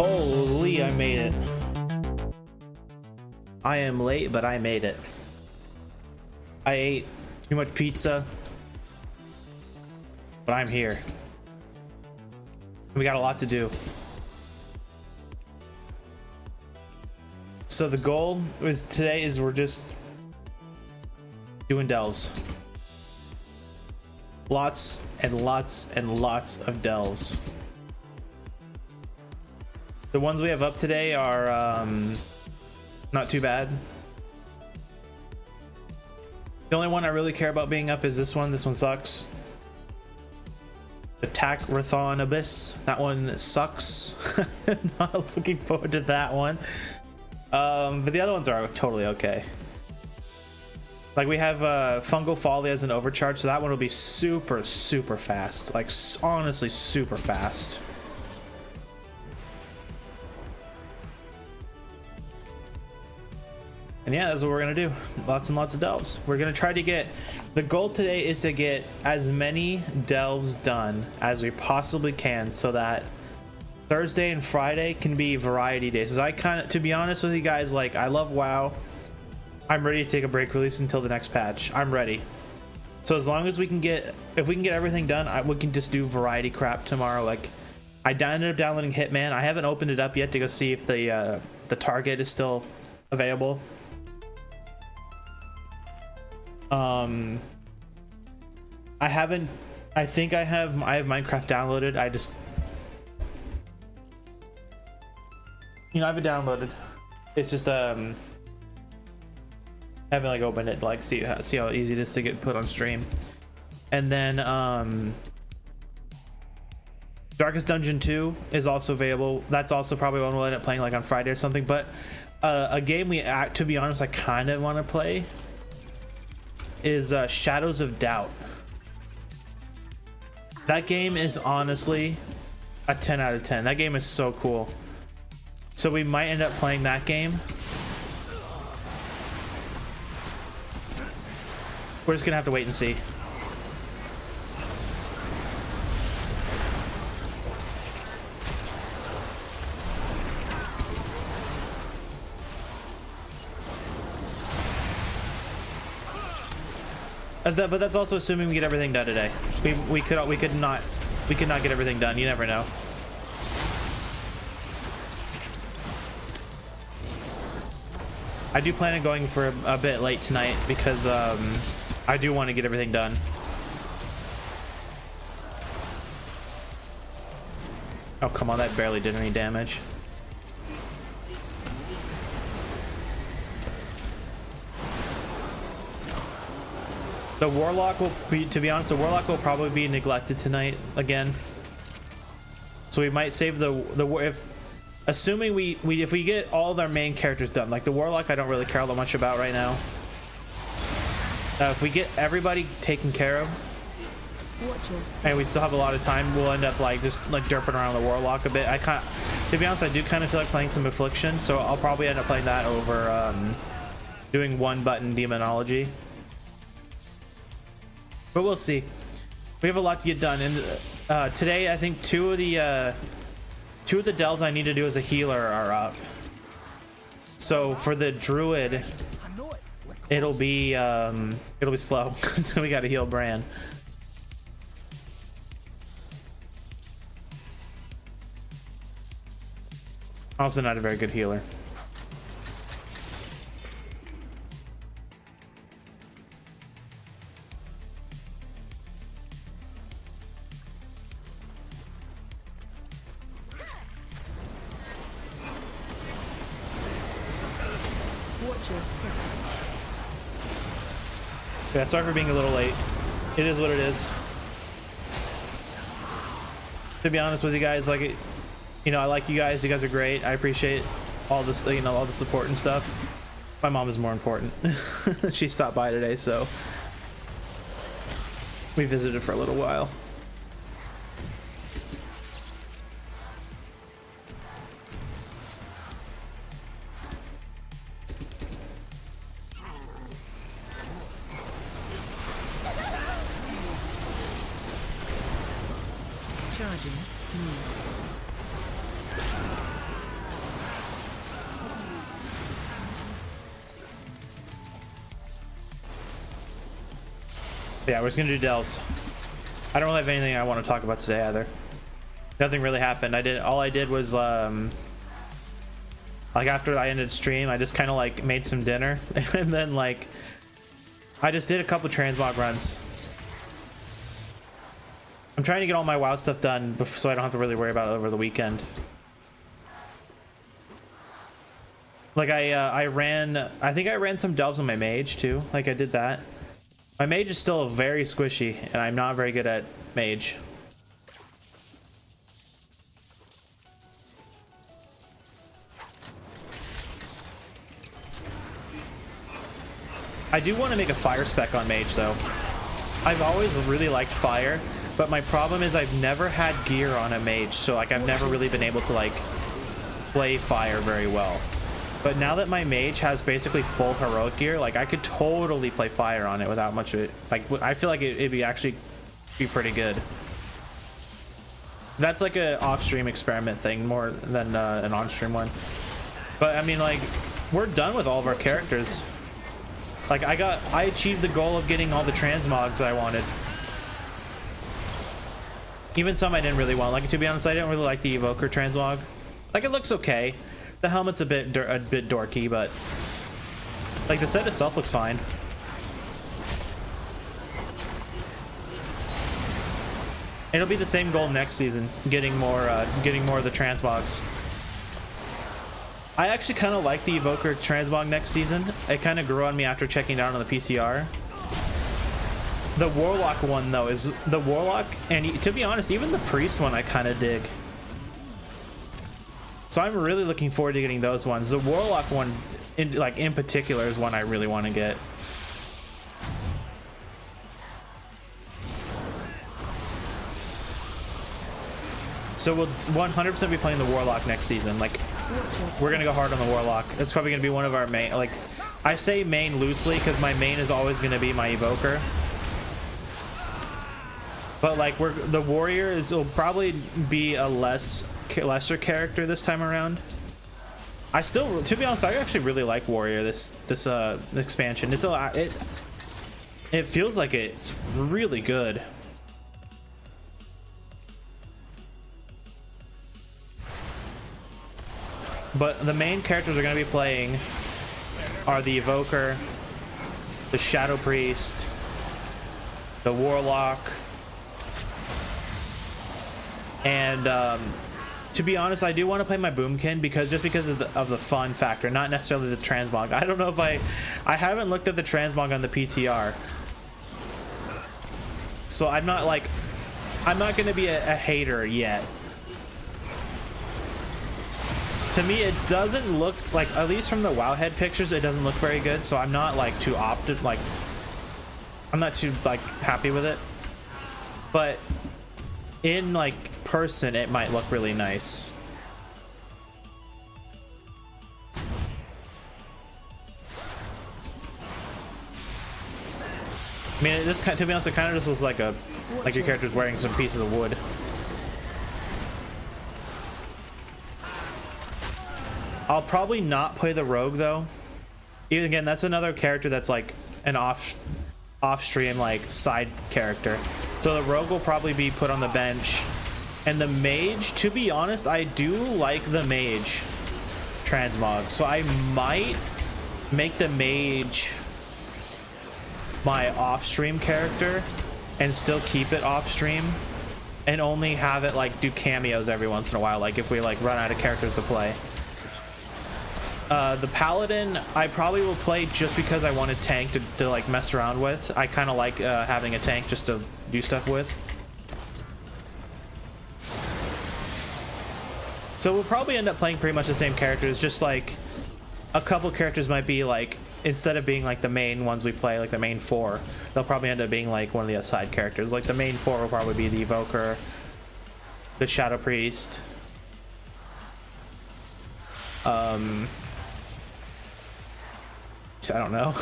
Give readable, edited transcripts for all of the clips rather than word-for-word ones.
Holy, I made it. I am late, but I made it. I ate too much pizza, but I'm here. We got a lot to do. So the goal is today is we're just doing delves. Lots and lots and lots of delves. The ones we have up today are not too bad. The only one I really care about being up is this one. This one sucks. Attack Rathon Abyss. That one sucks. Not looking forward to that one. But the other ones are totally okay. Like we have Fungal Folly as an overcharge, so that one will be super fast. Like honestly super fast. And yeah, that's what we're gonna do. Lots and lots of delves. We're gonna try to get, the goal today is to get as many delves done as we possibly can so that Thursday and Friday can be variety days. Cause I kind of, to be honest with you guys, like I love WoW. I'm ready to take a break release until the next patch. I'm ready. So as long as we can get, if we can get everything done, we can just do variety crap tomorrow. Like I ended up downloading Hitman. I haven't opened it up yet to go see if the target is still available. I haven't, I think I have Minecraft downloaded. I just, you know, I have it downloaded. It's just haven't like opened it, like see how easy it is to get put on stream. And then Darkest Dungeon 2 is also available. That's also probably one we'll end up playing like on Friday or something. But a game to be honest, I kind of want to play is Shadows of Doubt. That game is honestly a 10 out of 10. That game is so cool. So we might end up playing that game. We're just gonna have to wait and see. But that's also assuming we get everything done today. We could not get everything done. You never know. I do plan on going for a bit late tonight because I do want to get everything done. Oh come on, that barely did any damage. The Warlock will be, to be honest, the Warlock will probably be neglected tonight again. So we might save assuming if we get all of our main characters done, like the Warlock I don't really care that much about right now. If we get everybody taken care of and we still have a lot of time, we'll end up like just like derping around the Warlock a bit. To be honest, I do kind of feel like playing some Affliction, so I'll probably end up playing that over doing one button Demonology. But we'll see. We have a lot to get done, and today I think two of the delves I need to do as a healer are up. So for the Druid, it'll be slow. So we got to heal Bran. Also not a very good healer. Yeah, sorry for being a little late. It is what it is. To be honest with you guys, like, you know, I like you guys. You guys are great. I appreciate all this, you know, all the support and stuff. My mom is more important. She stopped by today, so we visited for a little while. Yeah, we're just gonna do delves. I don't really have anything I want to talk about today either. Nothing really happened. All I did was like after I ended stream, I just kind of like made some dinner and then like I just did a couple transmog runs. I'm trying to get all my WoW stuff done so I don't have to really worry about it over the weekend. Like I think I ran some delves on my mage too. Like I did that. My mage is still very squishy and I'm not very good at mage. I do want to make a fire spec on mage though. I've always really liked fire, but my problem is I've never had gear on a mage, so like I've never really been able to like play fire very well. But now that my mage has basically full heroic gear, like I could totally play fire on it without much of it. Like I feel like it'd be actually be pretty good. That's like a off-stream experiment thing more than an on-stream one. But I mean, like we're done with all of our characters. Like I achieved the goal of getting all the transmogs I wanted. Even some I didn't really want. Like to be honest, I didn't really like the evoker transmog. Like it looks okay. The helmet's a bit dorky, but like the set itself looks fine. It'll be the same goal next season, getting more of the transmogs. I actually kind of like the evoker transmog next season. It kind of grew on me after checking down on the PCR. The warlock one though is the warlock, and to be honest, even the priest one I kind of dig. So I'm really looking forward to getting those ones. The warlock one, in particular, is one I really want to get. So we'll 100% be playing the warlock next season. Like, we're gonna go hard on the warlock. It's probably gonna be one of our main. Like, I say main loosely because my main is always gonna be my evoker. But like, the warrior will probably be a lesser character this time around. I still, to be honest, I actually really like warrior this expansion. It feels like it's really good. But the main characters we're going to be playing are the evoker, the shadow priest, the warlock, and to be honest, I do want to play my boomkin because of the fun factor, not necessarily the transmog. I don't know if I haven't looked at the transmog on the PTR, so I'm not going to be a hater yet. To me, it doesn't look like, at least from the Wowhead pictures, it doesn't look very good. So I'm not like too I'm not too like happy with it. But in like person, it might look really nice. I mean, to be honest, it kind of just looks like your character's wearing some pieces of wood. I'll probably not play the rogue though. Even again, that's another character that's like an off-stream like side character. So the rogue will probably be put on the bench. And the mage, to be honest, I do like the mage transmog. So I might make the mage my off-stream character and still keep it off-stream and only have it like do cameos every once in a while, like if we like run out of characters to play. The paladin I probably will play just because I want a tank to like mess around with. I kind of like having a tank just to do stuff with. So we'll probably end up playing pretty much the same characters, just like a couple characters might be like, instead of being like the main ones we play, like the main four, they'll probably end up being like one of the side characters. Like the main four will probably be the evoker, the shadow priest, I don't know.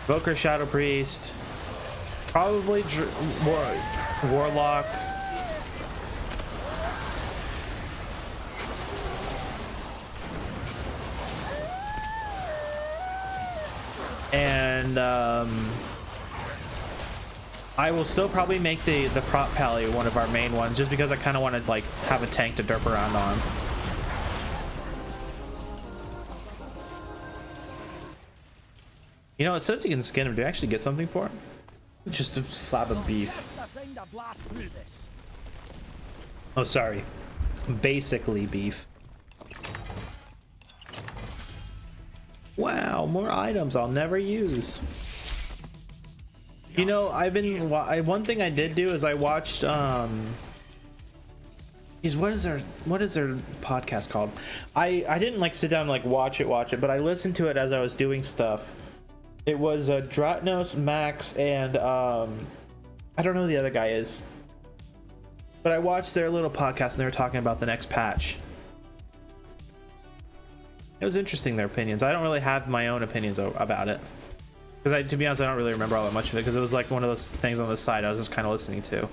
Evoker, shadow priest, probably warlock. and I will still probably make the prop pally one of our main ones, just because I kind of want to like have a tank to derp around on. You know, it says you can skin him. Do you actually get something for him? Just a slab of beef. Oh, sorry. Basically beef. Wow, more items I'll never use. You know, I've been one thing I did do is I watched what is their podcast called? I didn't like sit down and like watch it, but I listened to it as I was doing stuff. It was Dratnos, Max, and I don't know who the other guy is, but I watched their little podcast and they were talking about the next patch. It was interesting, their opinions. I don't really have my own opinions about it, because to be honest, I don't really remember all that much of it, because it was like one of those things on the side I was just kind of listening to.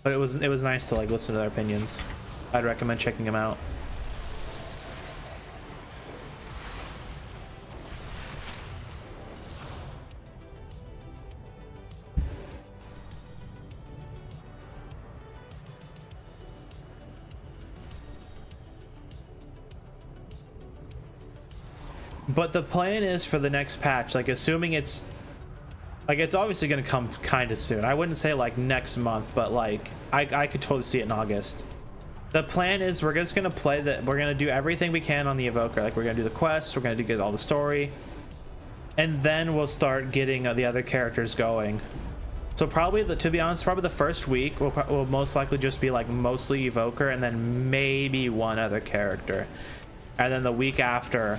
But it was nice to like listen to their opinions. I'd recommend checking them out. But the plan is for the next patch, like assuming it's obviously going to come kind of soon. I wouldn't say like next month, but like I could totally see it in August. The plan is we're just going to play that. We're going to do everything we can on the Evoker. Like we're going to do the quests, we're going to get all the story, and then we'll start getting the other characters going. So probably to be honest, probably the first week will most likely just be like mostly Evoker, and then maybe one other character, and then the week after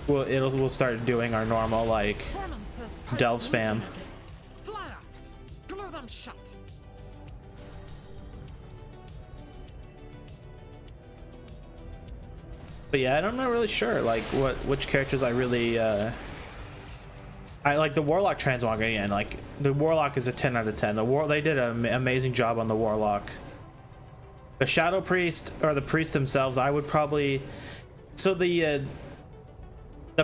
we'll start doing our normal like delve spam. But yeah, I'm not really sure like which characters I really I like. The Warlock transmog again. Like the Warlock is a 10 out of 10. They did an amazing job on the Warlock. The Shadow Priest or the Priest themselves, I would probably. So the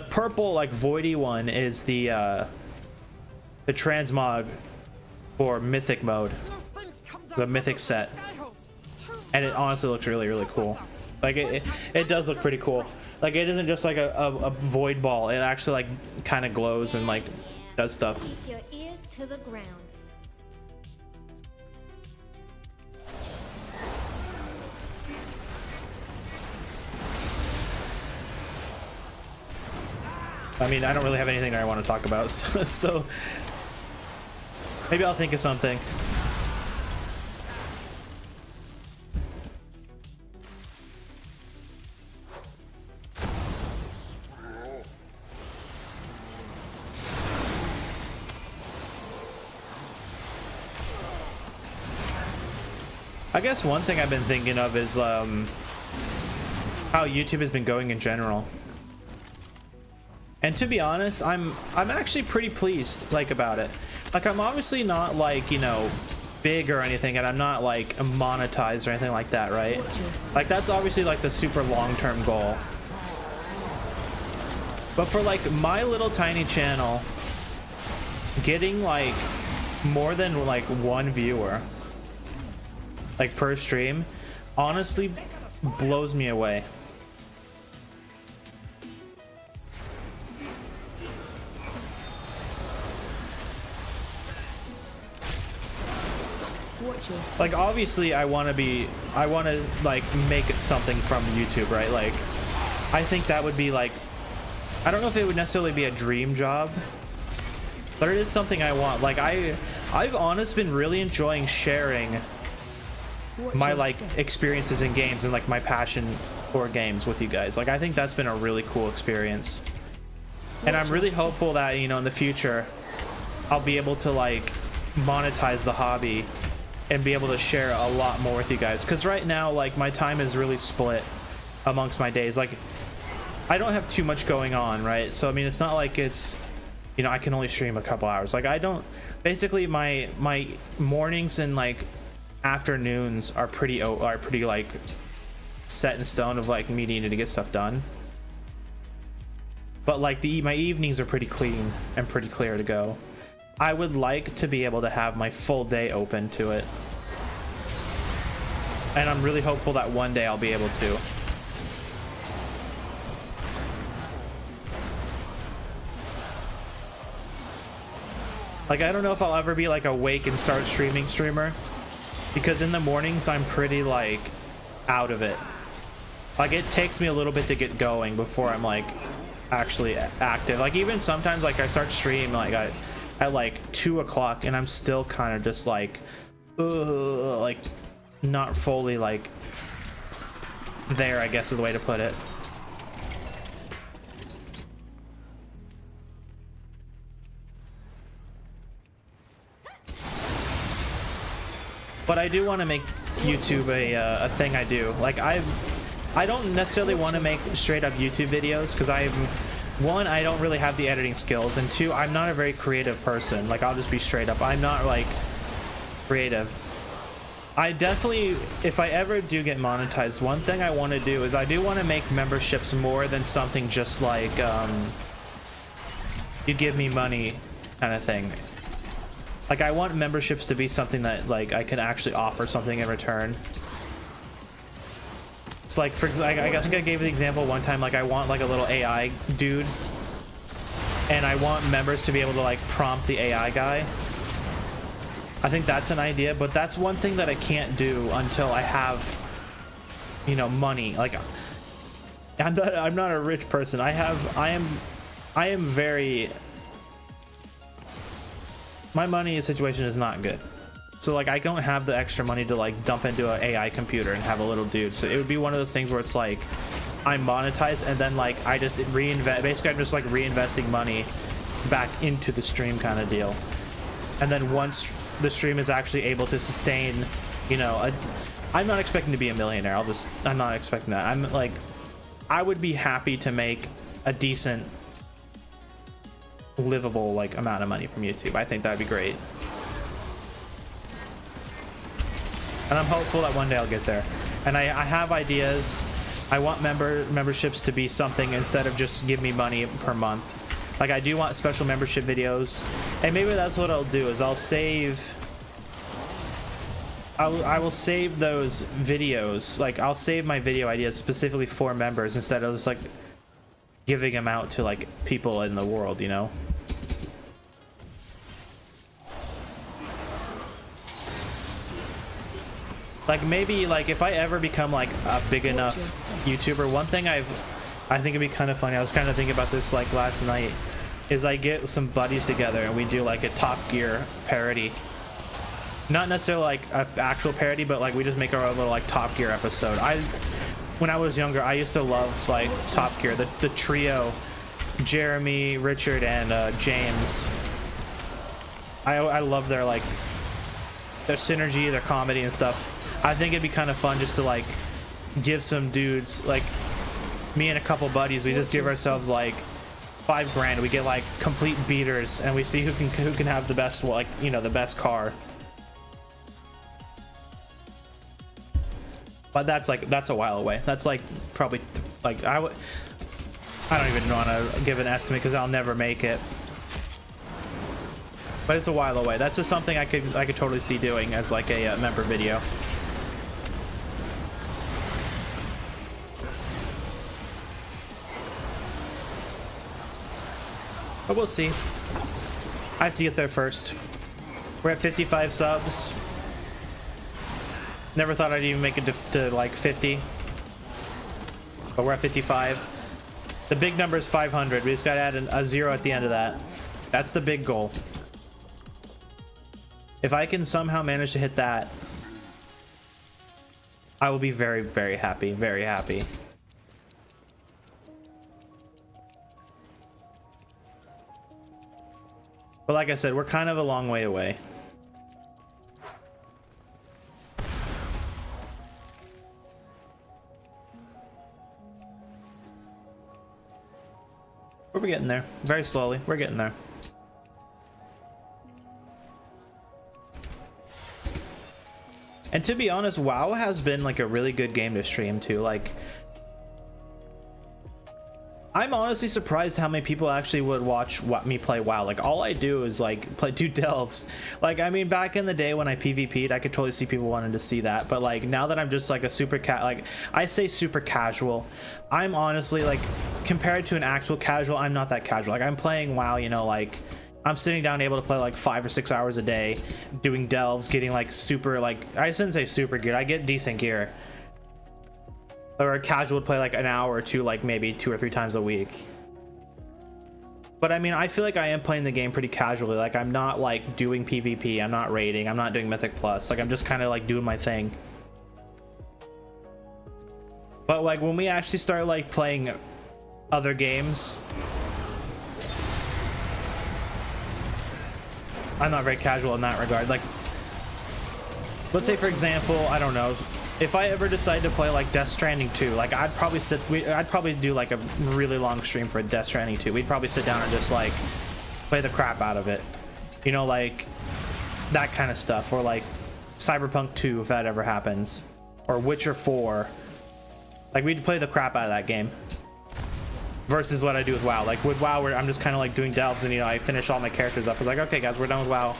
purple like voidy one is the transmog for Mythic mode, the Mythic set, and it honestly looks really cool. Like it does look pretty cool. Like it isn't just like a void ball. It actually like kind of glows and like does stuff. Keep your ear to the ground. I mean, I don't really have anything that I want to talk about, so maybe I'll think of something. I guess one thing I've been thinking of is how YouTube has been going in general. And to be honest, I'm actually pretty pleased like about it. Like I'm obviously not like, you know, big or anything, and I'm not like monetized or anything like that, right? Like that's obviously like the super long-term goal. But for like my little tiny channel, getting like more than like one viewer like per stream honestly blows me away. Like obviously I want to like make something from YouTube, right? Like I think that would be like, I don't know if it would necessarily be a dream job, but it is something I want. Like I've honestly been really enjoying sharing my like experiences in games and like my passion for games with you guys. Like I think that's been a really cool experience, and I'm really hopeful that, you know, in the future I'll be able to like monetize the hobby and be able to share a lot more with you guys, because right now like my time is really split amongst my days. Like I don't have too much going on, right? So I mean, it's not like it's, you know, I can only stream a couple hours. Like I don't, basically my mornings and like afternoons are pretty like set in stone of like me needing to get stuff done. But like my evenings are pretty clean and pretty clear to go. I would like to be able to have my full day open to it. And I'm really hopeful that one day I'll be able to. Like, I don't know if I'll ever be like awake and start streamer, because in the mornings I'm pretty like out of it. Like, it takes me a little bit to get going before I'm like actually active. Like, even sometimes like I start stream like at like 2 o'clock and I'm still kind of just like like not fully like there, I guess is the way to put it. But I do want to make YouTube a thing I do. Like, I don't necessarily want to make straight up YouTube videos, because one, I don't really have the editing skills, and two, I'm not a very creative person. Like, I'll just be straight up, I'm not like creative. I definitely, if I ever do get monetized, one thing I want to do is I do want to make memberships more than something just like you give me money kind of thing. Like, I want memberships to be something that like I can actually offer something in return. It's like, for example, I think I gave the example one time, like I want like a little AI dude, and I want members to be able to like prompt the AI guy. I think that's an idea, but that's one thing that I can't do until I have, you know, money. Like, I'm not a rich person. I am very, my money situation is not good. So like, I don't have the extra money to like dump into an AI computer and have a little dude. So it would be one of those things where it's like I'm monetized and then like I just reinvest. Basically, I'm just like reinvesting money back into the stream kind of deal. And then once the stream is actually able to sustain, you know, I'm not expecting to be a millionaire. I'm not expecting that. I'm like, I would be happy to make a decent, livable like amount of money from YouTube. I think that'd be great. And I'm hopeful that one day I'll get there. And I have ideas. I want memberships to be something instead of just give me money per month. Like, I do want special membership videos, and maybe that's what I'll do is I will save those videos. Like, I'll save my video ideas specifically for members instead of just like giving them out to like people in the world, you know. Like, maybe like if I ever become like a big enough YouTuber, one thing I think it'd be kind of funny, I was kind of thinking about this like last night, is I get some buddies together and we do like a Top Gear parody. Not necessarily like an actual parody, but like we just make our own little like Top Gear episode. When I was younger, I used to love like Top Gear, the trio, Jeremy, Richard, and James. I love their like their synergy, their comedy and stuff. I think it'd be kind of fun just to like give some dudes, like me and a couple buddies, we just give ourselves like $5 grand. We get like complete beaters and we see who can have the best, like, you know, the best car. But that's a while away. That's like probably like I don't even want to give an estimate because I'll never make it. But it's a while away. That's just something I could totally see doing as like a member video. But we'll see. I have to get there first. We're at 55 subs. Never thought I'd even make it to like 50. But we're at 55. The big number is 500. We just gotta add a 0 at the end of that. That's the big goal. If I can somehow manage to hit that, I will be very, very happy. Very happy. But like I said, we're kind of a long way away. But we're getting there. Very slowly. We're getting there. And to be honest, WoW has been like a really good game to stream too. Like, I'm honestly surprised how many people actually would watch me play WoW. Like, all I do is like do delves. Like, I mean, back in the day when I PvP'd, I could totally see people wanting to see that. But like, now that I'm just like a like I say super casual, I'm honestly like, compared to an actual casual, I'm not that casual. Like, I'm playing WoW, you know, like I'm sitting down able to play like 5 or 6 hours a day, doing delves, getting like super, like, I shouldn't say super gear, I get decent gear. Or a casual would play like an hour or two, like maybe 2 or 3 times a week. But I mean, I feel like I am playing the game pretty casually. Like, I'm not like doing PvP, I'm not raiding, I'm not doing Mythic Plus. Like, I'm just kind of like doing my thing. But like, when we actually start like playing other games, I'm not very casual in that regard. Like, let's say for example, I don't know, if I ever decide to play like Death Stranding 2, like I'd probably do like a really long stream for Death Stranding 2. We'd probably sit down and just like play the crap out of it, you know, like that kind of stuff. Or like Cyberpunk 2, if that ever happens, or Witcher 4. Like, we'd play the crap out of that game versus what I do with WoW. Like with WoW, where I'm just kind of like doing delves and, you know, I finish all my characters up. I was like, okay guys, we're done with WoW.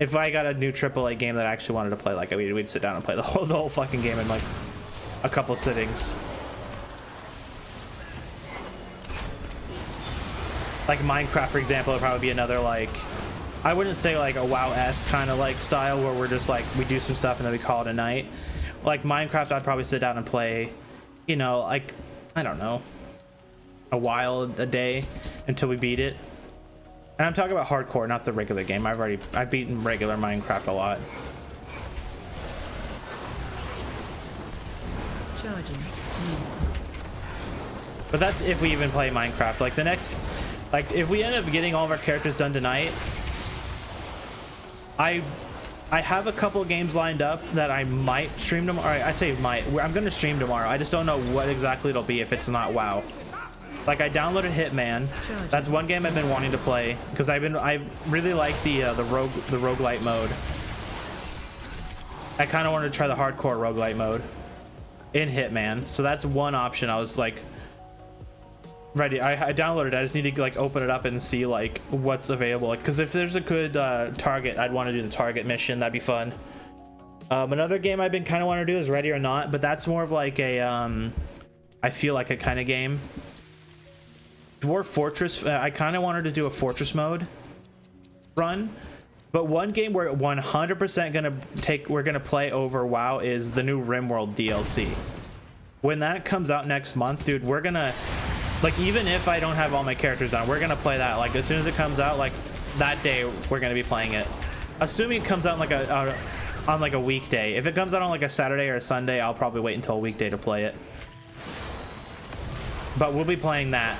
If I got a new AAA game that I actually wanted to play, like we'd sit down and play the whole fucking game in like a couple sittings. Like Minecraft, for example, would probably be another, like, I wouldn't say like a WoW-esque kind of like style where we're just like, we do some stuff and then we call it a night. Like Minecraft, I'd probably sit down and play, you know, like, I don't know, a while a day until we beat it. And I'm talking about hardcore, not the regular game. I've beaten regular Minecraft a lot. Charging. But that's if we even play Minecraft. Like the next, like if we end up getting all of our characters done tonight, I have a couple of games lined up that I might stream tomorrow. I say might. I'm gonna stream tomorrow. I just don't know what exactly it'll be if it's not WoW. Like, I downloaded Hitman. That's one game I've been wanting to play because I really like the roguelite mode. I kind of wanted to try the hardcore roguelite mode in Hitman. So that's one option. I was like ready. I downloaded it. I just need to like open it up and see like what's available. Because if there's a good target, I'd want to do the target mission. That'd be fun. Another game I've been kind of wanting to do is Ready or Not, but that's more of like a I feel like a kind of game. Dwarf Fortress, I kind of wanted to do a fortress mode run, but one game we're 100% we're gonna play over WoW is the new RimWorld DLC. When that comes out next month, dude, we're gonna, like, even if I don't have all my characters on, we're gonna play that. Like, as soon as it comes out, like that day, we're gonna be playing it. Assuming it comes out like on like a weekday. If it comes out on like a Saturday or a Sunday, I'll probably wait until a weekday to play it. But we'll be playing that.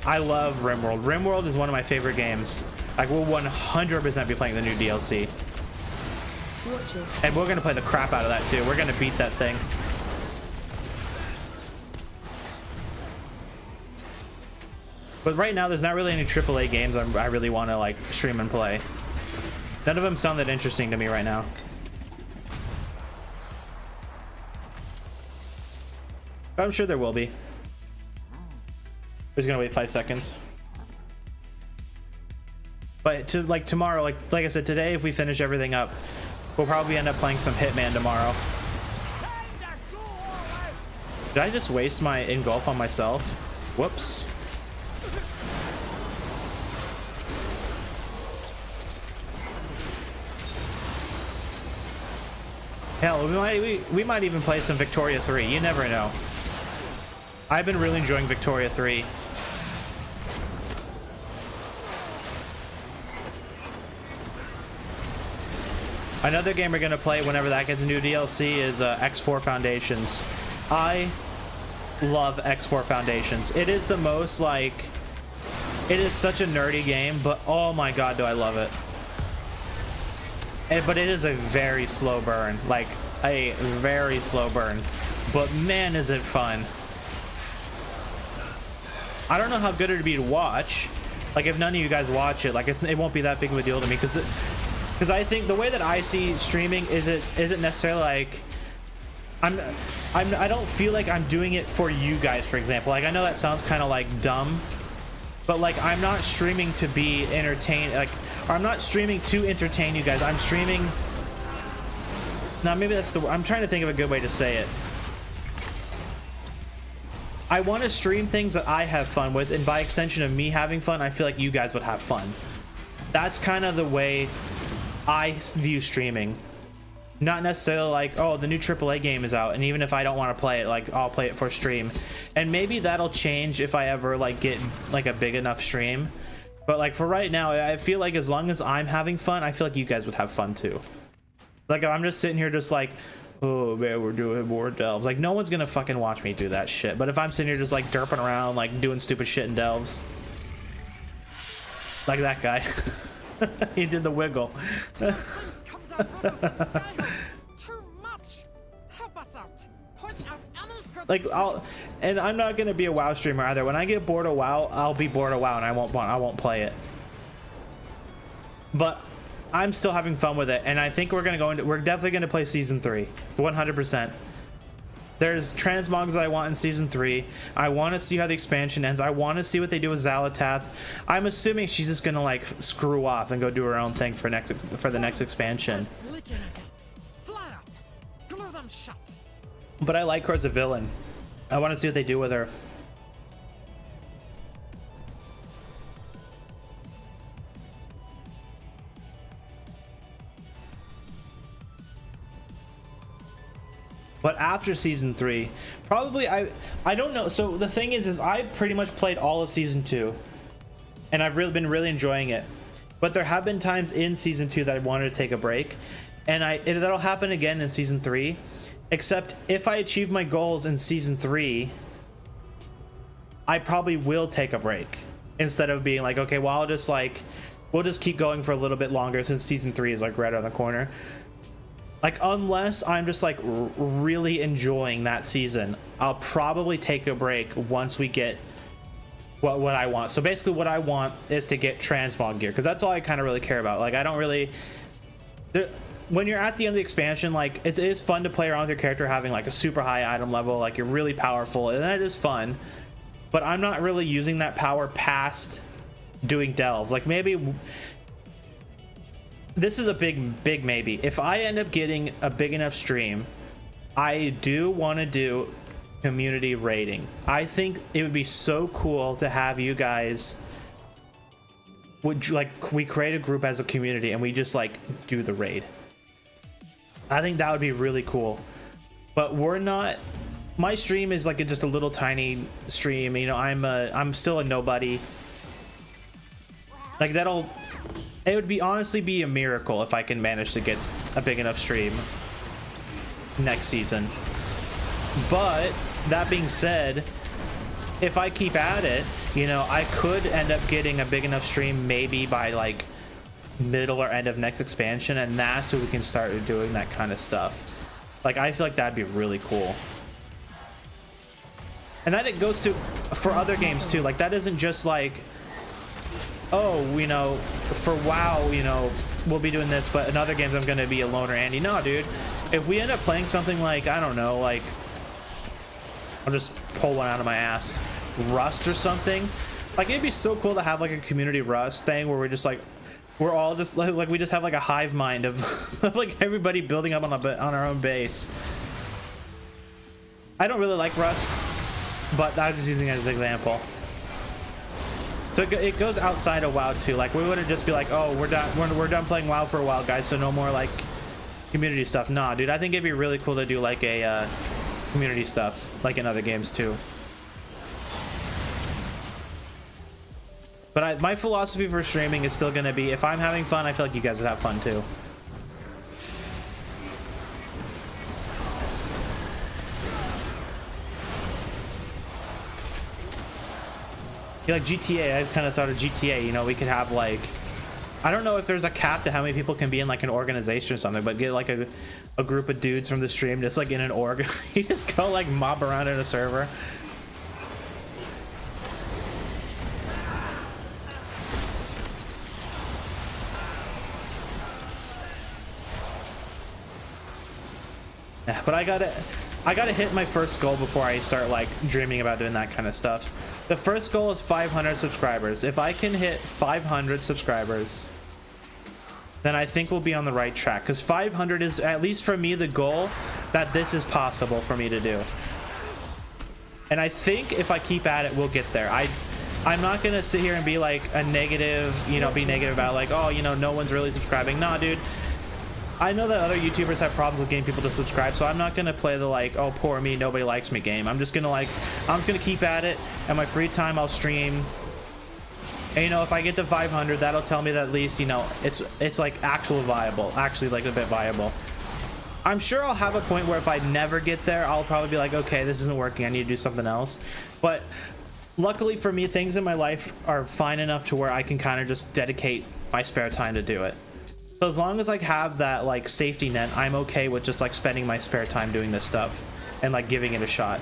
I love RimWorld. RimWorld is one of my favorite games. Like, we'll 100% be playing the new DLC. And we're gonna play the crap out of that too. We're gonna beat that thing. But right now, there's not really any AAA games I really want to like stream and play. None of them sound that interesting to me right now. But I'm sure there will be. We're just gonna wait 5 seconds. But to like tomorrow, like I said, today, if we finish everything up, we'll probably end up playing some Hitman tomorrow. Did I just waste my engulf on myself? Whoops. Hell, we might even play some Victoria 3. You never know. I've been really enjoying Victoria 3. Another game we're gonna play whenever that gets a new DLC is X4 Foundations. I love X4 Foundations. It is the most, like, it is such a nerdy game, but oh my god, do I love it. But it is a very slow burn, like a very slow burn, but man, is it fun. I don't know how good it'd be to watch. Like, if none of you guys watch it, like, it won't be that big of a deal to me, because because I think the way that I see streaming isn't necessarily like I don't feel like I'm doing it for you guys, for example. Like, I know that sounds kind of like dumb, but like, I'm not streaming to be entertained, like, or I'm not streaming to entertain you guys. I'm streaming. Now, maybe that's I'm trying to think of a good way to say it. I want to stream things that I have fun with, and by extension of me having fun, I feel like you guys would have fun. That's kind of the way I view streaming. Not necessarily like, oh, the new AAA game is out, and even if I don't want to play it, like, I'll play it for stream. And maybe that'll change if I ever like get like a big enough stream. But like, for right now, I feel like as long as I'm having fun, I feel like you guys would have fun too. Like, I'm just sitting here just like, oh man, we're doing more delves. Like, no one's gonna fucking watch me do that shit. But if I'm sitting here just like derping around, like doing stupid shit in delves, like that guy. He did the wiggle. Like, and I'm not gonna be a WoW streamer either. When I get bored of WoW, I'll be bored of WoW, and I won't play it. But I'm still having fun with it, and I think we're definitely gonna play season 3, 100%. There's transmogs that I want in season 3. I want to see how the expansion ends. I want to see what they do with Xalatath. I'm assuming she's just gonna like screw off and go do her own thing for the next expansion. But I like her as a villain. I want to see what they do with her. But after season 3, probably I don't know. So the thing is I pretty much played all of season 2, and I've been really enjoying it. But there have been times in season 2 that I wanted to take a break, and that'll happen again in season 3. Except if I achieve my goals in season 3, I probably will take a break instead of being like, okay, well, we'll just keep going for a little bit longer since season 3 is like right around the corner. Like, unless I'm just like really enjoying that season, I'll probably take a break once we get what I want. So basically what I want is to get transmog gear, because that's all I kind of really care about. Like, I don't really when you're at the end of the expansion, like, it is fun to play around with your character having like a super high item level, like you're really powerful, and that is fun. But I'm not really using that power past doing delves. Like, maybe this is a big maybe. If I end up getting a big enough stream, I do want to do community raiding. I think it would be so cool to have you guys, we create a group as a community and we just like do the raid. I think that would be really cool. But my stream is like just a little tiny stream, you know. I'm still a nobody. Like, it would honestly be a miracle if I can manage to get a big enough stream next season. But that being said, if I keep at it, you know, I could end up getting a big enough stream maybe by like middle or end of next expansion, and that's when we can start doing that kind of stuff. Like, I feel like that'd be really cool. And that it goes to for other games too. Like, that isn't just like, oh, you know, for WoW, you know, we'll be doing this, but in other games I'm gonna be a loner Andy. No, dude, if we end up playing something like, I don't know, like, I'll just pull one out of my ass, Rust or something. Like, it'd be so cool to have like a community Rust thing where we're just like, we're all just like we just have like a hive mind of like everybody building up on our own base. I don't really like Rust, but I'm just using it as an example. So it goes outside of WoW too. Like, we wouldn't just be like, oh, we're done playing WoW for a while, guys, so no more like community stuff. Nah, dude, I think it'd be really cool to do like a community stuff like in other games too. But my philosophy for streaming is still gonna be, if I'm having fun, I feel like you guys would have fun too. Like GTA, I kind of thought of GTA, you know, we could have like, I don't know if there's a cap to how many people can be in like an organization or something, but get like a group of dudes from the stream just like in an org. You just go like mob around in a server. Yeah, but I gotta hit my first goal before I start like dreaming about doing that kind of stuff. The first goal is 500 subscribers. If I can hit 500 subscribers, then I think we'll be on the right track, because 500 is, at least for me, the goal that this is possible for me to do. And I think if I keep at it, we'll get there. I'm not gonna sit here and be like a negative, you know, be negative about like, oh, you know, no one's really subscribing. Nah, dude, I know that other YouTubers have problems with getting people to subscribe, so I'm not gonna play the like, oh, poor me, nobody likes me game. I'm just gonna keep at it. At my free time, I'll stream. And, you know, if I get to 500, that'll tell me that at least, you know, it's like actually like a bit viable. I'm sure I'll have a point where if I never get there, I'll probably be like, okay, this isn't working, I need to do something else. But luckily for me, things in my life are fine enough to where I can kind of just dedicate my spare time to do it. So as long as I have that like safety net, I'm okay with just like spending my spare time doing this stuff and like giving it a shot.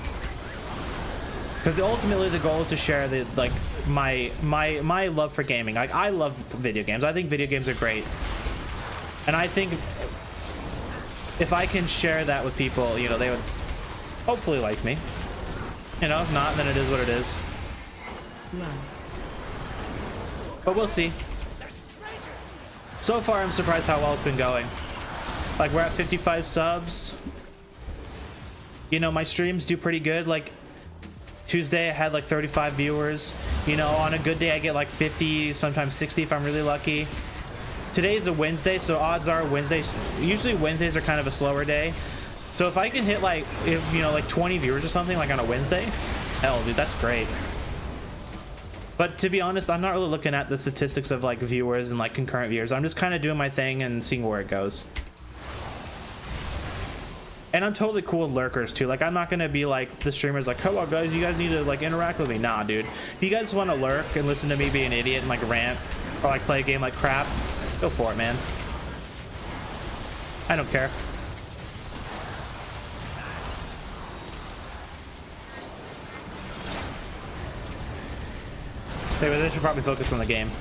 Because ultimately the goal is to share the like my love for gaming. Like, I love video games. I think video games are great, and I think if I can share that with people, you know, they would hopefully like me. You know, if not, then it is what it is. No. But we'll see. So far, I'm surprised how well it's been going. Like, we're at 55 subs. You know, my streams do pretty good. Like, Tuesday I had like 35 viewers. You know, on a good day I get like 50, sometimes 60 if I'm really lucky. Today's a Wednesday, so odds are usually Wednesdays are kind of a slower day. So if I can hit like, if you know, like 20 viewers or something like on a Wednesday, hell dude, that's great. But to be honest, I'm not really looking at the statistics of like viewers and like concurrent viewers. I'm just kind of doing my thing and seeing where it goes. And I'm totally cool with lurkers too. Like, I'm not gonna be like the streamers like, hello guys, you guys need to like interact with me. Nah, dude. If you guys want to lurk and listen to me be an idiot and like rant or like play a game like crap, go for it, man. I don't care. Anyway, they should probably focus on the game.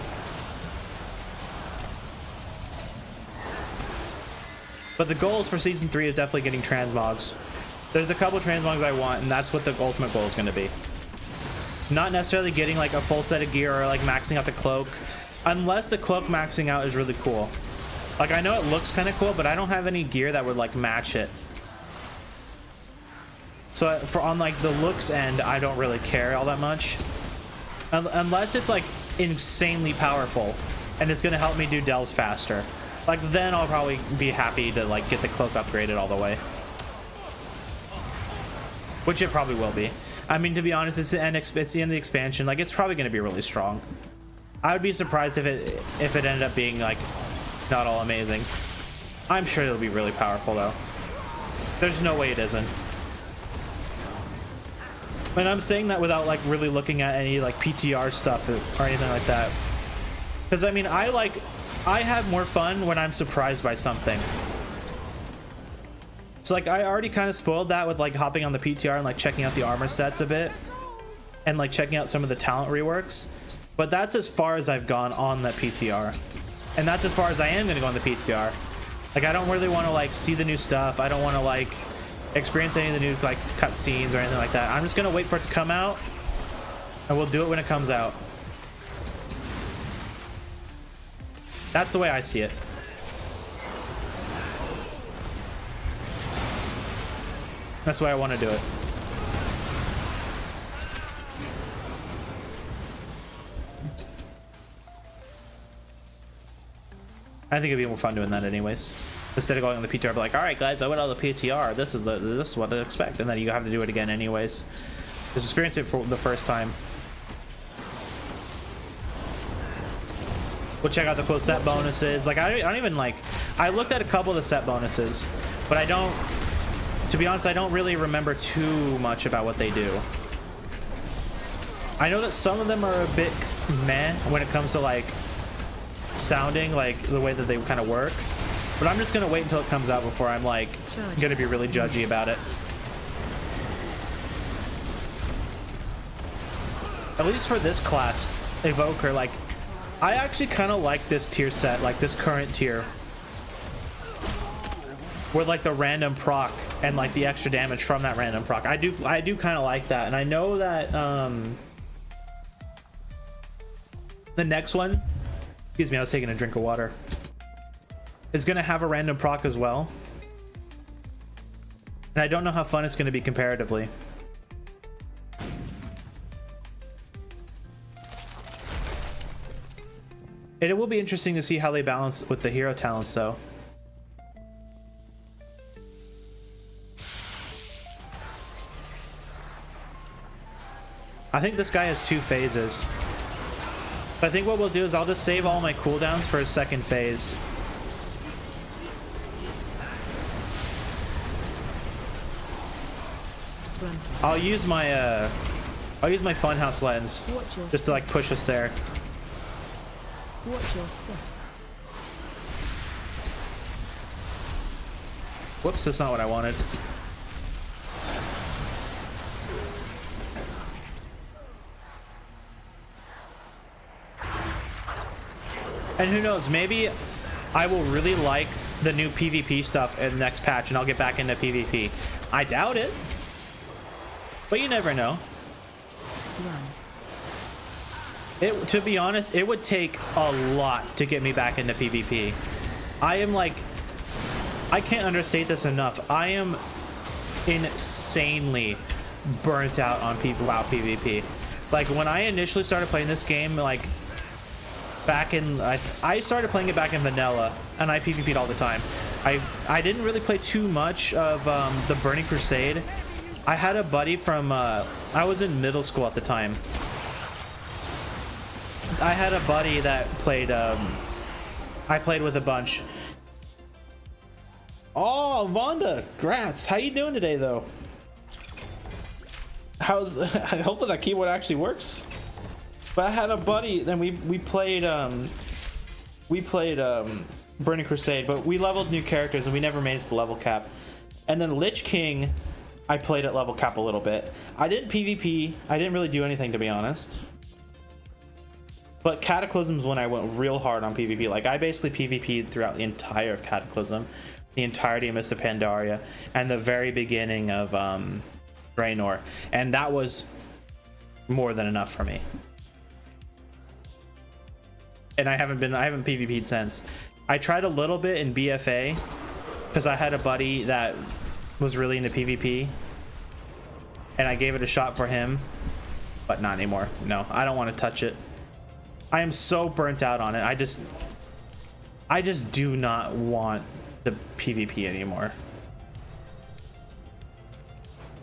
But the goals for season 3 is definitely getting transmogs. There's a couple transmogs I want, and that's what the ultimate goal is going to be. Not necessarily getting like a full set of gear or like maxing out the cloak, unless the cloak maxing out is really cool. Like, I know it looks kind of cool, but I don't have any gear that would like match it. So for on like the looks end, I don't really care all that much. Unless it's like insanely powerful and it's going to help me do delves faster. Like, then I'll probably be happy to like get the cloak upgraded all the way, which it probably will be. I mean, to be honest, it's the end of the expansion. Like, it's probably going to be really strong. I would be surprised if it ended up being like not all amazing. I'm sure it'll be really powerful though. There's no way it isn't. And I'm saying that without like really looking at any like PTR stuff or anything like that. Because I mean, I have more fun when I'm surprised by something. So like, I already kind of spoiled that with like hopping on the PTR and like checking out the armor sets a bit and like checking out some of the talent reworks. But that's as far as I've gone on that PTR. And that's as far as I am going to go on the PTR. Like, I don't really want to like see the new stuff. I don't want to like experience any of the new like cutscenes or anything like that. I'm just going to wait for it to come out, and we'll do it when it comes out. That's the way I see it. That's the way I want to do it. I think it'd be more fun doing that anyways. Instead of going on the PTR, be like, all right guys, I went on the PTR. This is what to expect, and then you have to do it again anyways. Just experience it for the first time. We'll check out the cool set bonuses. Like, I don't even like. I looked at a couple of the set bonuses, but I don't. To be honest, I don't really remember too much about what they do. I know that some of them are a bit meh when it comes to like sounding, like the way that they kind of work. But I'm just gonna wait until it comes out before I'm like gonna be really judgy about it. At least for this class, Evoker, like, I actually kind of like this tier set, like this current tier. with like the random proc and like the extra damage from that random proc. I do kind of like that, and I know that the next one, excuse me, I was taking a drink of water, is gonna have a random proc as well, and I don't know how fun it's gonna be comparatively. It will be interesting to see how they balance with the hero talents though. I think this guy has 2 phases. But I think what we'll do is I'll just save all my cooldowns for a second phase. I'll use my funhouse lens just to like push us there. Watch your step. Whoops, that's not what I wanted. And who knows, maybe I will really like the new PvP stuff in the next patch and I'll get back into PvP. I doubt it, but you never know. To be honest, it would take a lot to get me back into PvP. I am like, I can't understate this enough. I am insanely burnt out on WoW PvP. Like when I initially started playing this game, like back in, I started playing it back in vanilla, and I PvP'd all the time. I didn't really play too much of the Burning Crusade. I had a buddy from, I was in middle school at the time. I had a buddy that played, I played with a bunch. Oh, Vonda, grats. How you doing today, though? How's, hopefully that keyboard actually works. But I had a buddy, then we played Burning Crusade, but we leveled new characters and we never made it to the level cap. And then Lich King, I played at level cap a little bit. I didn't PvP, I didn't really do anything, to be honest. But Cataclysm is when I went real hard on PvP. Like, I basically PvP'd throughout the entire of Cataclysm, the entirety of Mists of Pandaria, and the very beginning of Draenor. And that was more than enough for me. And I haven't PvP'd since. I tried a little bit in BFA, because I had a buddy that was really into PvP. And I gave it a shot for him, but not anymore. No, I don't want to touch it. I am so burnt out on it. I just do not want to PvP anymore.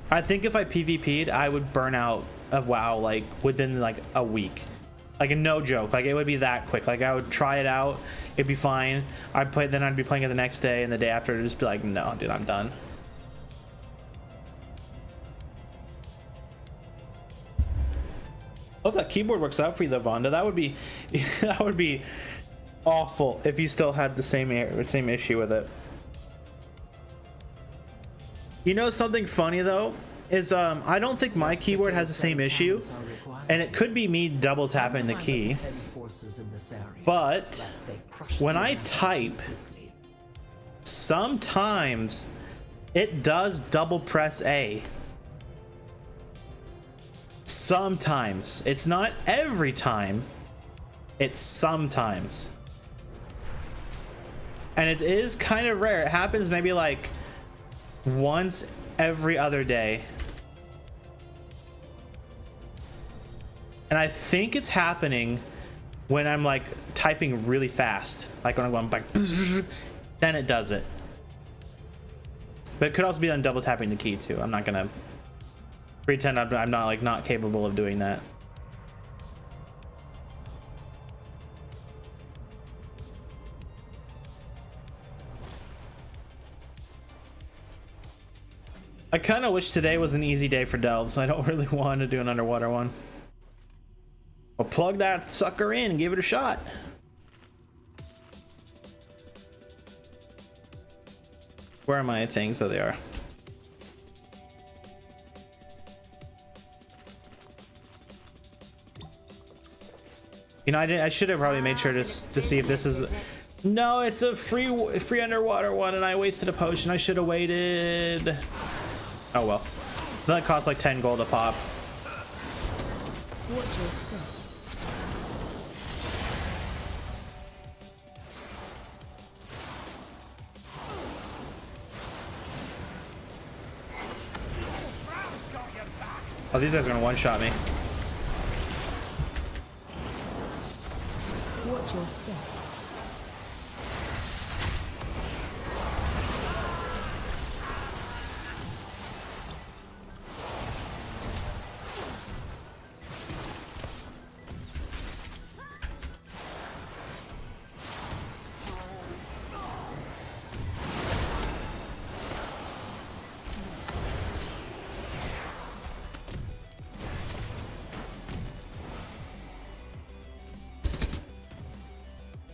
I think if I PvP'd, I would burn out of WoW like within like a week. Like, no joke. Like, it would be that quick. Like, I would try it out, it'd be fine. Then I'd be playing it the next day, and the day after it'd just be like, no, dude, I'm done. Hope that keyboard works out for you though, Vonda. That would be that would be awful if you still had the same issue with it. You know something funny though is I don't think my keyboard has the same issue, and it could be me double tapping the key. But when I type, sometimes it does double press A. Sometimes. It's not every time, it's sometimes. And it is kind of rare. It happens maybe like once every other day. And I think it's happening when I'm like typing really fast, like when I'm going like then it does it. But it could also be on double tapping the key too. I'm not gonna pretend I'm not capable of doing that. I kind of wish today was an easy day for delves. I don't really want to do an underwater one. Well, plug that sucker in and give it a shot. Where are my things? Oh, they are. You know, I should have probably made sure to see if this is No, it's a free underwater one, and I wasted a potion. I should have waited. Oh well. That costs like 10 gold a pop. Watch your step. Oh, these guys are gonna one-shot me. Watch your step.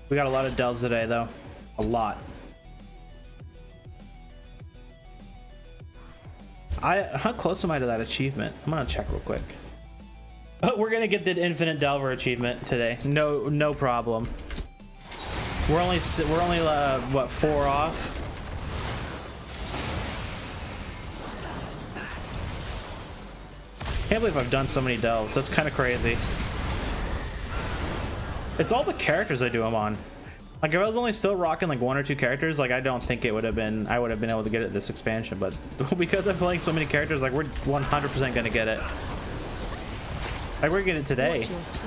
We got a lot of delves today, though. A lot. How close am I to that achievement? I'm gonna check real quick. Oh, we're gonna get the infinite delver achievement today. No problem. We're only what, 4 off? Can't believe I've done so many delves. That's kind of crazy. It's all the characters I do them on. Like if I was only still rocking like 1 or 2 characters, like I don't think it would have been, I would have been able to get it this expansion, but because I'm playing so many characters, like we're 100% gonna get it. Like we're gonna get it today. Watch your step.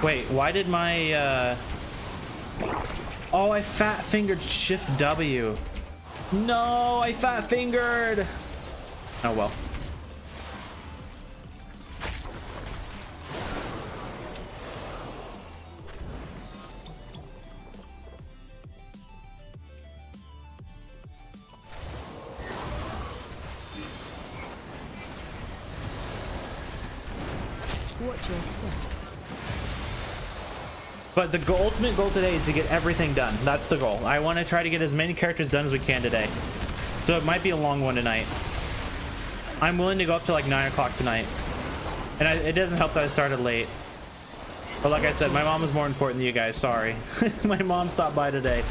Wait, why did my oh, I fat fingered shift W. No, I fat fingered. Oh well. Watch your step. But the ultimate goal today is to get everything done. That's the goal. I want to try to get as many characters done as we can today. So it might be a long one tonight. I'm willing to go up to like 9 o'clock tonight. And it doesn't help that I started late. But like I said, my mom is more important than you guys. Sorry. My mom stopped by today.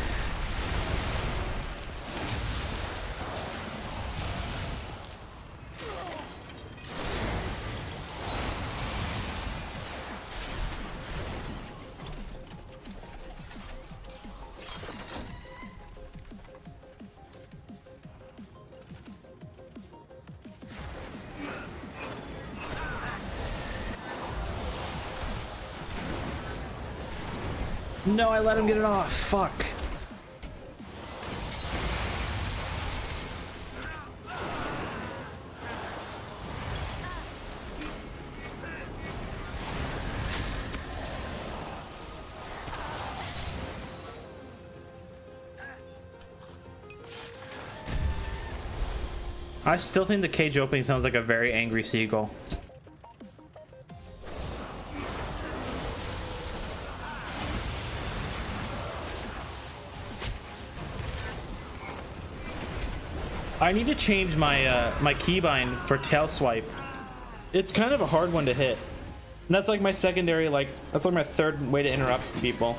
No, I let him get it off. Fuck. I still think the cage opening sounds like a very angry seagull. I need to change my my keybind for tail swipe. It's kind of a hard one to hit. And that's like my secondary, like that's like my third way to interrupt people.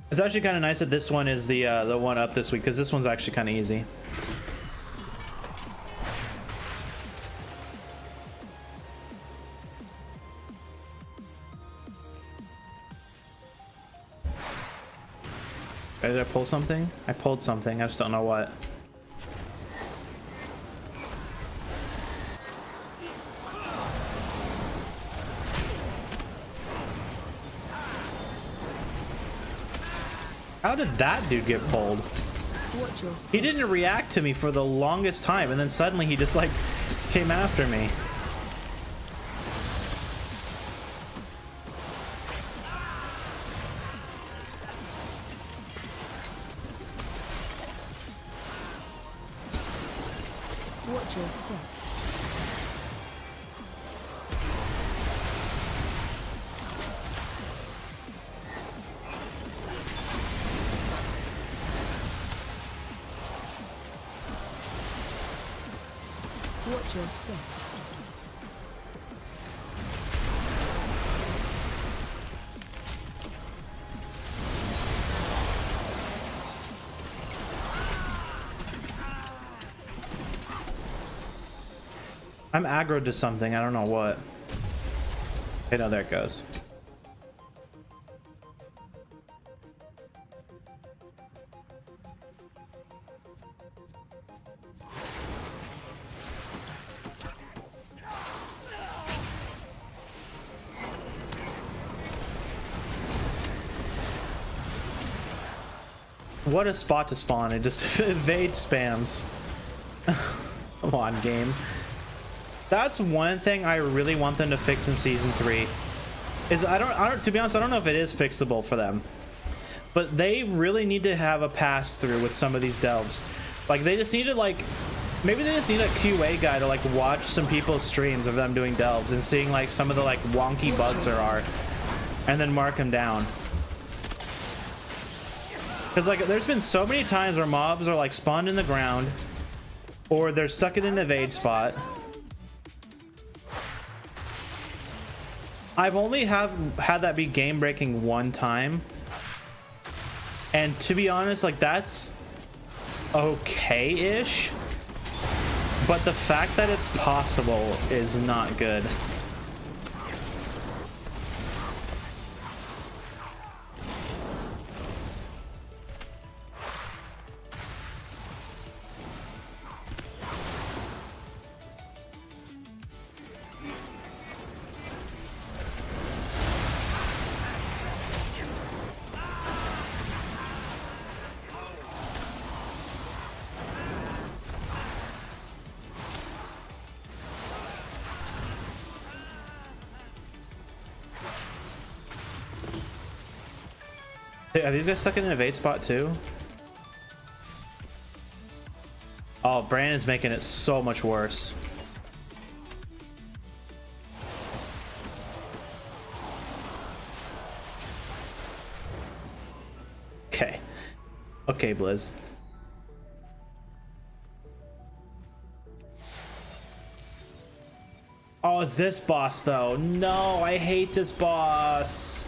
It's actually kind of nice that this one is the one up this week, because this one's actually kind of easy. Did I pull something? I pulled something. I just don't know what. How did that dude get pulled? He didn't react to me for the longest time, and then suddenly he just like came after me. Watch your step. Watch your step. I'm aggroed to something. I don't know what. Okay, no, there it goes. What a spot to spawn. It just evade spams. Come on, game. That's one thing I really want them to fix in season 3. Is I don't to be honest, I don't know if it is fixable for them. But they really need to have a pass through with some of these delves. Like they just need to like maybe they just need a QA guy to like watch some people's streams of them doing delves and seeing like some of the like wonky bugs there are and then mark them down. Because like there's been so many times where mobs are like spawned in the ground or they're stuck in an evade spot. I've only had that be game breaking one time, and to be honest, like that's okay-ish, but the fact that it's possible is not good. Are these guys stuck in an evade spot too? Oh, Brandon's making it so much worse. Okay. Okay, Blizz. Oh, it's this boss though. No, I hate this boss.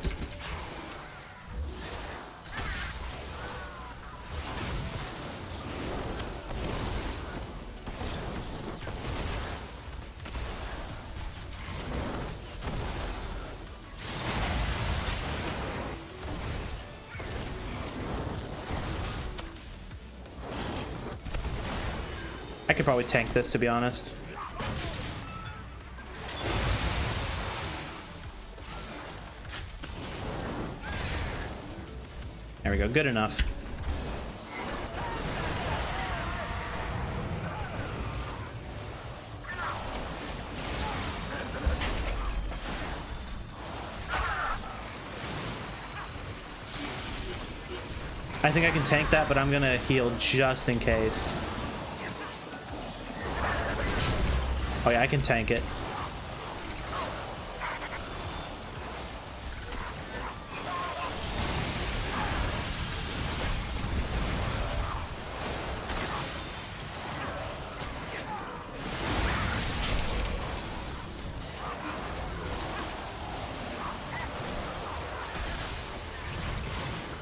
I could probably tank this, to be honest. There we go, good enough. I think I can tank that, but I'm gonna heal just in case. Oh yeah, I can tank it.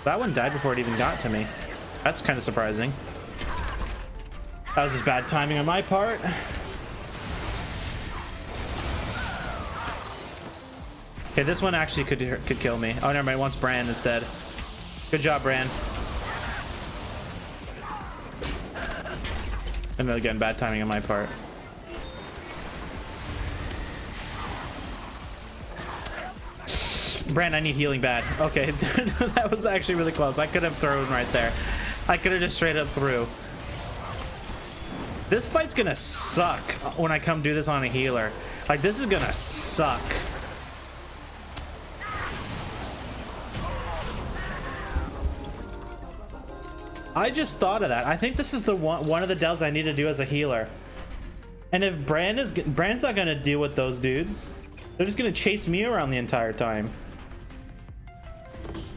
That one died before it even got to me. That's kind of surprising. That was just bad timing on my part. Okay, this one actually could kill me. Oh, never mind. It wants Bran instead. Good job, Bran. And then again, bad timing on my part. Bran, I need healing bad. Okay, that was actually really close. I could have thrown right there. I could have just straight up threw. This fight's gonna suck when I come do this on a healer. Like, this is gonna suck. I just thought of that. I think this is the one of the delves I need to do as a healer. And if Brand's not gonna deal with those dudes, they're just gonna chase me around the entire time.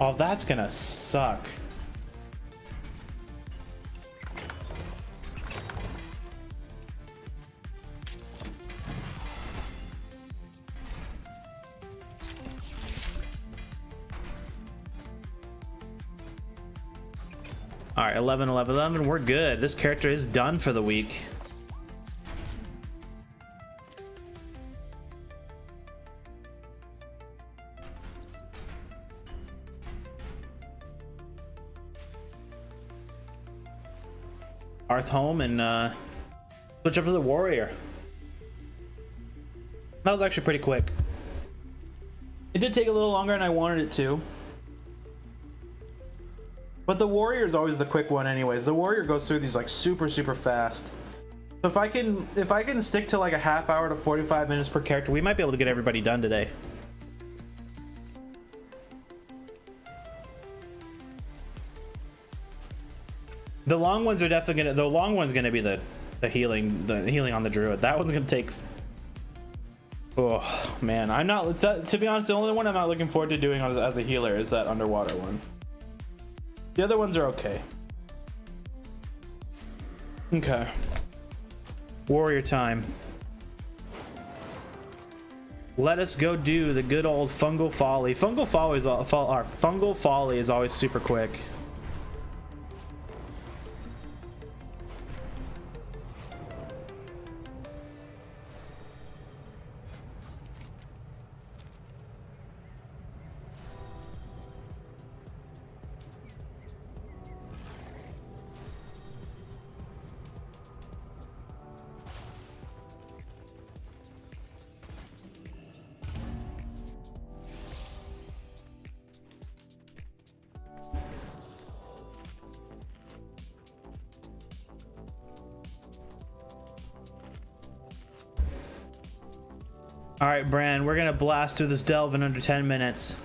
Oh, that's gonna suck. All right, 11, 11, 11. We're good. This character is done for the week. Arth home and switch up to the warrior. That was actually pretty quick. It did take a little longer than I wanted it to. But the warrior is always the quick one anyways. The warrior goes through these like super fast. So if I can stick to like a half hour to 45 minutes per character, we might be able to get everybody done today. The long ones are definitely gonna. The long one's gonna be the healing on the druid. That one's gonna take. Oh man, I'm not. To be honest, the only one I'm not looking forward to doing as a healer is that underwater one. The other ones are okay. Okay. Warrior time. Let us go do the good old fungal folly. Fungal folly is always super quick. All right, Bran, we're gonna blast through this delve in under 10 minutes.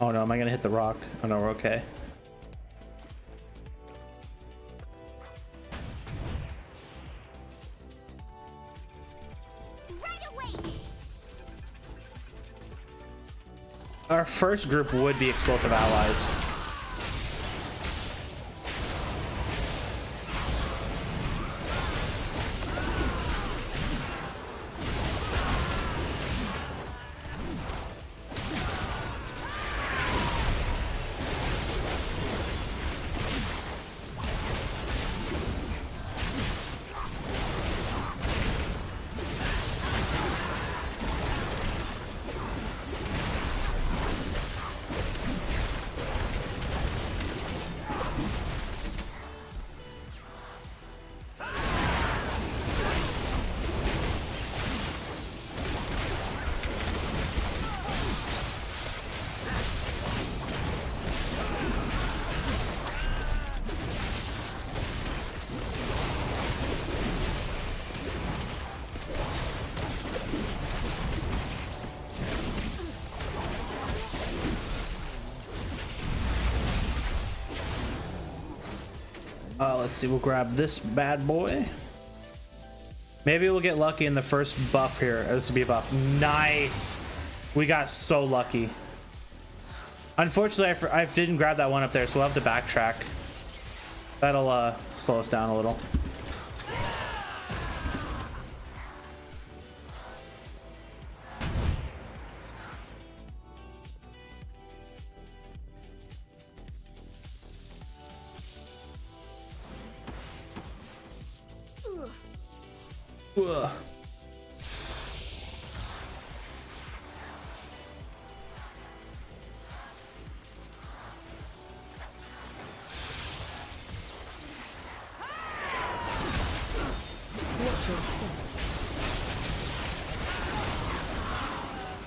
Oh no, am I gonna hit the rock? Oh no, we're okay. Our first group would be explosive allies. Let's see, we'll grab this bad boy. Maybe we'll get lucky in the first buff here. This will be a buff. Nice. We got so lucky. Unfortunately, I didn't grab that one up there, so we'll have to backtrack. That'll slow us down a little. Ugh.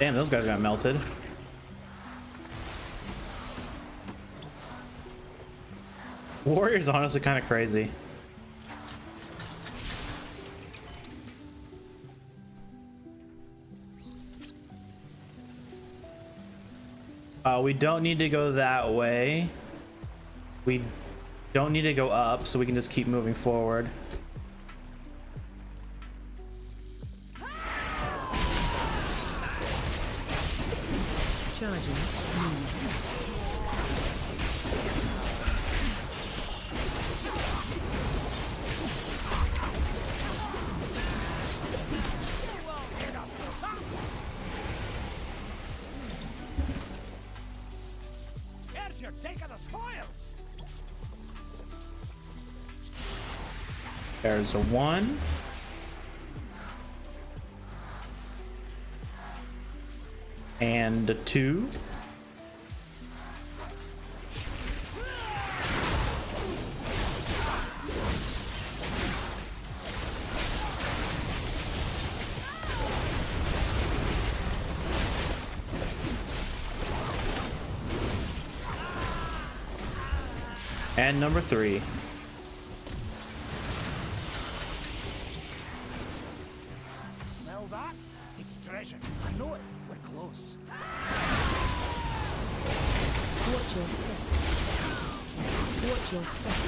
Damn, those guys got melted. Warrior's honestly kind of crazy. We don't need to go that way. We don't need to go up, so we can just keep moving forward. Charging. Here's your take of the spoils. There's a 1. And a 2. And number 3. Smell that? It's treasure. I know it. We're close. Watch your step. Watch your step.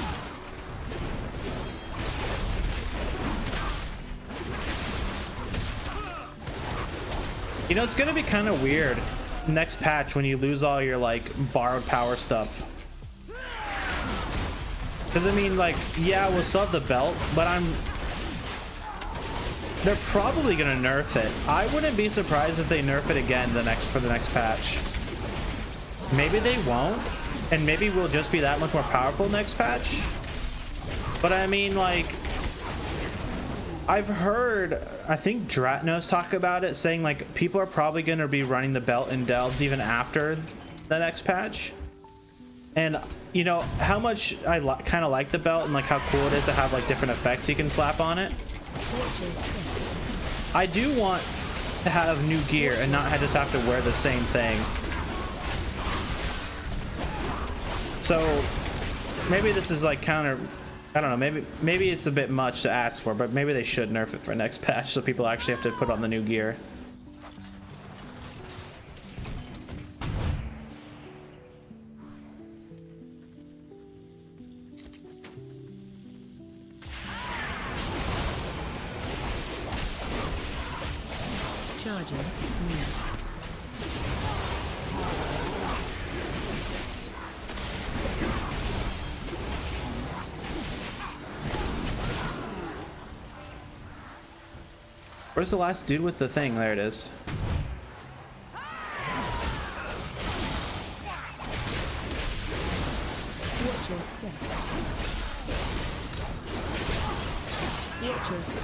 You know, it's gonna be kind of weird next patch when you lose all your like borrowed power stuff. Because I mean, like, yeah, we'll still have the belt, but they're probably gonna nerf it. I wouldn't be surprised if they nerf it again for the next patch. Maybe they won't, and maybe we'll just be that much more powerful next patch. But I mean, like, I've heard, I think Dratnos talk about it, saying like people are probably gonna be running the belt in delves even after the next patch. And you know how much I kind of like the belt and like how cool it is to have like different effects you can slap on it. Watch your step. I do want to have new gear and not just have to wear the same thing. So maybe this is like counter, I don't know, maybe it's a bit much to ask for, but maybe they should nerf it for next patch so people actually have to put on the new gear. Charging. Where's the last dude with the thing? There it is. Watch your step. Watch your step.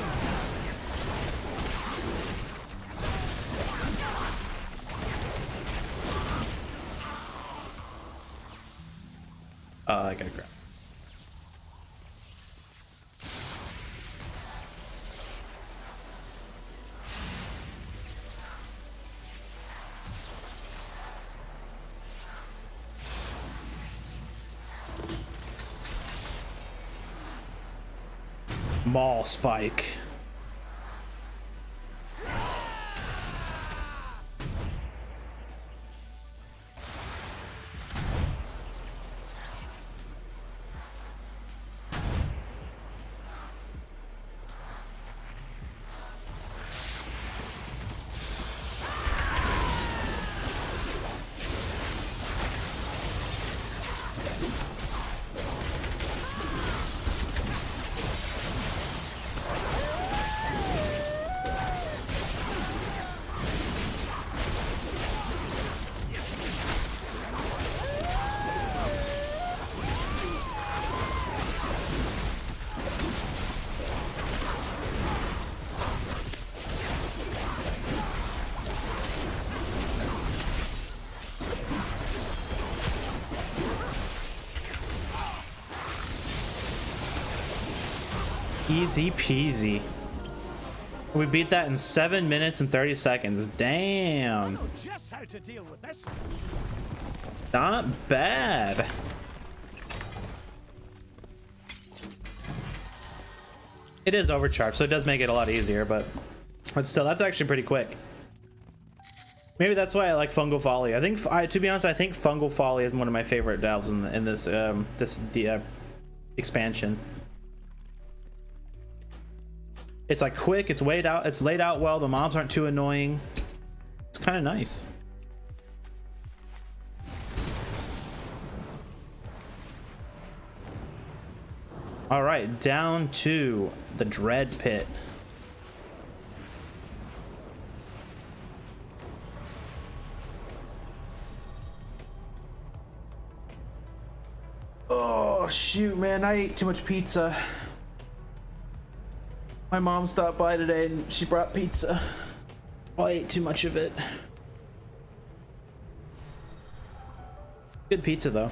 I gotta grab. Maul spike. Easy peasy. We beat that in 7 minutes and 30 seconds. Damn. I know just how to deal with this. Not bad. It is overcharged, so it does make it a lot easier, but still, that's actually pretty quick. Maybe that's why I like Fungal Folly. I think, to be honest, I think Fungal Folly is one of my favorite delves in this expansion. It's like quick, it's laid out well, the mobs aren't too annoying. It's kind of nice. All right, down to the Dread Pit. Oh shoot, man, I ate too much pizza. My mom stopped by today and she brought pizza. Well, I ate too much of it. Good pizza though.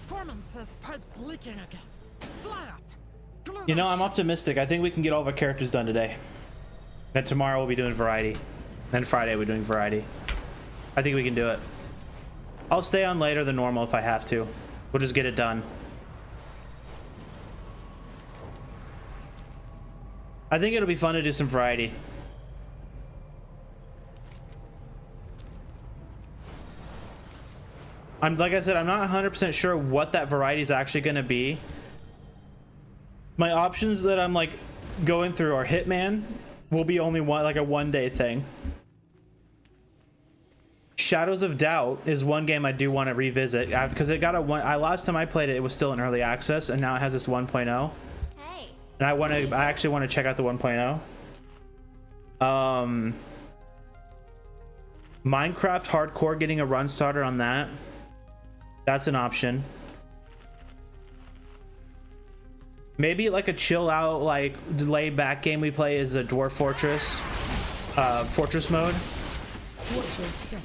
Foreman says pipe's leaking again. Fly up. Glue You know, those I'm shut- optimistic. I think we can get all of our characters done today. Then tomorrow we'll be doing variety. Then Friday we're doing variety. I think we can do it. I'll stay on later than normal if I have to. We'll just get it done. I think it'll be fun to do some variety. Like I said, I'm not 100% sure what that variety is actually going to be. My options that I'm like going through are Hitman will be only a one-day thing. Shadows of Doubt is one game I do want to revisit because it got last time I played it, it was still in early access, and now it has this 1.0. Hey. And I actually want to check out the 1.0. Minecraft Hardcore, getting a run starter on that. That's an option. Maybe like a chill out, like laid back game we play is a Dwarf Fortress, Fortress mode. Watch your step.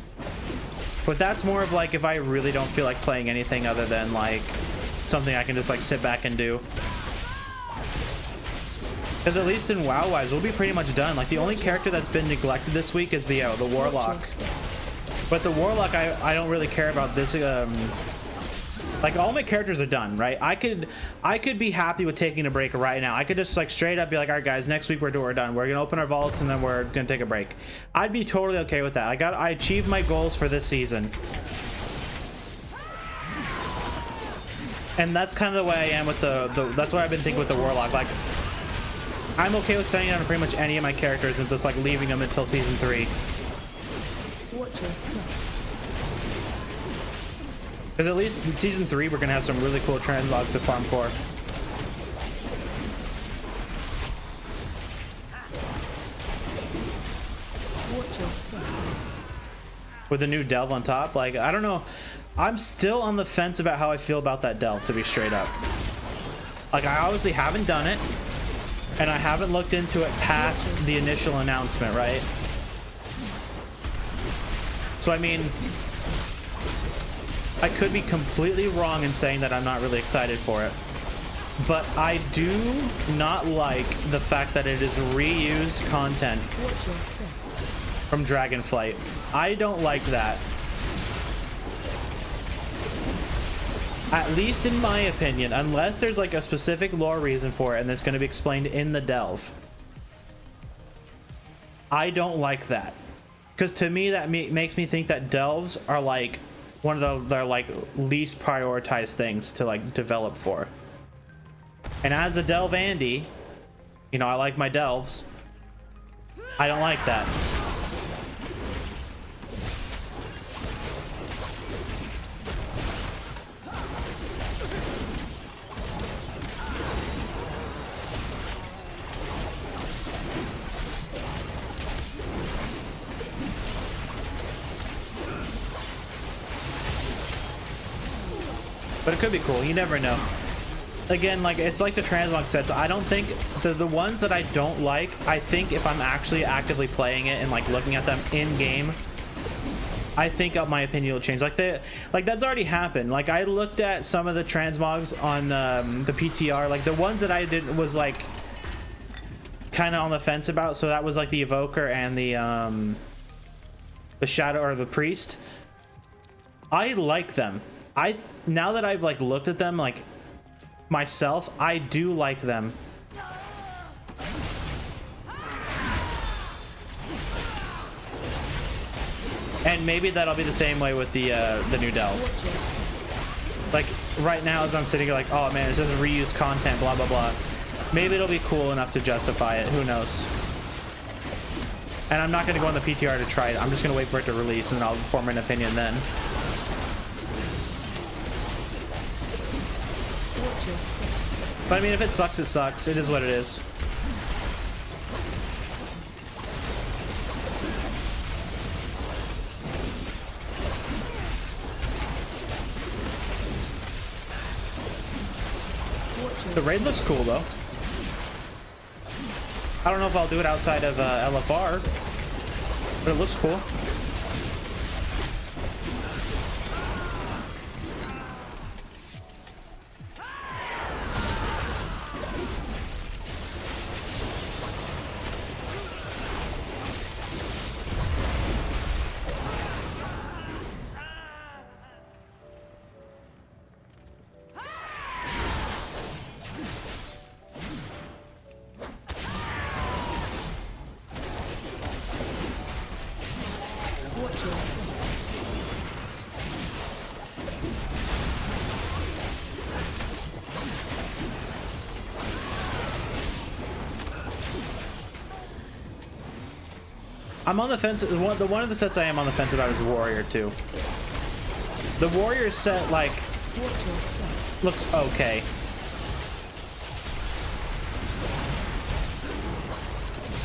But that's more of like if I really don't feel like playing anything other than like something I can just like sit back and do. Because at least in WoW-wise, we'll be pretty much done. Like the only character that's been neglected this week is the Warlock. But the Warlock, I don't really care about this. Like all my characters are done, right? I could be happy with taking a break right now. I could just like straight up be like, all right, guys, next week we're done. We're gonna open our vaults and then we're gonna take a break. I'd be totally okay with that. I achieved my goals for this season, and that's kind of the way I am with that's what I've been thinking with the Warlock. Like, I'm okay with staying on pretty much any of my characters and just like leaving them until season 3. Watch your step. Because at least in season 3, we're gonna have some really cool translogs to farm for. Watch your step. With a new delve on top, like, I don't know. I'm still on the fence about how I feel about that delve, to be straight up. Like, I obviously haven't done it, and I haven't looked into it past the initial announcement, right? So, I mean, I could be completely wrong in saying that I'm not really excited for it. But I do not like the fact that it is reused content Watch your step. from Dragonflight. I don't like that. At least in my opinion, unless there's like a specific lore reason for it and it's going to be explained in the delve. I don't like that. Because to me, that makes me think that delves are like one of the like least prioritized things to like develop for. And as a delve Andy, you know, I like my delves. I don't like that. But it could be cool. You never know. Again, like, it's like the transmog sets. I don't think the ones that I don't like, I think if I'm actually actively playing it and like looking at them in game, I think my opinion will change. Like that's already happened. Like I looked at some of the transmogs on the PTR, like the ones that I did was like kind of on the fence about. So that was like the evoker and the shadow or the priest. I like them. Now that I've like looked at them like myself, I do like them. And maybe that'll be the same way with the new delve. Like right now as I'm sitting here like, oh man, it's just reused content, blah blah blah. Maybe it'll be cool enough to justify it, who knows. And I'm not gonna go on the PTR to try it. I'm just gonna wait for it to release and I'll form an opinion then. But I mean, if it sucks, it sucks. It is what it is. The raid looks cool though. I don't know if I'll do it outside of LFR, but it looks cool. I'm on the fence. One of the sets I am on the fence about is Warrior 2. The Warrior set, like, looks okay.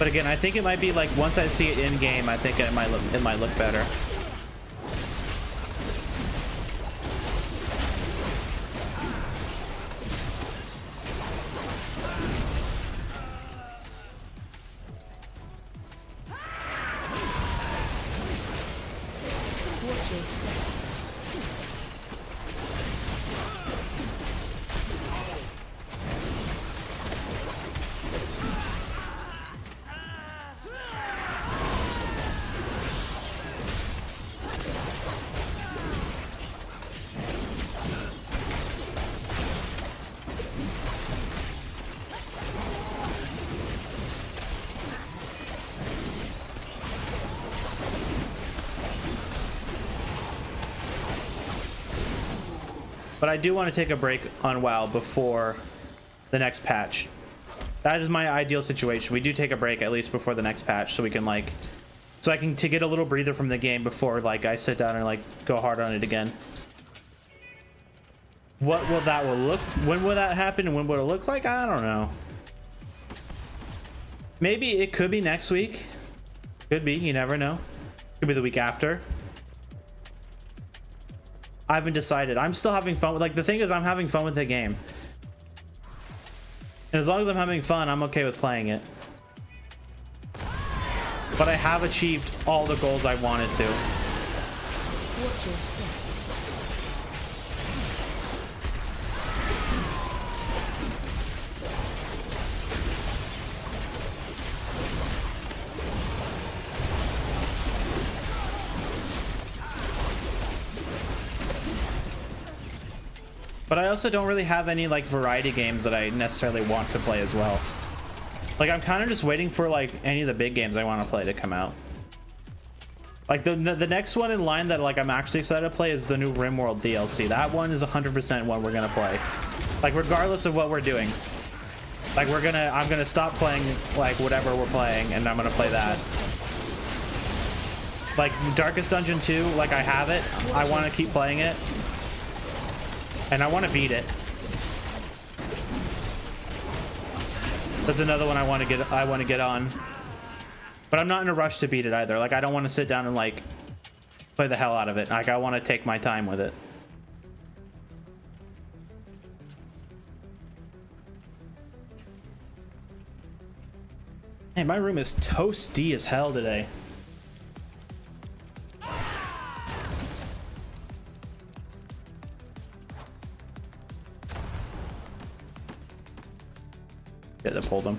But again, I think it might be like once I see it in game, I think it might look better. But I do want to take a break on WoW before the next patch. That is my ideal situation. We do take a break at least before the next patch, so we can like, to get a little breather from the game before like I sit down and like go hard on it again. What will that look? When will that happen? And when will it look like? I don't know. Maybe it could be next week. Could be. You never know. Could be the week after. I haven't decided. I'm still having fun with, like, the thing is I'm having fun with the game. And as long as I'm having fun, I'm okay with playing it. But I have achieved all the goals I wanted to. Watch your step. But I also don't really have any like variety games that I necessarily want to play as well. Like I'm kind of just waiting for like any of the big games I want to play to come out. Like the next one in line that like I'm actually excited to play is the new RimWorld DLC. That one is 100% one we're gonna play. Like regardless of what we're doing. Like I'm gonna stop playing like whatever we're playing and I'm gonna play that. Like Darkest Dungeon 2, like I have it. I want to keep playing it. And I want to beat it. There's another one I want to get on. But I'm not in a rush to beat it either. Like I don't want to sit down and like play the hell out of it. Like I want to take my time with it. Hey, my room is toasty as hell today. Yeah, that pulled him.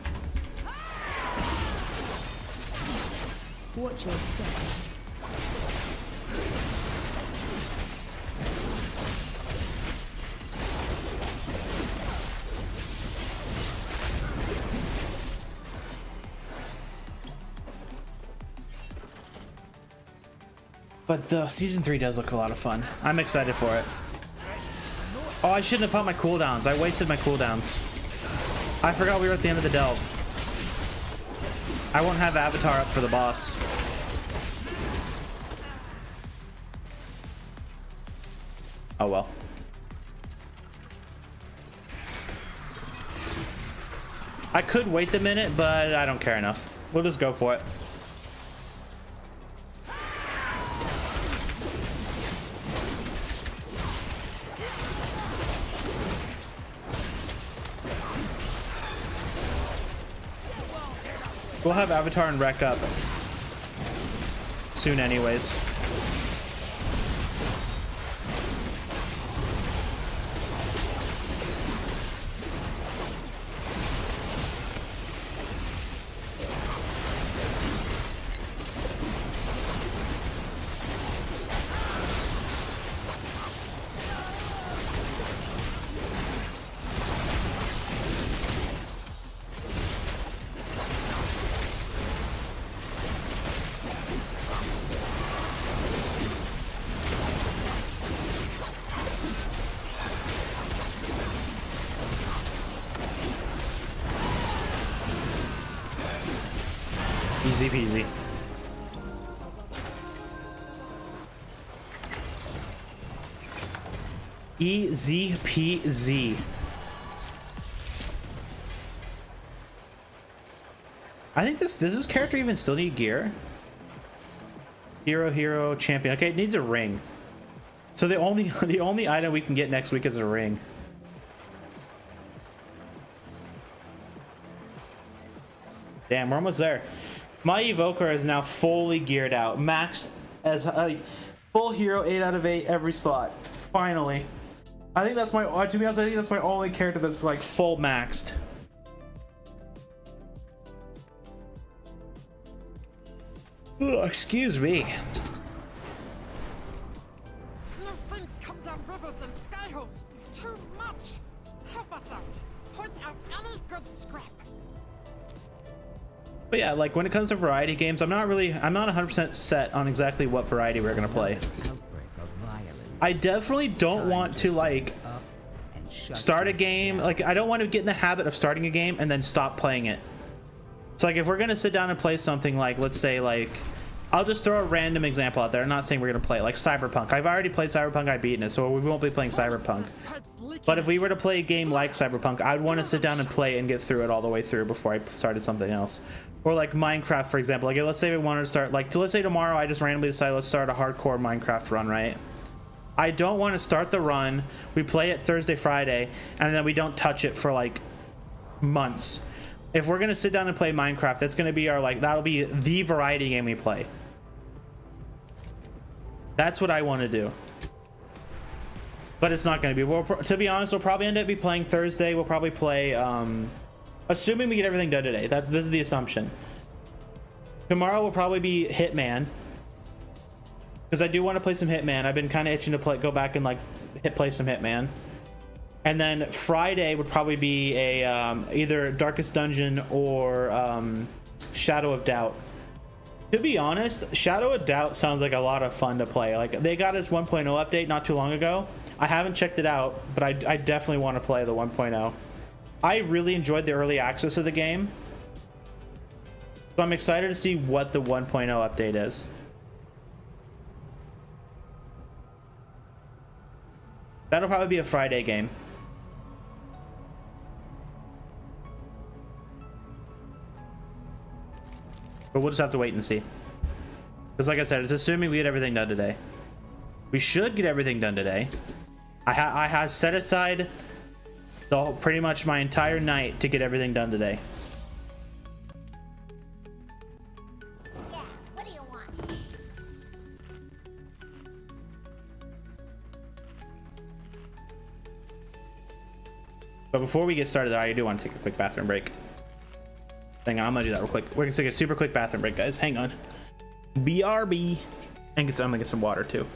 Watch your step. But the season 3 does look a lot of fun. I'm excited for it. Oh, I shouldn't have popped my cooldowns. I wasted my cooldowns. I forgot we were at the end of the delve. I won't have Avatar up for the boss. Oh well. I could wait the minute, but I don't care enough. We'll just go for it. We'll have Avatar and Wreck up soon anyways. Easy peasy. Easy peasy. I think does this character even still need gear? Hero, champion. Okay, it needs a ring. So the only item we can get next week is a ring. Damn, we're almost there. My Evoker is now fully geared out, maxed as a full hero, 8 out of 8 every slot. Finally, I think that's my. To be honest, I think that's my only character that's like full maxed. Ugh, excuse me. No things come down rivers and skyholes. Too much. Help us out. Point out any good scrap. But yeah, like when it comes to variety games, I'm not 100% set on exactly what variety we're gonna play. I definitely don't want to like start a game. Like I don't want to get in the habit of starting a game and then stop playing it. So like if we're gonna sit down and play something like, let's say like, I'll just throw a random example out there. I'm not saying we're gonna play like Cyberpunk. I've already played Cyberpunk, I've beaten it, so we won't be playing Cyberpunk. But if we were to play a game like Cyberpunk, I'd want to sit down and play and get through it all the way through before I started something else. Or like Minecraft, for example. Like let's say we wanted to start, like let's say tomorrow I just randomly decide let's start a hardcore Minecraft run, right? I don't want to start the run, we play it Thursday, Friday, and then we don't touch it for like months. If we're gonna sit down and play Minecraft, that's gonna be our that'll be the variety game we play. That's what I want to do. But it's not gonna be. To be honest, we'll probably end up playing Thursday. We'll probably play, assuming we get everything done today. This is the assumption. Tomorrow will probably be Hitman, because I do want to play some Hitman. I've been kind of itching to go back and play some Hitman. And then Friday would probably be a either Darkest Dungeon or Shadow of Doubt. To be honest, Shadow of Doubt sounds like a lot of fun to play. Like they got its 1.0 update not too long ago. I haven't checked it out, but I definitely want to play the 1.0. I really enjoyed the early access of the game, so I'm excited to see what the 1.0 update is. That'll probably be a Friday game. But we'll just have to wait and see. Because like I said, it's assuming we get everything done today. We should get everything done today. I have set aside pretty much my entire night to get everything done today. Yeah, what do you want? But before we get started, I do want to take a quick bathroom break. Hang on, I'm gonna do that real quick. We're gonna take a super quick bathroom break, guys. Hang on. BRB. And I'm gonna get some water too.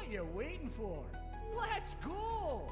What are you waiting for? Let's go!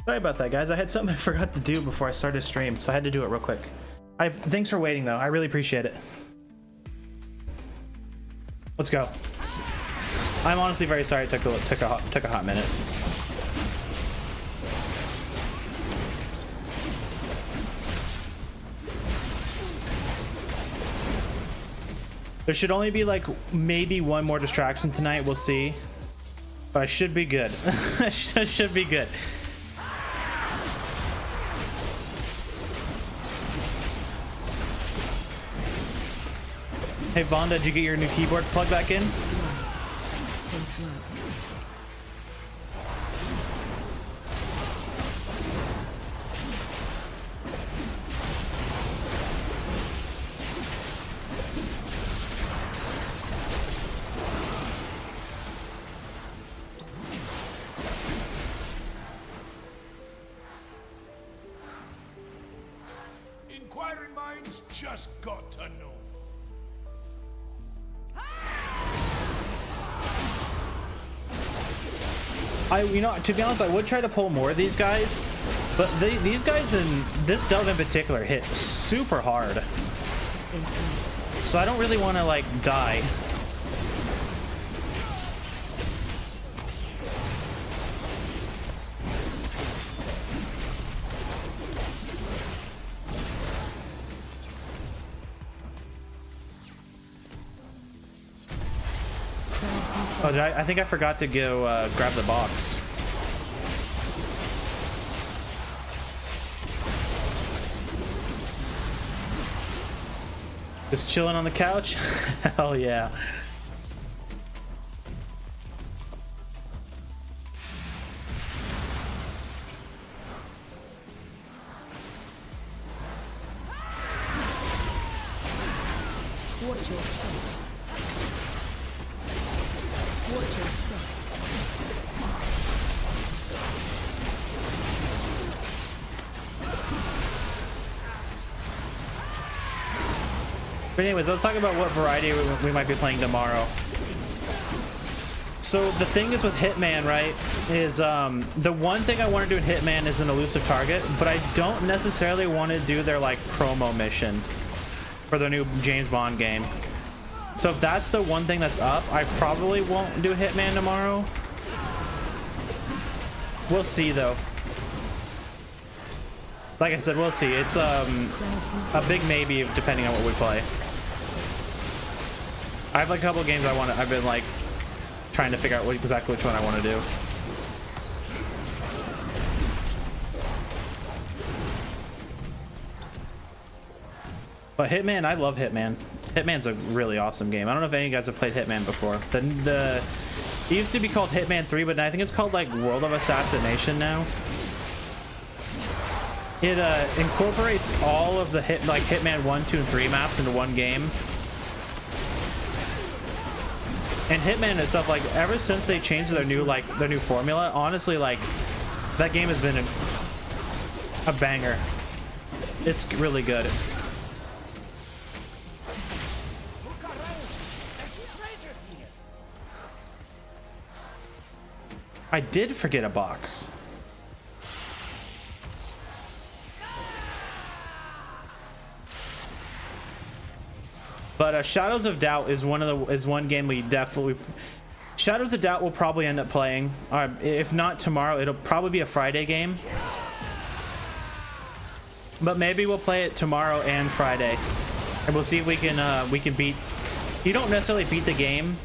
Sorry about that, guys. I had something I forgot to do before I started stream, so I had to do it real quick. Thanks for waiting, though. I really appreciate it. Let's go. I'm honestly very sorry it took a hot minute. There should only be like maybe one more distraction tonight. We'll see. But I should be good. I should be good. Hey Vonda, did you get your new keyboard plugged back in? Inquiring minds just got to know. You know, to be honest, I would try to pull more of these guys, but these guys in this delve in particular hit super hard. So I don't really want to like die. Oh, I think I forgot to go grab the box. Just chilling on the couch? Hell yeah. Watch your step. Watch your step. But anyways, let's talk about what variety we might be playing tomorrow. So the thing is with Hitman, right, is the one thing I want to do in Hitman is an elusive target, but I don't necessarily want to do their like promo mission for the new James Bond game. So if that's the one thing that's up, I probably won't do Hitman tomorrow. We'll see though. Like I said, we'll see. It's a big maybe depending on what we play. I have like a couple of games I've been like trying to figure out exactly which one I want to do. But Hitman, I love Hitman. Hitman's a really awesome game. I don't know if any of you guys have played Hitman before. It used to be called Hitman 3, but I think it's called like World of Assassination now. It incorporates all of the Hitman 1, 2, and 3 maps into one game. And Hitman itself, like ever since they changed their new formula, honestly, like that game has been a banger. It's really good. I did forget a box. But Shadows of Doubt is one game we definitely. Shadows of Doubt will probably end up playing. If not tomorrow, it'll probably be a Friday game. But maybe we'll play it tomorrow and Friday, and we'll see if we can beat. You don't necessarily beat the game.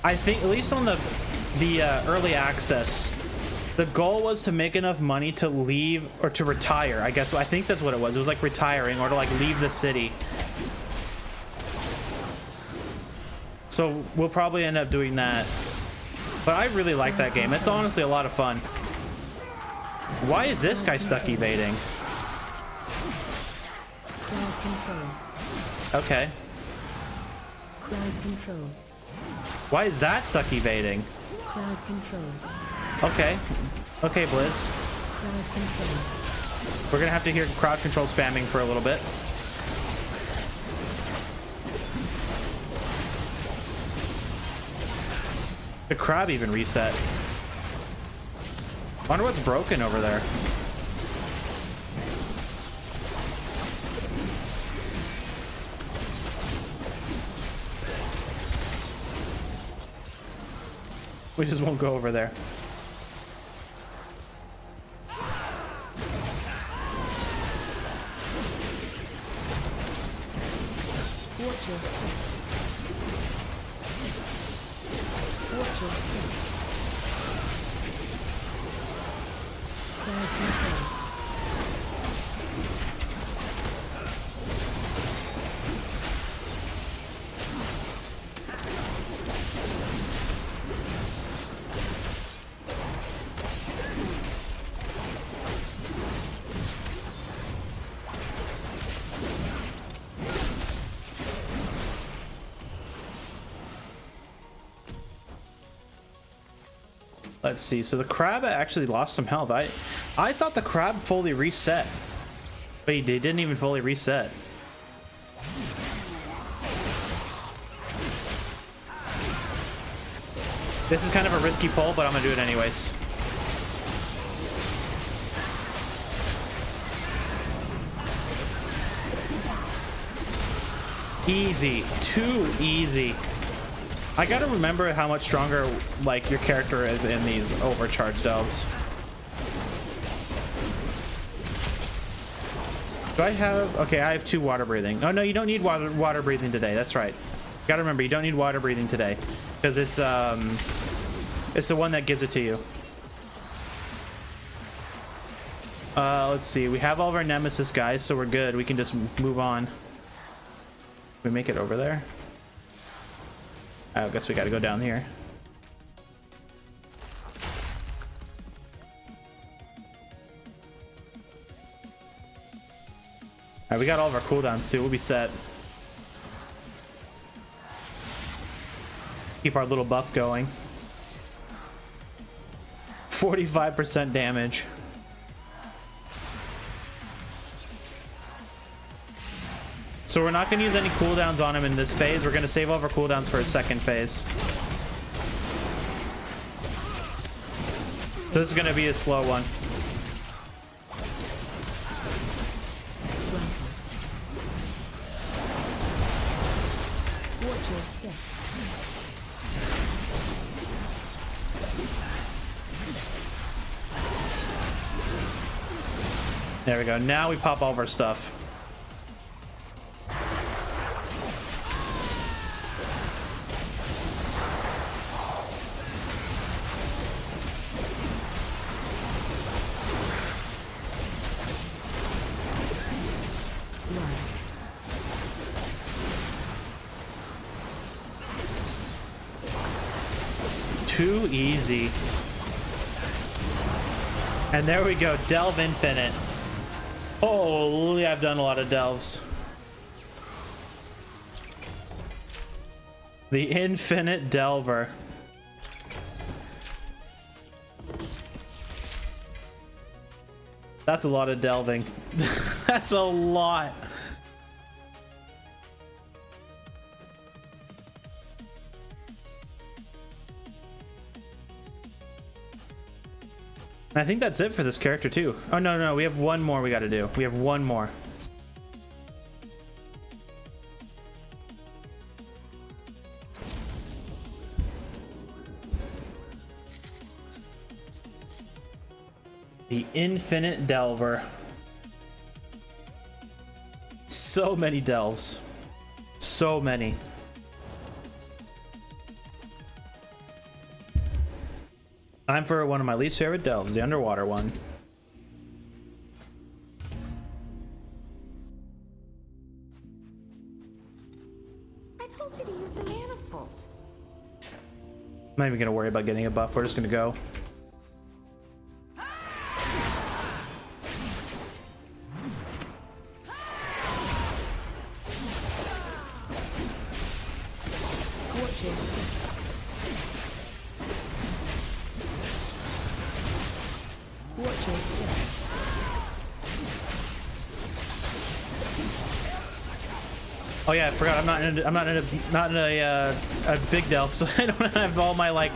I think at least on the early access, the goal was to make enough money to leave or to retire. I guess I think that's what it was. It was like retiring or to like leave the city. So we'll probably end up doing that. But I really like that game. It's honestly a lot of fun. Why is this guy stuck evading? Crowd control. Okay. Crowd control. Why is that stuck evading? Crowd control. Okay. Okay, Blizz. Crowd control. We're gonna have to hear crowd control spamming for a little bit. The crab even reset. Wonder what's broken over there. We just won't go over there. Watch your step. Watch your step. Crowd control. Let's see. So the crab actually lost some health. I thought the crab fully reset, but he didn't even fully reset. This is kind of a risky pull, but I'm gonna do it anyways. Easy. Too easy. I gotta remember how much stronger like your character is in these overcharged delves. Do I have... Okay, I have 2 water breathing. Oh no, you don't need water breathing today. That's right. You gotta remember, you don't need water breathing today because it's the one that gives it to you. Let's see. We have all of our nemesis guys, so we're good. We can just move on. Can we make it over there? I guess we got to go down here. All right, we got all of our cooldowns too. We'll be set. Keep our little buff going. 45% damage. So So we're not going to use any cooldowns on him in this phase. We're going to save all of our cooldowns for a second phase. So this is going to be a slow one. Watch your step. There we go. Now we pop all of our stuff. Too easy. And there we go. Delve Infinite. Holy, I've done a lot of delves. The Infinite Delver. That's a lot of delving. That's a lot. I think that's it for this character too. Oh no, we have one more we got to do. We have one more. The Infinite Delver. So many delves. So many. Time for one of my least favorite delves, the underwater one. I told you to use the manifold. I'm not even gonna worry about getting a buff. We're just gonna go. Watch your step. Watch your step. Oh yeah, I forgot. I'm not in a big delve, so I don't have all my like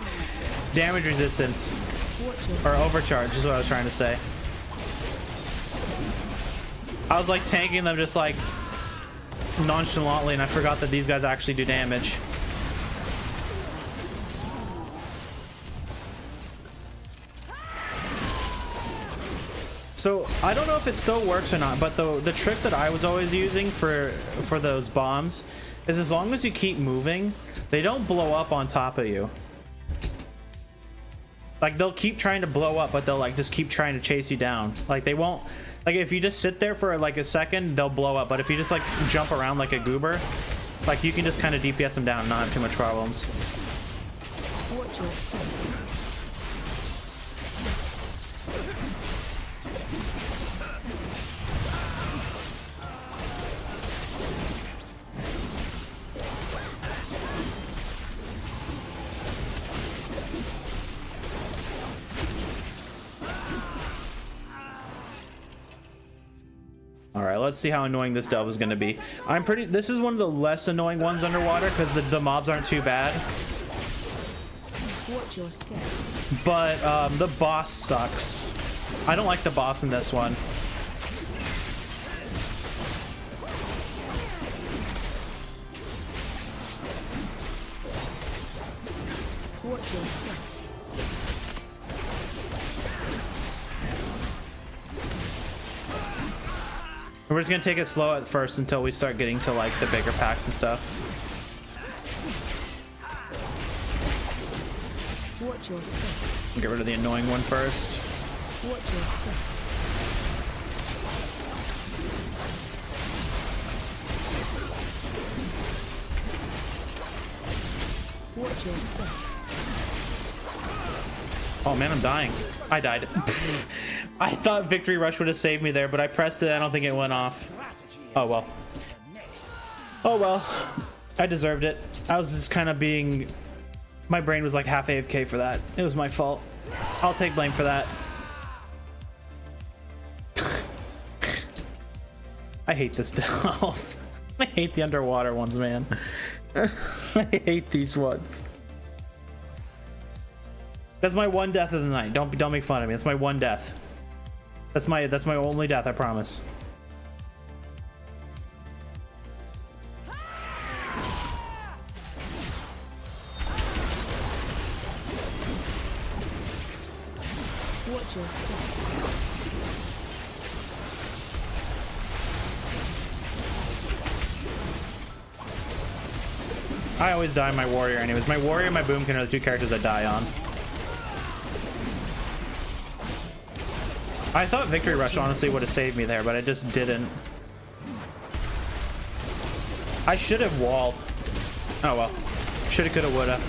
damage resistance Watch your or step. overcharge. Is what I was trying to say. I was like tanking them just like nonchalantly, and I forgot that these guys actually do damage. So I don't know if it still works or not, but the trick that I was always using for those bombs is as long as you keep moving, they don't blow up on top of you. Like they'll keep trying to blow up, but they'll like just keep trying to chase you down. Like they won't, like if you just sit there for like a second, they'll blow up. But if you just like jump around like a goober, like you can just kind of DPS them down and not have too much problems. Watch your step. All right, let's see how annoying this delve is going to be. This is one of the less annoying ones underwater because the mobs aren't too bad. Watch your step. But the boss sucks. I don't like the boss in this one. Watch your step. We're just gonna take it slow at first until we start getting to like the bigger packs and stuff. Watch your step. Get rid of the annoying one first. Watch your step. Watch your step. Oh man, I'm dying. I died. I thought Victory Rush would have saved me there, but I pressed it. I don't think it went off. Oh well. Oh well. I deserved it. I was just kind of being... My brain was like half AFK for that. It was my fault. I'll take blame for that. I hate this delve. I hate the underwater ones, man. I hate these ones. That's my one death of the night. Don't make fun of me. That's my one death. That's my only death, I promise. Watch your step. I always die on my warrior anyways. My warrior and my boomkin are the two characters I die on. I thought Victory Rush honestly would have saved me there, but I just didn't. I should have walled. Oh well. Shoulda, coulda, woulda.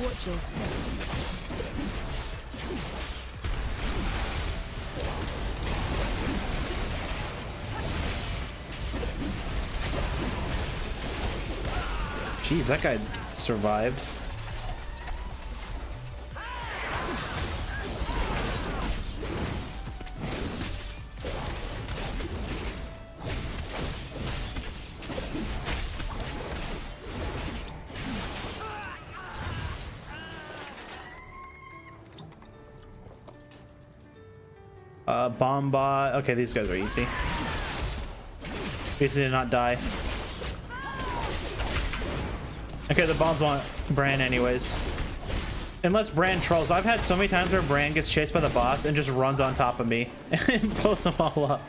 Watch your step. Jeez, that guy survived. Bomb bot. Okay, these guys are easy. Basically did not die. Okay, the bombs want Bran anyways. Unless Bran trolls. I've had so many times where Bran gets chased by the bots and just runs on top of me and blows them all up.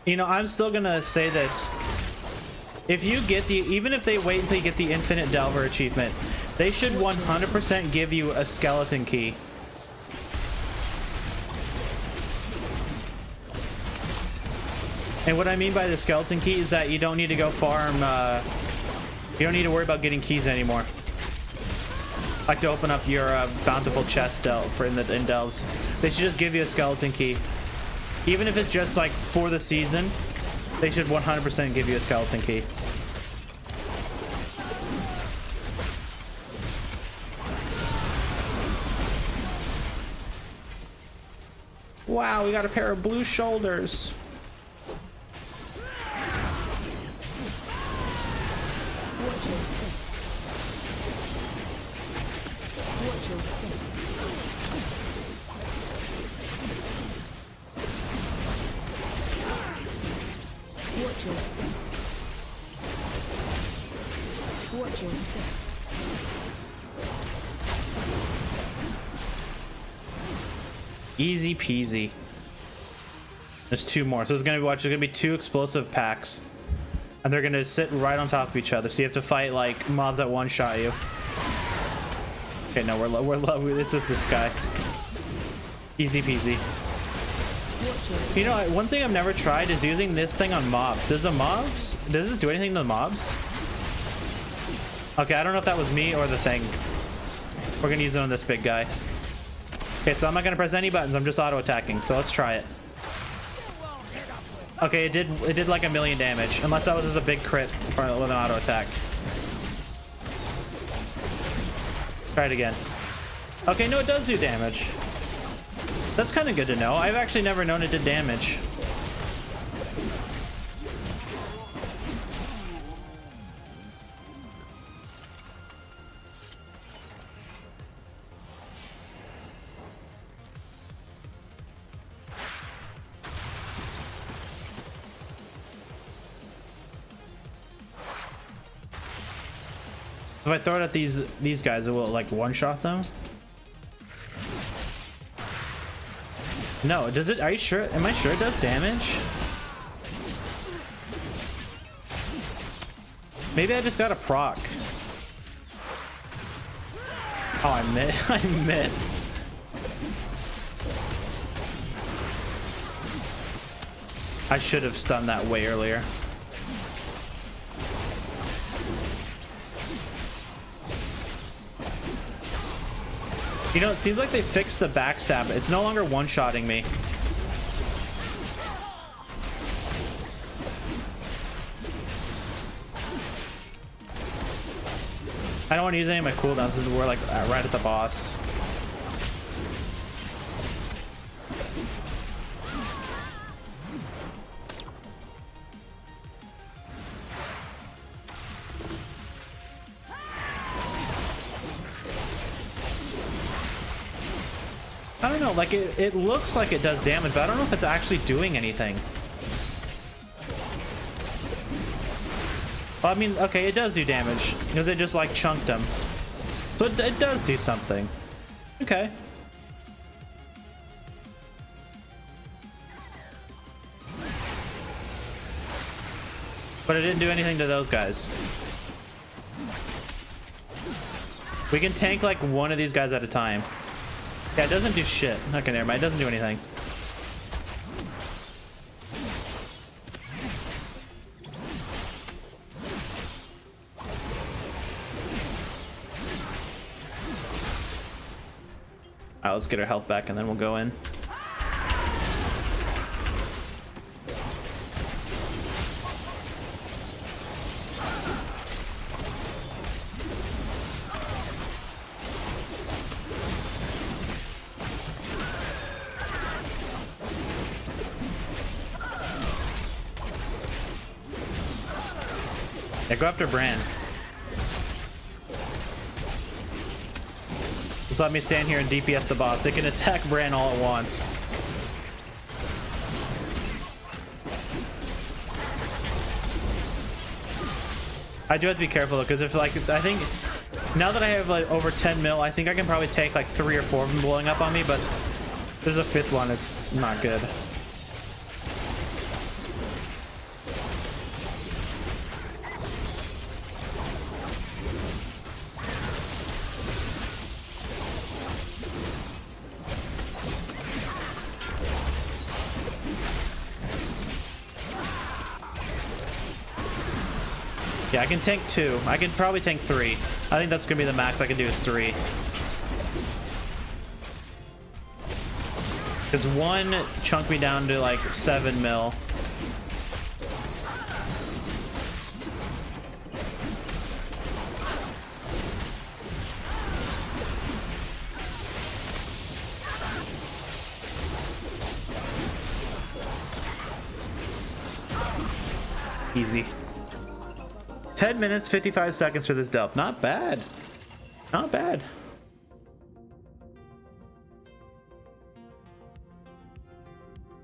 You know, I'm still gonna say this. If you get the, even if they wait until you get the Infinite Delver achievement, they should 100% give you a skeleton key. And what I mean by the skeleton key is that you don't need to go farm, you don't need to worry about getting keys anymore. Like to open up your bountiful chest in Delves. They should just give you a skeleton key. Even if it's just like for the season, they should 100% give you a skeleton key. Wow, we got a pair of blue shoulders. Watch your step. Watch your step. Watch your step. Watch your step. Easy peasy. There's two more. So it's gonna be there's gonna be two explosive packs. And they're gonna sit right on top of each other. So you have to fight like mobs that one-shot you. Okay, no, we're low. It's just this guy. Easy peasy. You know, one thing I've never tried is using this thing on mobs. Does this do anything to the mobs? Okay, I don't know if that was me or the thing. We're gonna use it on this big guy. Okay, so I'm not gonna press any buttons. I'm just auto-attacking. So let's try it. Okay, it did like 1,000,000 damage. Unless that was just a big crit with an auto-attack. Try it again. Okay, no, it does do damage. That's kind of good to know. I've actually never known it did damage. If I throw it at these guys, it will like one-shot them? No, does it? Are you sure? Am I sure it does damage? Maybe I just got a proc. Oh, I missed. I should have stunned that way earlier. You know, it seems like they fixed the backstab. It's no longer one-shotting me. I don't want to use any of my cooldowns because we're like right at the boss. I don't know, like it looks like it does damage, but I don't know if it's actually doing anything. Well, I mean, okay, it does do damage because it just like chunked him. So it does do something. Okay. But it didn't do anything to those guys. We can tank like one of these guys at a time. Yeah, it doesn't do shit. Okay, never mind. It doesn't do anything. Alright, let's get our health back and then we'll go in. Yeah, go after Bran. Just let me stand here and DPS the boss. They can attack Bran all at once. I do have to be careful though, because if like I think now that I have like over 10 mil, I think I can probably take like 3 or 4 of them blowing up on me, but there's a 5th one. It's not good. Yeah, I can tank 2. I can probably tank 3. I think that's gonna be the max I can do is 3. Because 1 chunked me down to like 7 mil. Easy. 10 minutes, 55 seconds for this delp. Not bad. Not bad.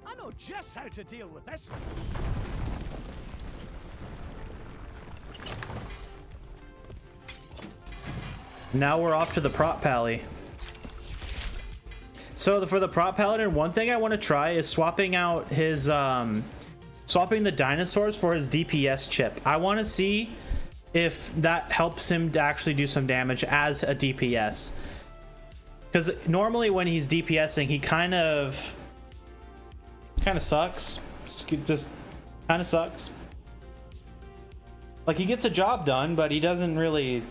I know just how to deal with this. Now we're off to the prop pally. So for the prop paladin, one thing I want to try is swapping out his swapping the dinosaurs for his DPS chip. I want to see if that helps him to actually do some damage as a DPS. Because normally when he's DPSing, he kind of sucks. Just kind of sucks. Like he gets a job done, but he doesn't really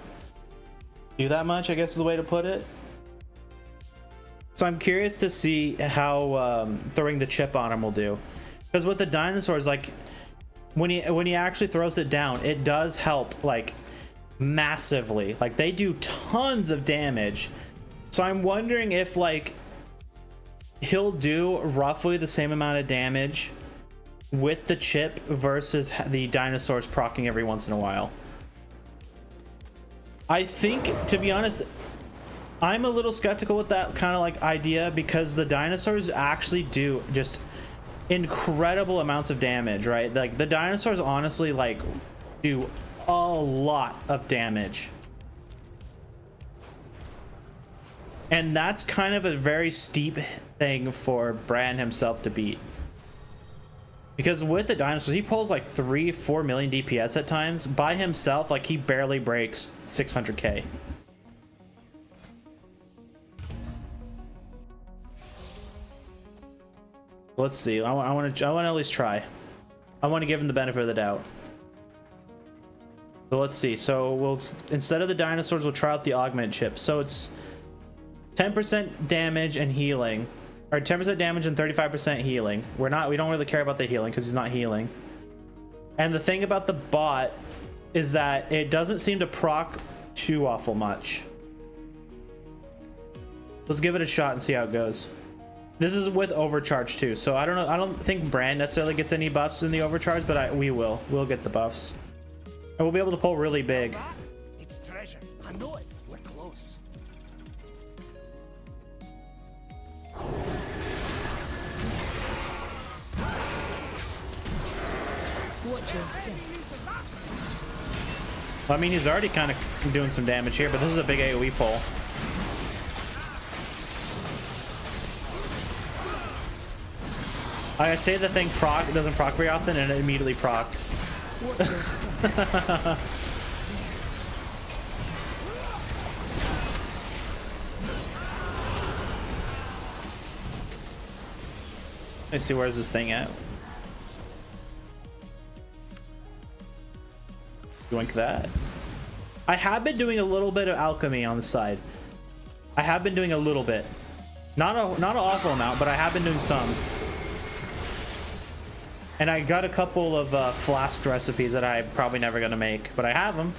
do that much, I guess is the way to put it. So I'm curious to see how throwing the chip on him will do. Because with the dinosaurs, like when he actually throws it down, it does help like massively. Like they do tons of damage. So I'm wondering if like he'll do roughly the same amount of damage with the chip versus the dinosaurs proccing every once in a while. I think, to be honest, I'm a little skeptical with that kind of like idea because the dinosaurs actually do just incredible amounts of damage, right? Like the dinosaurs honestly like do a lot of damage, and that's kind of a very steep thing for Bran himself to beat, because with the dinosaurs he pulls like 3-4 million DPS at times by himself. Like he barely breaks 600k. Let's see. I want to at least try. I want to give him the benefit of the doubt. So let's see. So we'll, instead of the dinosaurs, we'll try out the augment chip. So it's 10% damage and healing, or 10% damage and 35% healing. We don't really care about the healing because he's not healing. And the thing about the bot is that it doesn't seem to proc too awful much. Let's give it a shot and see how it goes. This is with overcharge too, so I don't know. I don't think Brand necessarily gets any buffs in the overcharge, but we'll get the buffs, and we'll be able to pull really big. It's treasure. I know it. We're close. Watch your step. Well, I mean, he's already kind of doing some damage here, but this is a big AoE pull. I say the thing doesn't proc very often, and it immediately procced. Watch your step. Let's see, where's this thing at? Doink that. I have been doing a little bit of alchemy on the side. I have been doing a little bit. Not an awful amount, but I have been doing some. And I got a couple of flask recipes that I'm probably never gonna make, but I have them.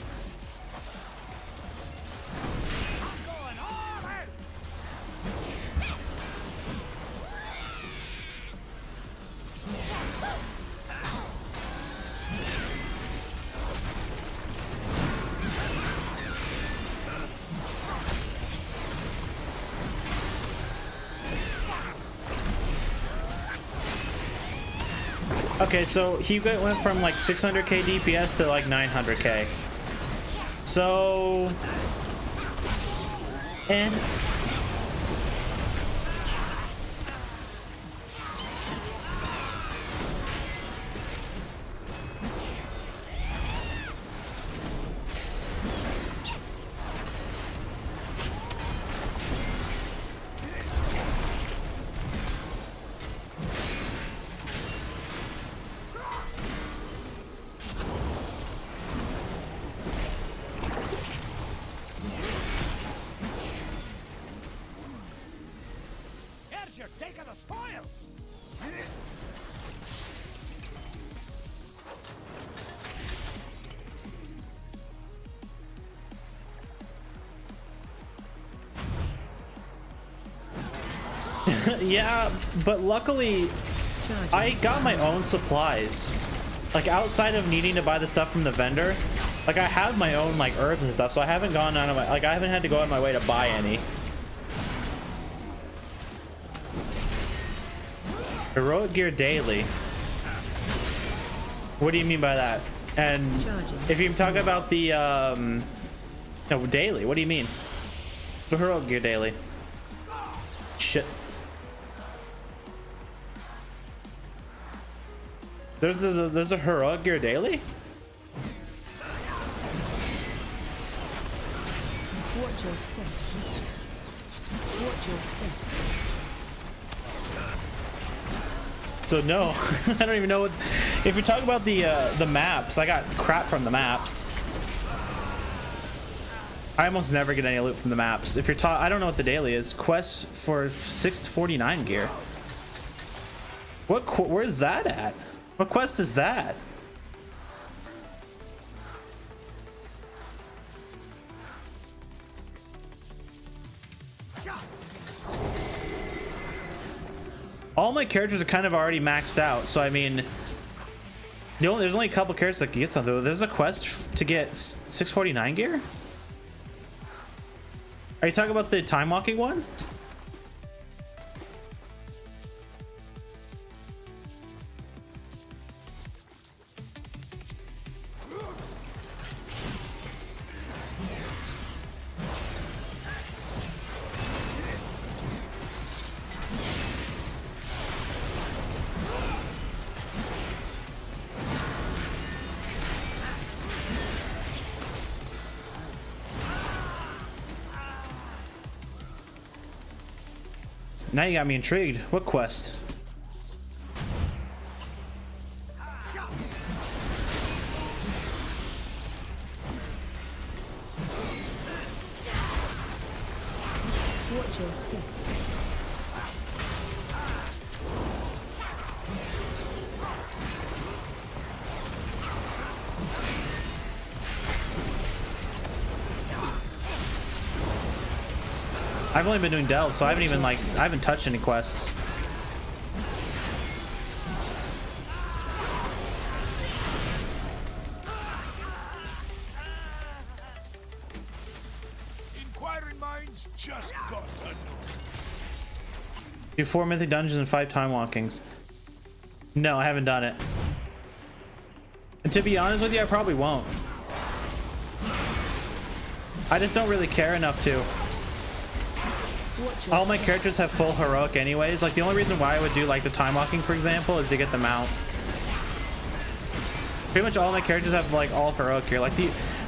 Okay, so he went from like 600k DPS to like 900k. So, and Here's your take of the spoils. yeah, but luckily I got my own supplies. Like outside of needing to buy the stuff from the vendor, like I have my own like herbs and stuff, so I haven't gone out of my I haven't had to go out of my way to buy any. Heroic gear daily. What do you mean by that? And if you talk about the no, daily, what do you mean? The heroic gear daily. Shit. There's a heroic gear daily? Watch your step. Watch your step. So no, I don't even know what. If you're talking about the maps, I got crap from the maps. I almost never get any loot from the maps. If you're I don't know what the daily is. Quests for 649 gear. Where's that at? What quest is that? All my characters are kind of already maxed out, so I mean, there's only a couple characters that can get something. There's a quest to get 649 gear? Are you talking about the time walking one? Now you got me intrigued. What quest? Watch your step. I've only been doing delves, so I haven't even I haven't touched any quests. Inquiring minds just got to know. Do 4 mythic dungeons and 5 time walkings. No, I haven't done it. And to be honest with you, I probably won't. I just don't really care enough to. All my characters have full heroic anyways. Like, the only reason why I would do like the time walking, for example, is to get them out. Pretty much all my characters have like all heroic here. Like,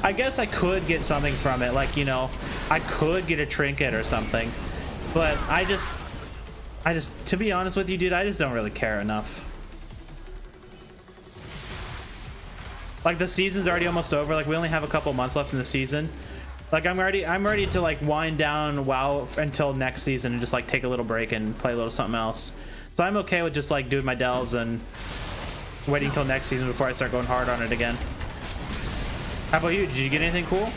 I guess I could get something from it. Like, you know, I could get a trinket or something. But I just, to be honest with you, dude, I just don't really care enough. Like, the season's already almost over. Like, we only have a couple months left in the season. Like, I'm ready to like wind down WoW until next season and just like take a little break and play a little something else. So I'm okay with just like doing my delves and waiting till next season before I start going hard on it again. How about you? Did you get anything cool?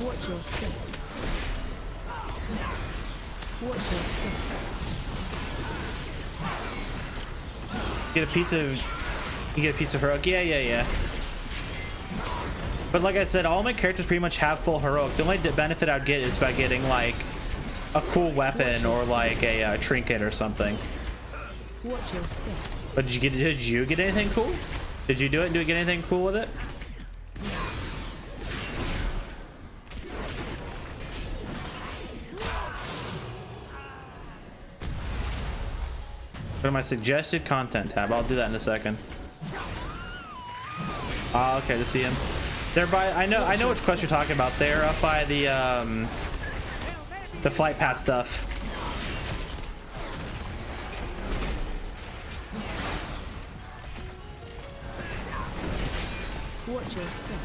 Watch your step. Watch your step. Get a piece of, you get a piece of heroic. Yeah. But like I said, all my characters pretty much have full heroic. The only benefit I'd get is by getting like a cool weapon or like a trinket or something. Watch your step. But did you get anything cool? Did you do it? Did you get anything cool with it? Go to my suggested content tab. I'll do that in a second. Ah, okay, to see him. They're by, I know which quest you're talking about. They're up by the flight path stuff. Watch your step.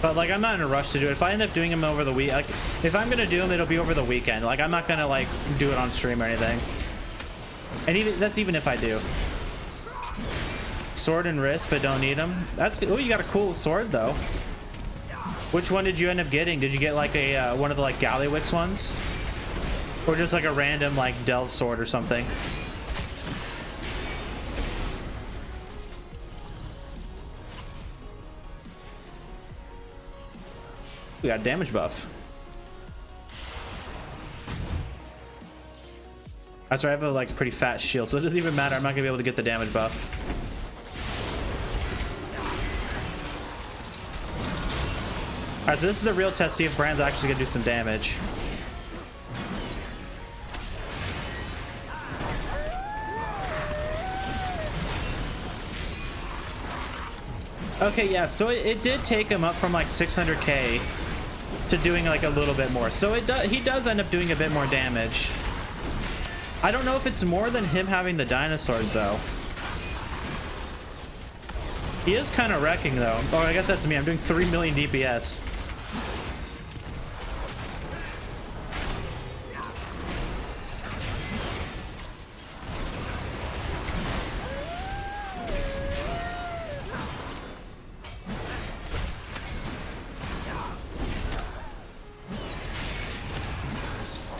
But like, I'm not in a rush to do it. If I end up doing them over the week, like if I'm gonna do them, it'll be over the weekend. Like, I'm not gonna like do it on stream or anything. And even if I do. Sword and wrist, but don't need them. That's good. Oh, you got a cool sword though. Which one did you end up getting? Did you get like a one of the like Gallywix ones, or just like a random like delve sword or something? We got damage buff. That's right, I have a like pretty fat shield, so it doesn't even matter. I'm not gonna be able to get the damage buff. Alright, so this is the real test, see if Brand's actually gonna do some damage. Okay, yeah, so it did take him up from like 600k to doing like a little bit more. So he does end up doing a bit more damage. I don't know if it's more than him having the dinosaurs though. He is kind of wrecking though. Oh, I guess that's me. I'm doing 3 million DPS.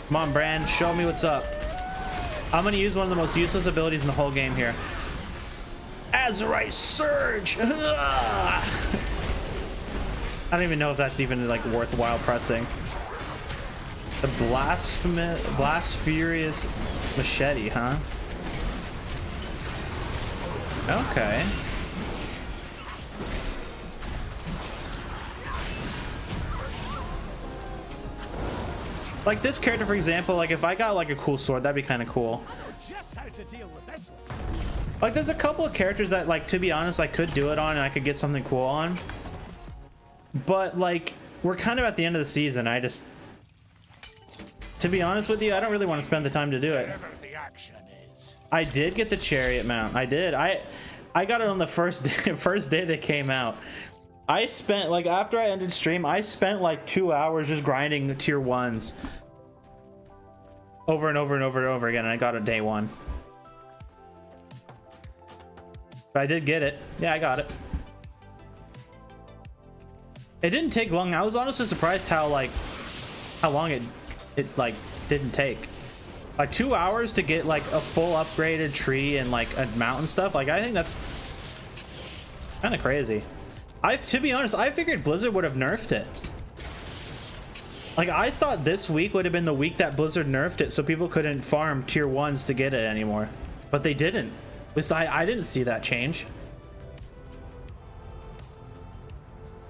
Come on, Brand, show me what's up. I'm gonna use one of the most useless abilities in the whole game here. Azurite Surge! I don't even know if that's even like worthwhile pressing. The Blasphemous Machete, huh? Okay. Like this character, for example, like if I got like a cool sword, that'd be kind of cool. I know just how to deal with this one. Like there's a couple of characters that, like, to be honest, I could do it on and I could get something cool on. But like we're kind of at the end of the season. I just, to be honest with you, I don't really want to spend the time to do it. Whatever the action is. I did get the chariot mount. I did. I got it on the first day they came out. I spent, like, after I ended stream, I spent like 2 hours just grinding the tier 1s over and over and over and over again, and I got it day 1. But I did get it. Yeah, I got it. It didn't take long. I was honestly surprised how long it like didn't take. Like 2 hours to get like a full upgraded tree and like a mountain stuff. Like I think that's kind of crazy. To be honest, I figured Blizzard would have nerfed it. Like I thought this week would have been the week that Blizzard nerfed it so people couldn't farm tier 1s to get it anymore. But they didn't. At least I didn't see that change.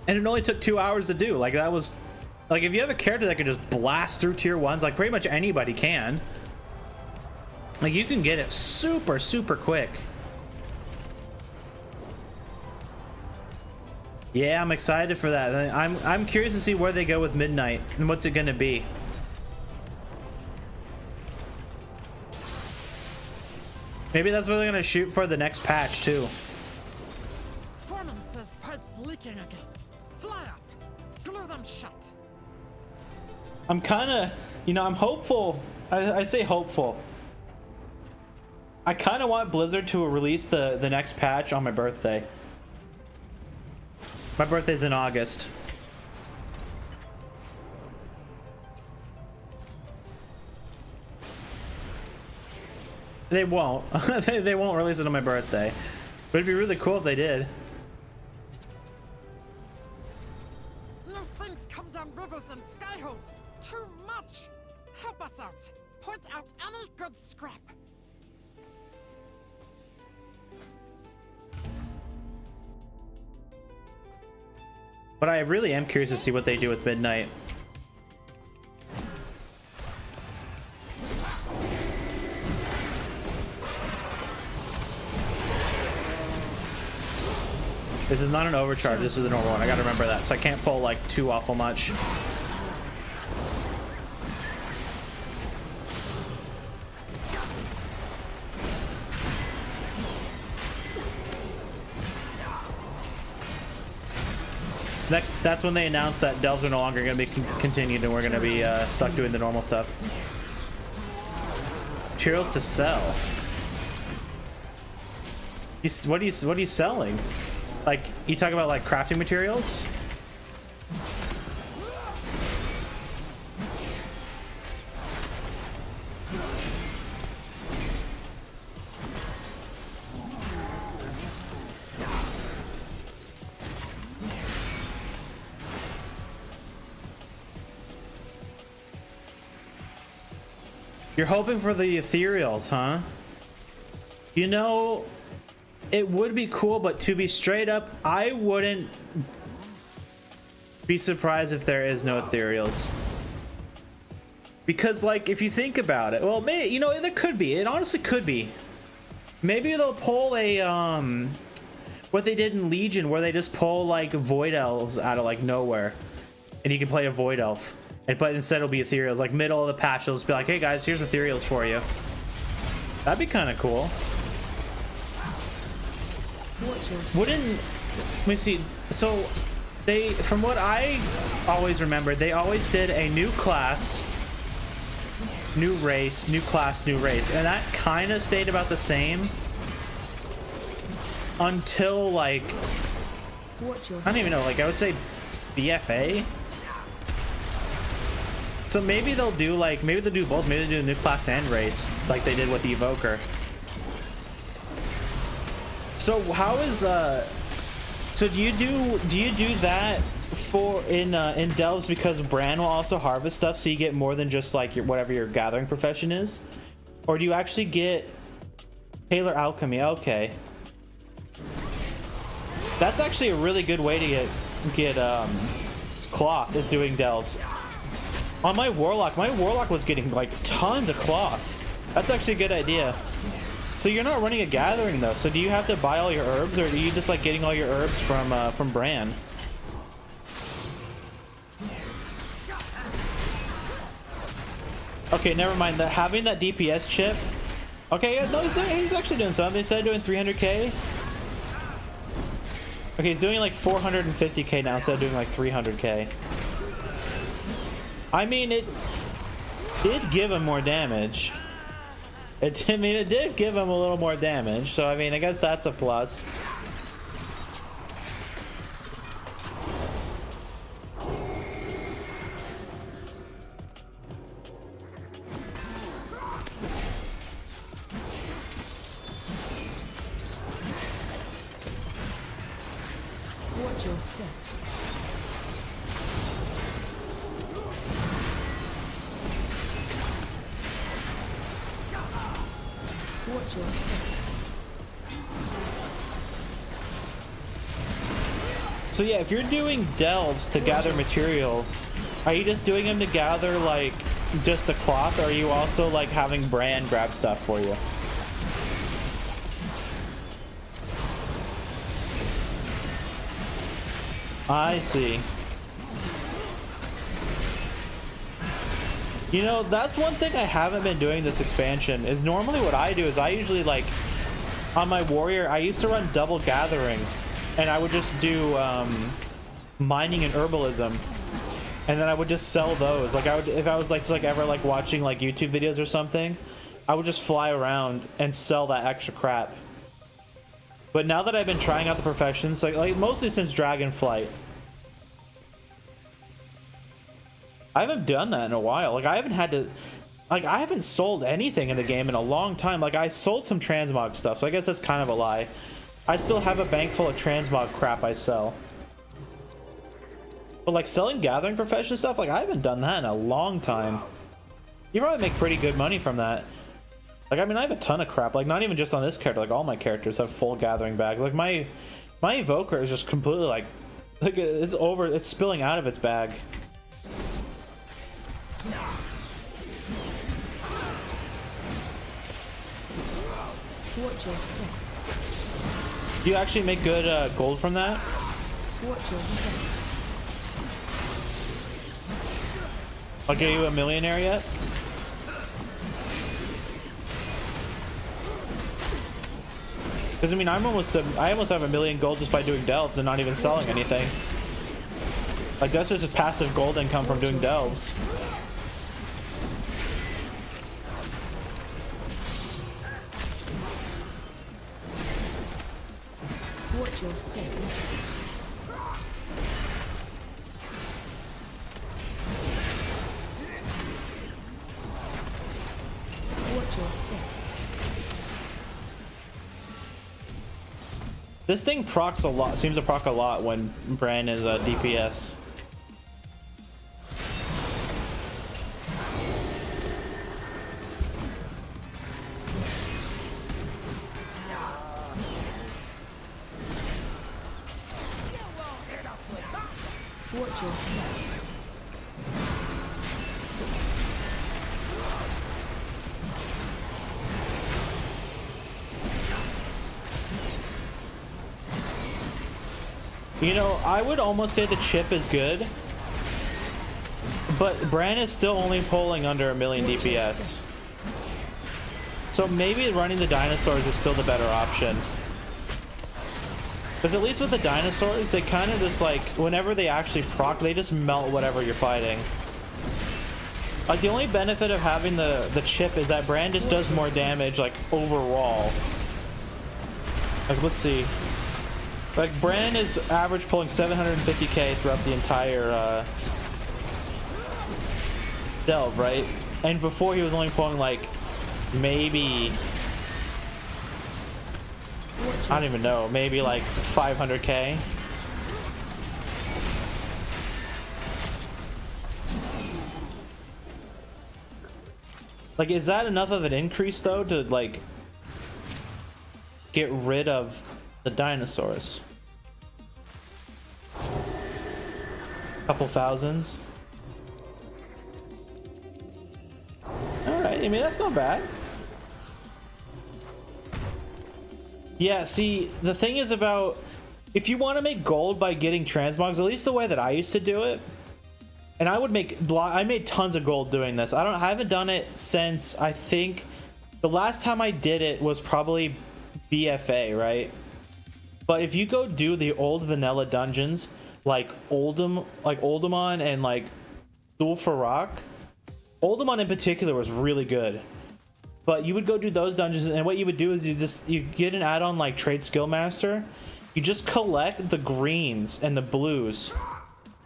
And it only took 2 hours to do. Like that was, like, if you have a character that can just blast through tier 1s, like pretty much anybody can. Like you can get it super, super quick. Yeah, I'm excited for that. I'm curious to see where they go with Midnight and what's it gonna be. Maybe that's what they're gonna shoot for the next patch too. Foreman says pipes leaking again. Fly up. Glue them shut. I'm kind of, you know, I'm hopeful. I say hopeful. I kind of want Blizzard to release the next patch on my birthday. My birthday's in August. They won't. They won't release it on my birthday. But it'd be really cool if they did. No things come down rivers and skyholes. Too much. Help us out. Point out any good scrap. But I really am curious to see what they do with Midnight. This is not an overcharge, this is a normal one. I gotta remember that, so I can't pull like too awful much. Next, that's when they announced that delves are no longer going to be continued and we're going to be stuck doing the normal stuff. Materials to sell. What are you selling? Like, you talk about like crafting materials? You're hoping for the ethereals, huh? You know, it would be cool, but to be straight up, I wouldn't be surprised if there is no ethereals. Because, like, if you think about it, well, maybe, you know, there could be. It honestly could be. Maybe they'll pull a, what they did in Legion, where they just pull, like, void elves out of, like, nowhere. And you can play a void elf. But instead it'll be ethereals, like middle of the patch, they'll just be like, hey guys, here's ethereals for you. That'd be kind of cool. Wouldn't, let me see, so they, from what I always remember, they always did a new class, new race, new class, new race, and that kind of stayed about the same until like, I don't even know, like I would say BFA. So maybe they'll do like, maybe they'll do both. Maybe they'll do a new class and race like they did with the Evoker. So how is so do you do that for in Delves because Bran will also harvest stuff so you get more than just like your whatever your gathering profession is? Or do you actually get Tailor Alchemy? Okay. That's actually a really good way to get cloth is doing Delves. On my warlock was getting like tons of cloth. That's actually a good idea. So you're not running a gathering though. So do you have to buy all your herbs, or are you just like getting all your herbs from Bran? Okay, never mind. Having that DPS chip. Okay, yeah, no, he's actually doing something. Instead of doing 300k. Okay, he's doing like 450k now instead of doing like 300k. I mean, it did give him more damage. It did give him a little more damage. So, I mean, I guess that's a plus. Watch your step. Watch your step. So yeah, if you're doing delves to gather material, are you just doing them to gather like just the cloth, or are you also like having Bran grab stuff for you? I see. You know, that's one thing I haven't been doing this expansion. Is normally what I do is I usually like on my warrior, I used to run double gathering, and I would just do mining and herbalism, and then I would just sell those. Like I would, if I was like ever like watching like YouTube videos or something, I would just fly around and sell that extra crap. But now that I've been trying out the professions, like mostly since Dragonflight, I haven't done that in a while. Like I haven't sold anything in the game in a long time. Like I sold some transmog stuff, so I guess that's kind of a lie. I still have a bank full of transmog crap I sell. But like selling gathering profession stuff, like I haven't done that in a long time. You probably make pretty good money from that. Like, I mean, I have a ton of crap. Like, not even just on this character. Like, all my characters have full gathering bags. Like, my evoker is just completely, like it's over. It's spilling out of its bag. Watch your step. Do you actually make good gold from that? Watch your step. I'll get you a millionaire yet? Because I mean, I almost have a million gold just by doing delves and not even selling anything. Like that's just a passive gold income from doing delves. Watch your step. Watch your step. This thing procs a lot. Seems to proc a lot when Bran is DPS. Watch your step. You know, I would almost say the chip is good, but Bran is still only pulling under 1 million DPS. So maybe running the dinosaurs is still the better option. Because at least with the dinosaurs, they kind of just like, whenever they actually proc, they just melt whatever you're fighting. Like the only benefit of having the chip is that Bran just does more damage like overall. Like let's see. Like Bran is average pulling 750k throughout the entire delve, right? And before he was only pulling like maybe, I don't even know, maybe like 500k. Like, is that enough of an increase though to like get rid of the dinosaurs? Couple thousands. I mean, that's not bad. Yeah, see, the thing is about if you want to make gold by getting transmogs, at least the way that I used to do it, and I made tons of gold doing this. I haven't done it since, I think the last time I did it was probably BFA, right? But if you go do the old vanilla dungeons like Oldemon and like Dulfarak, Oldemon in particular was really good. But you would go do those dungeons, and what you would do is you get an add-on like Trade Skill Master. You just collect the greens and the blues,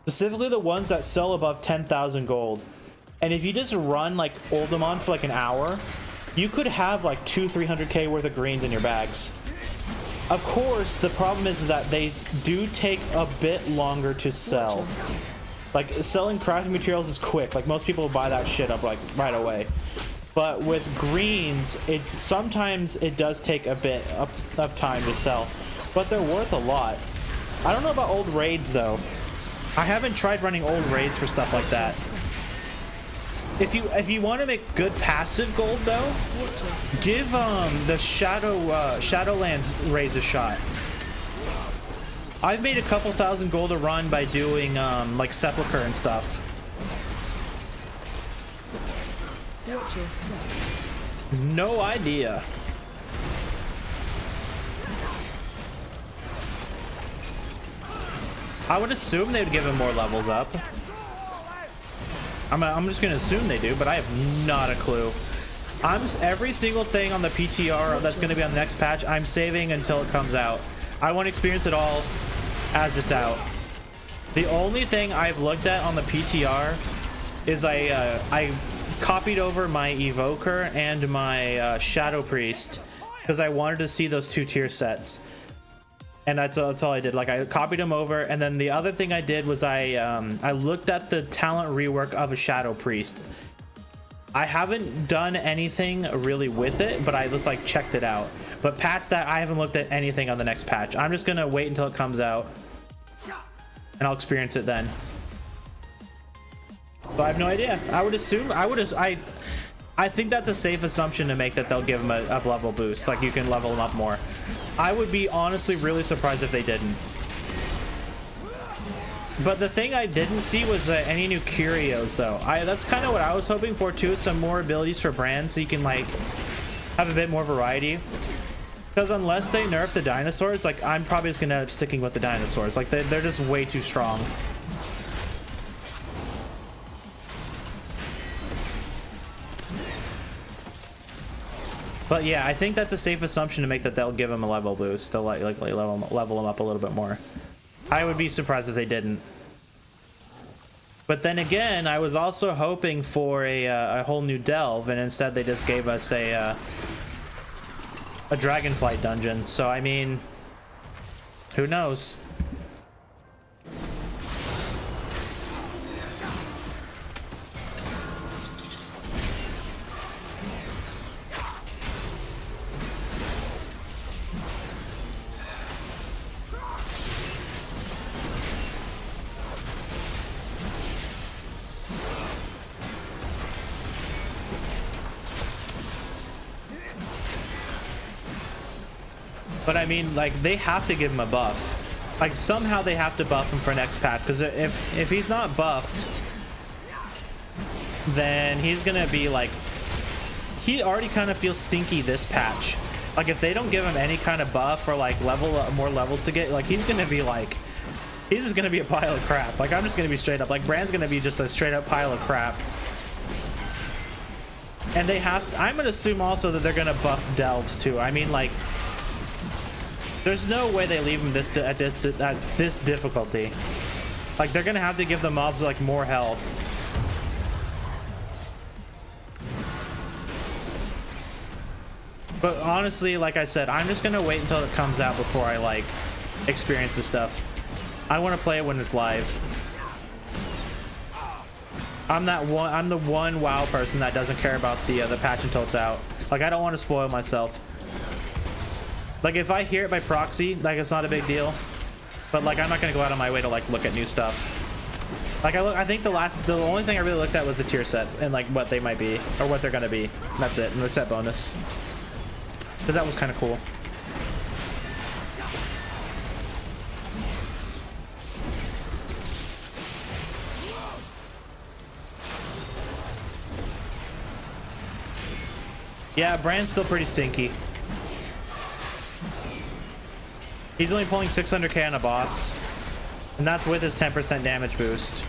specifically the ones that sell above 10,000 gold. And if you just run like Oldemon for like an hour, you could have like 300k worth of greens in your bags. Of course, the problem is that they do take a bit longer to sell. Like selling crafting materials is quick. Like most people buy that shit up like right away. But with greens, sometimes it does take a bit of time to sell, but they're worth a lot. I don't know about old raids though. I haven't tried running old raids for stuff like that. If you want to make good passive gold though, give the Shadowlands raids a shot. I've made a couple thousand gold a run by doing like Sepulchre and stuff. Watch your step. No idea. I would assume they would give him more levels up. I'm just gonna assume they do, but I have not a clue. Every single thing on the PTR that's gonna be on the next patch, I'm saving until it comes out. I want to experience it all as it's out. The only thing I've looked at on the PTR is I copied over my Evoker and my Shadow Priest because I wanted to see those 2 tier sets, and that's all I did. Like I copied them over, and then the other thing I did was I looked at the talent rework of a Shadow Priest. I haven't done anything really with it, but I just like checked it out. But past that, I haven't looked at anything on the next patch. I'm just gonna wait until it comes out, and I'll experience it then. But I have no idea. I would assume I think that's a safe assumption to make, that they'll give him a level boost. Like you can level him up more. I would be honestly really surprised if they didn't. But the thing I didn't see was any new curios though. That's kind of what I was hoping for too, some more abilities for brands so you can like have a bit more variety. Because unless they nerf the dinosaurs, like I'm probably just gonna end up sticking with the dinosaurs. Like they're just way too strong. But yeah, I think that's a safe assumption to make, that they'll give him a level boost. They'll like level him up a little bit more. I would be surprised if they didn't. But then again, I was also hoping for a whole new delve, and instead they just gave us a Dragonflight dungeon. So I mean, who knows? But I mean, like, they have to give him a buff. Like, somehow they have to buff him for next patch, because if he's not buffed, then he's gonna be like, he already kind of feels stinky this patch. Like, if they don't give him any kind of buff or like more levels to get, like, he's gonna be like, he's just gonna be a pile of crap. Like, I'm just gonna be straight up, like, Brand's gonna be just a straight up pile of crap. And they have, I'm gonna assume also that they're gonna buff delves too. I mean, like, there's no way they leave him at this difficulty. Like, they're gonna have to give the mobs like more health. But honestly, like I said, I'm just gonna wait until it comes out before I like experience this stuff. I want to play it when it's live. I'm the one WoW person that doesn't care about the patch until it's out. Like, I don't want to spoil myself. Like, if I hear it by proxy, like, it's not a big deal. But like, I'm not gonna go out of my way to like look at new stuff. Like I think the only thing I really looked at was the tier sets and like what they might be or what they're gonna be. That's it, and the set bonus, because that was kind of cool. Yeah, Brand's still pretty stinky. He's only pulling 600k on a boss, and that's with his 10% damage boost.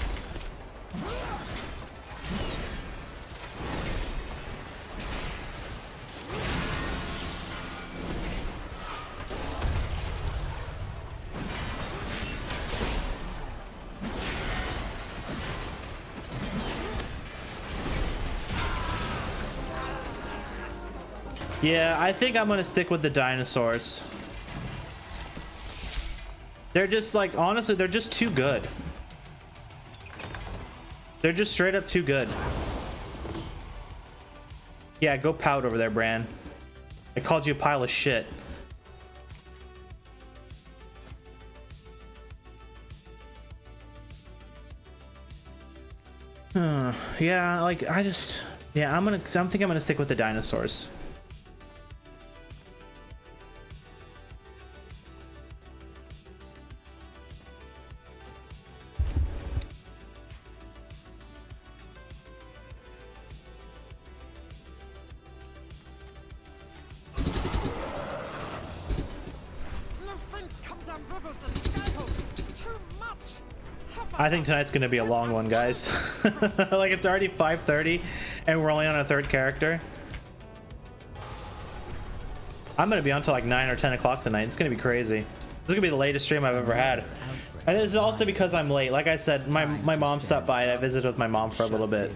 Yeah, I think I'm gonna stick with the dinosaurs. They're just like, honestly, they're just too good. They're just straight up too good. Yeah, go pout over there, Bran. I called you a pile of shit. Yeah, like I think I'm gonna stick with the dinosaurs. I think tonight's gonna be a long one, guys. Like it's already 5:30 and we're only on a third character. I'm gonna be on till like 9 or 10 o'clock tonight. It's gonna be crazy. This is gonna be the latest stream I've ever had. And this is also because I'm late. Like I said, my mom stopped by and I visited with my mom for a little bit.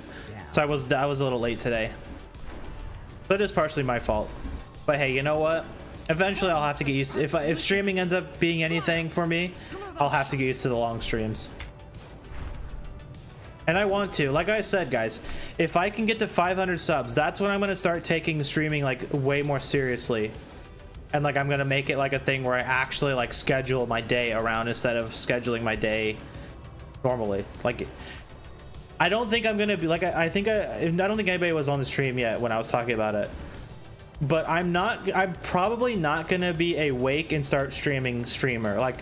So I was a little late today. But it is partially my fault. But hey, you know what? Eventually I'll have to get used to, if streaming ends up being anything for me, I'll have to get used to the long streams. And I want to, like I said, guys, if I can get to 500 subs, that's when I'm going to start taking streaming like way more seriously. And like I'm going to make it like a thing where I actually like schedule my day around instead of scheduling my day normally. Like I don't think I'm going to be like, I don't think anybody was on the stream yet when I was talking about it. But I'm probably not going to be a wake and start streaming streamer. Like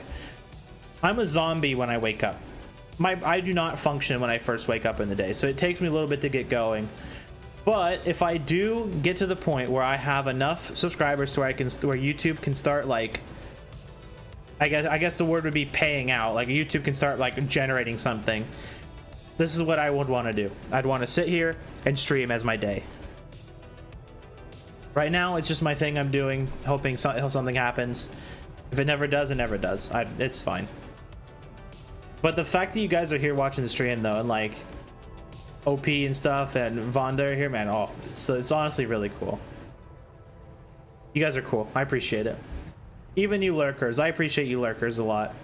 I'm a zombie when I wake up. I do not function when I first wake up in the day, so it takes me a little bit to get going. But if I do get to the point where I have enough subscribers to where YouTube can start like, I guess the word would be paying out, like YouTube can start like generating something, this is what I would want to do. I'd want to sit here and stream as my day. Right now it's just my thing I'm doing, hoping something happens. If it never does, it never does. It's fine. But the fact that you guys are here watching the stream though, and like OP and stuff, and Vonda are here, man, oh, it's honestly really cool. You guys are cool. I appreciate it. Even you lurkers, I appreciate you lurkers a lot.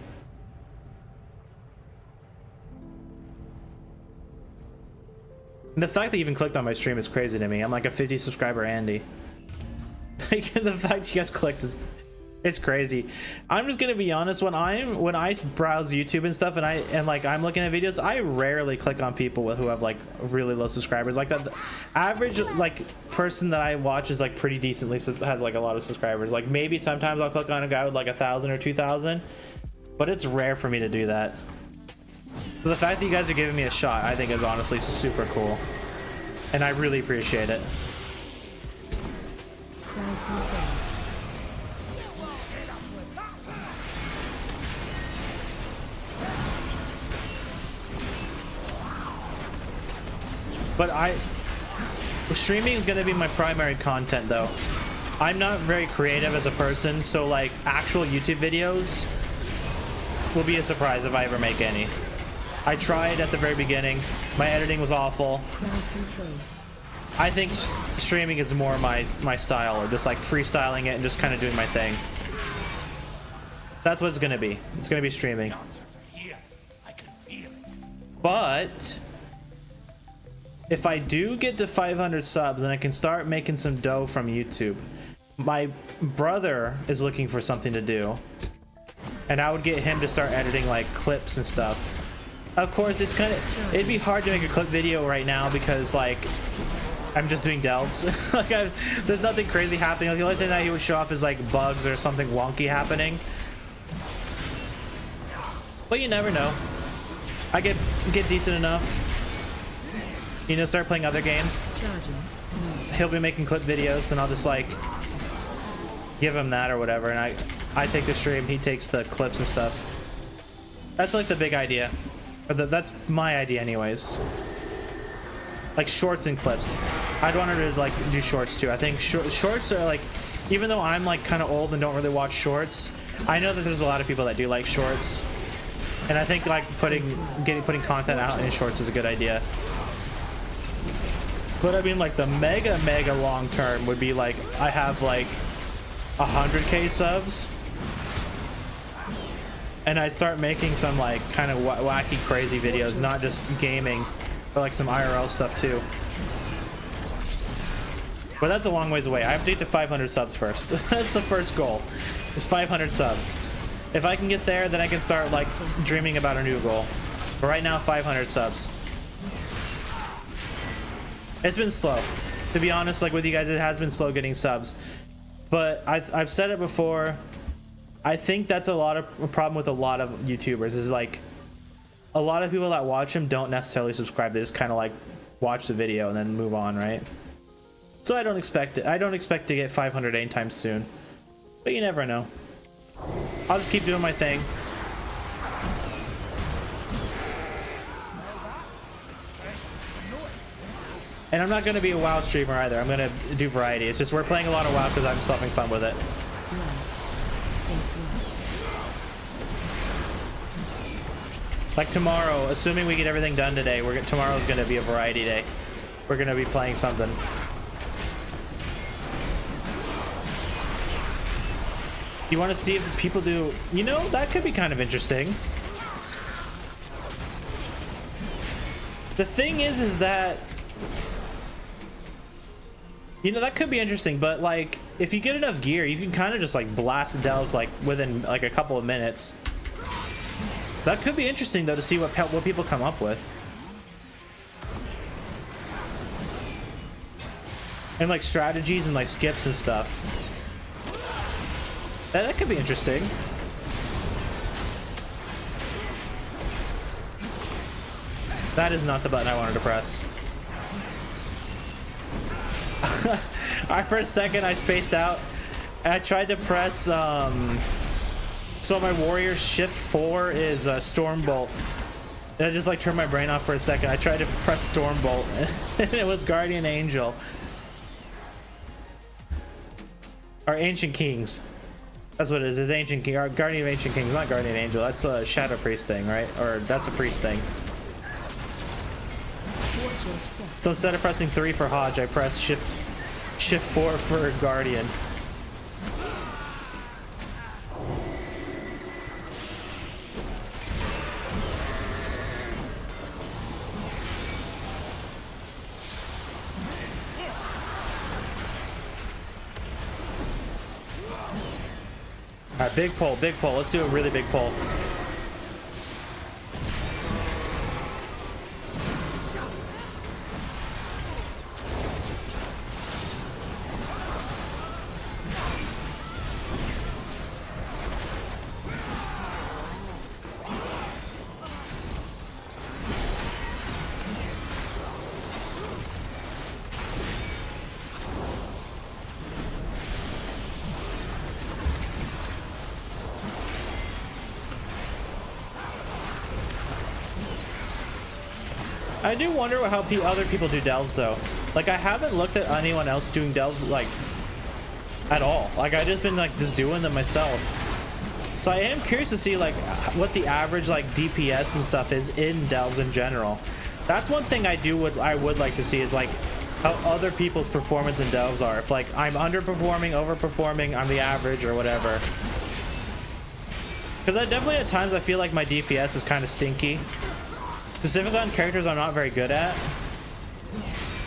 And the fact that you even clicked on my stream is crazy to me. I'm like a 50 subscriber Andy. Like the fact you guys clicked is, it's crazy. I'm just gonna be honest, when I browse YouTube and stuff and I'm looking at videos, I rarely click on people who have like really low subscribers. Like that average like person that I watch is like pretty decently has like a lot of subscribers. Like maybe sometimes I'll click on a guy with like 1,000 or 2,000, but it's rare for me to do that. So the fact that you guys are giving me a shot, I think is honestly super cool, and I really appreciate it. But streaming is gonna be my primary content though. I'm not very creative as a person, so like actual YouTube videos will be a surprise if I ever make any. I tried at the very beginning. My editing was awful. I think streaming is more my style, or just like freestyling it and just kind of doing my thing. That's what it's gonna be. It's gonna be streaming. But if I do get to 500 subs and I can start making some dough from YouTube, my brother is looking for something to do, and I would get him to start editing like clips and stuff. Of course, it's kind of, it'd be hard to make a clip video right now because like I'm just doing delves. Like there's nothing crazy happening. Like, the only thing that he would show off is like bugs or something wonky happening. But you never know. I get decent enough. You know, start playing other games. He'll be making clip videos, and I'll just like give him that or whatever, and I take the stream, he takes the clips and stuff. That's like the big idea, or that's my idea anyways. Like shorts and clips. I'd want her to like do shorts too. I think shorts are like, even though I'm like kind of old and don't really watch shorts, I know that there's a lot of people that do like shorts, and I think like putting content out in shorts is a good idea. But I mean, like the mega long term would be like I have like 100k subs, and I'd start making some like kind of wacky crazy videos, not just gaming, but like some IRL stuff too. But that's a long ways away. I have to get to 500 subs first. That's the first goal, is 500 subs. If I can get there, then I can start like dreaming about a new goal. But right now, 500 subs. It's been slow, to be honest. Like with you guys, it has been slow getting subs. But I've said it before. I think that's a problem with a lot of YouTubers, is like a lot of people that watch them don't necessarily subscribe. They just kind of like watch the video and then move on, right? So I don't expect it. I don't expect to get 500 anytime soon, but you never know. I'll just keep doing my thing. And I'm not going to be a WoW streamer either. I'm going to do variety. It's just we're playing a lot of WoW because I'm just having fun with it. Like tomorrow, assuming we get everything done today, tomorrow's going to be a variety day. We're going to be playing something. You want to see if people do... You know, that could be kind of interesting. The thing is that... You know, that could be interesting, but like, if you get enough gear, you can kind of just like blast delves like within like a couple of minutes. That could be interesting though, to see what people come up with. And like strategies and like skips and stuff. That could be interesting. That is not the button I wanted to press. For a second I spaced out. I tried to press so my warrior shift 4 is Stormbolt. And I just like turned my brain off for a second. I tried to press Stormbolt and it was Guardian Angel. Or Ancient Kings. That's what it is. It's Ancient King, or Guardian of Ancient Kings, not Guardian Angel. That's a Shadow Priest thing, right? Or that's a priest thing. So instead of pressing 3 for Hodge, I press shift 4 for Guardian. All right, big pull, big pull. Let's do a really big pull. I do wonder how other people do delves though. Like I haven't looked at anyone else doing delves like at all. Like I just been like just doing them myself. So I am curious to see like what the average like DPS and stuff is in delves in general. That's one thing I would like to see, is like how other people's performance in delves are. If like I'm underperforming, overperforming, I'm the average or whatever. Because I definitely at times I feel like my DPS is kind of stinky. Specifically on characters I'm not very good at.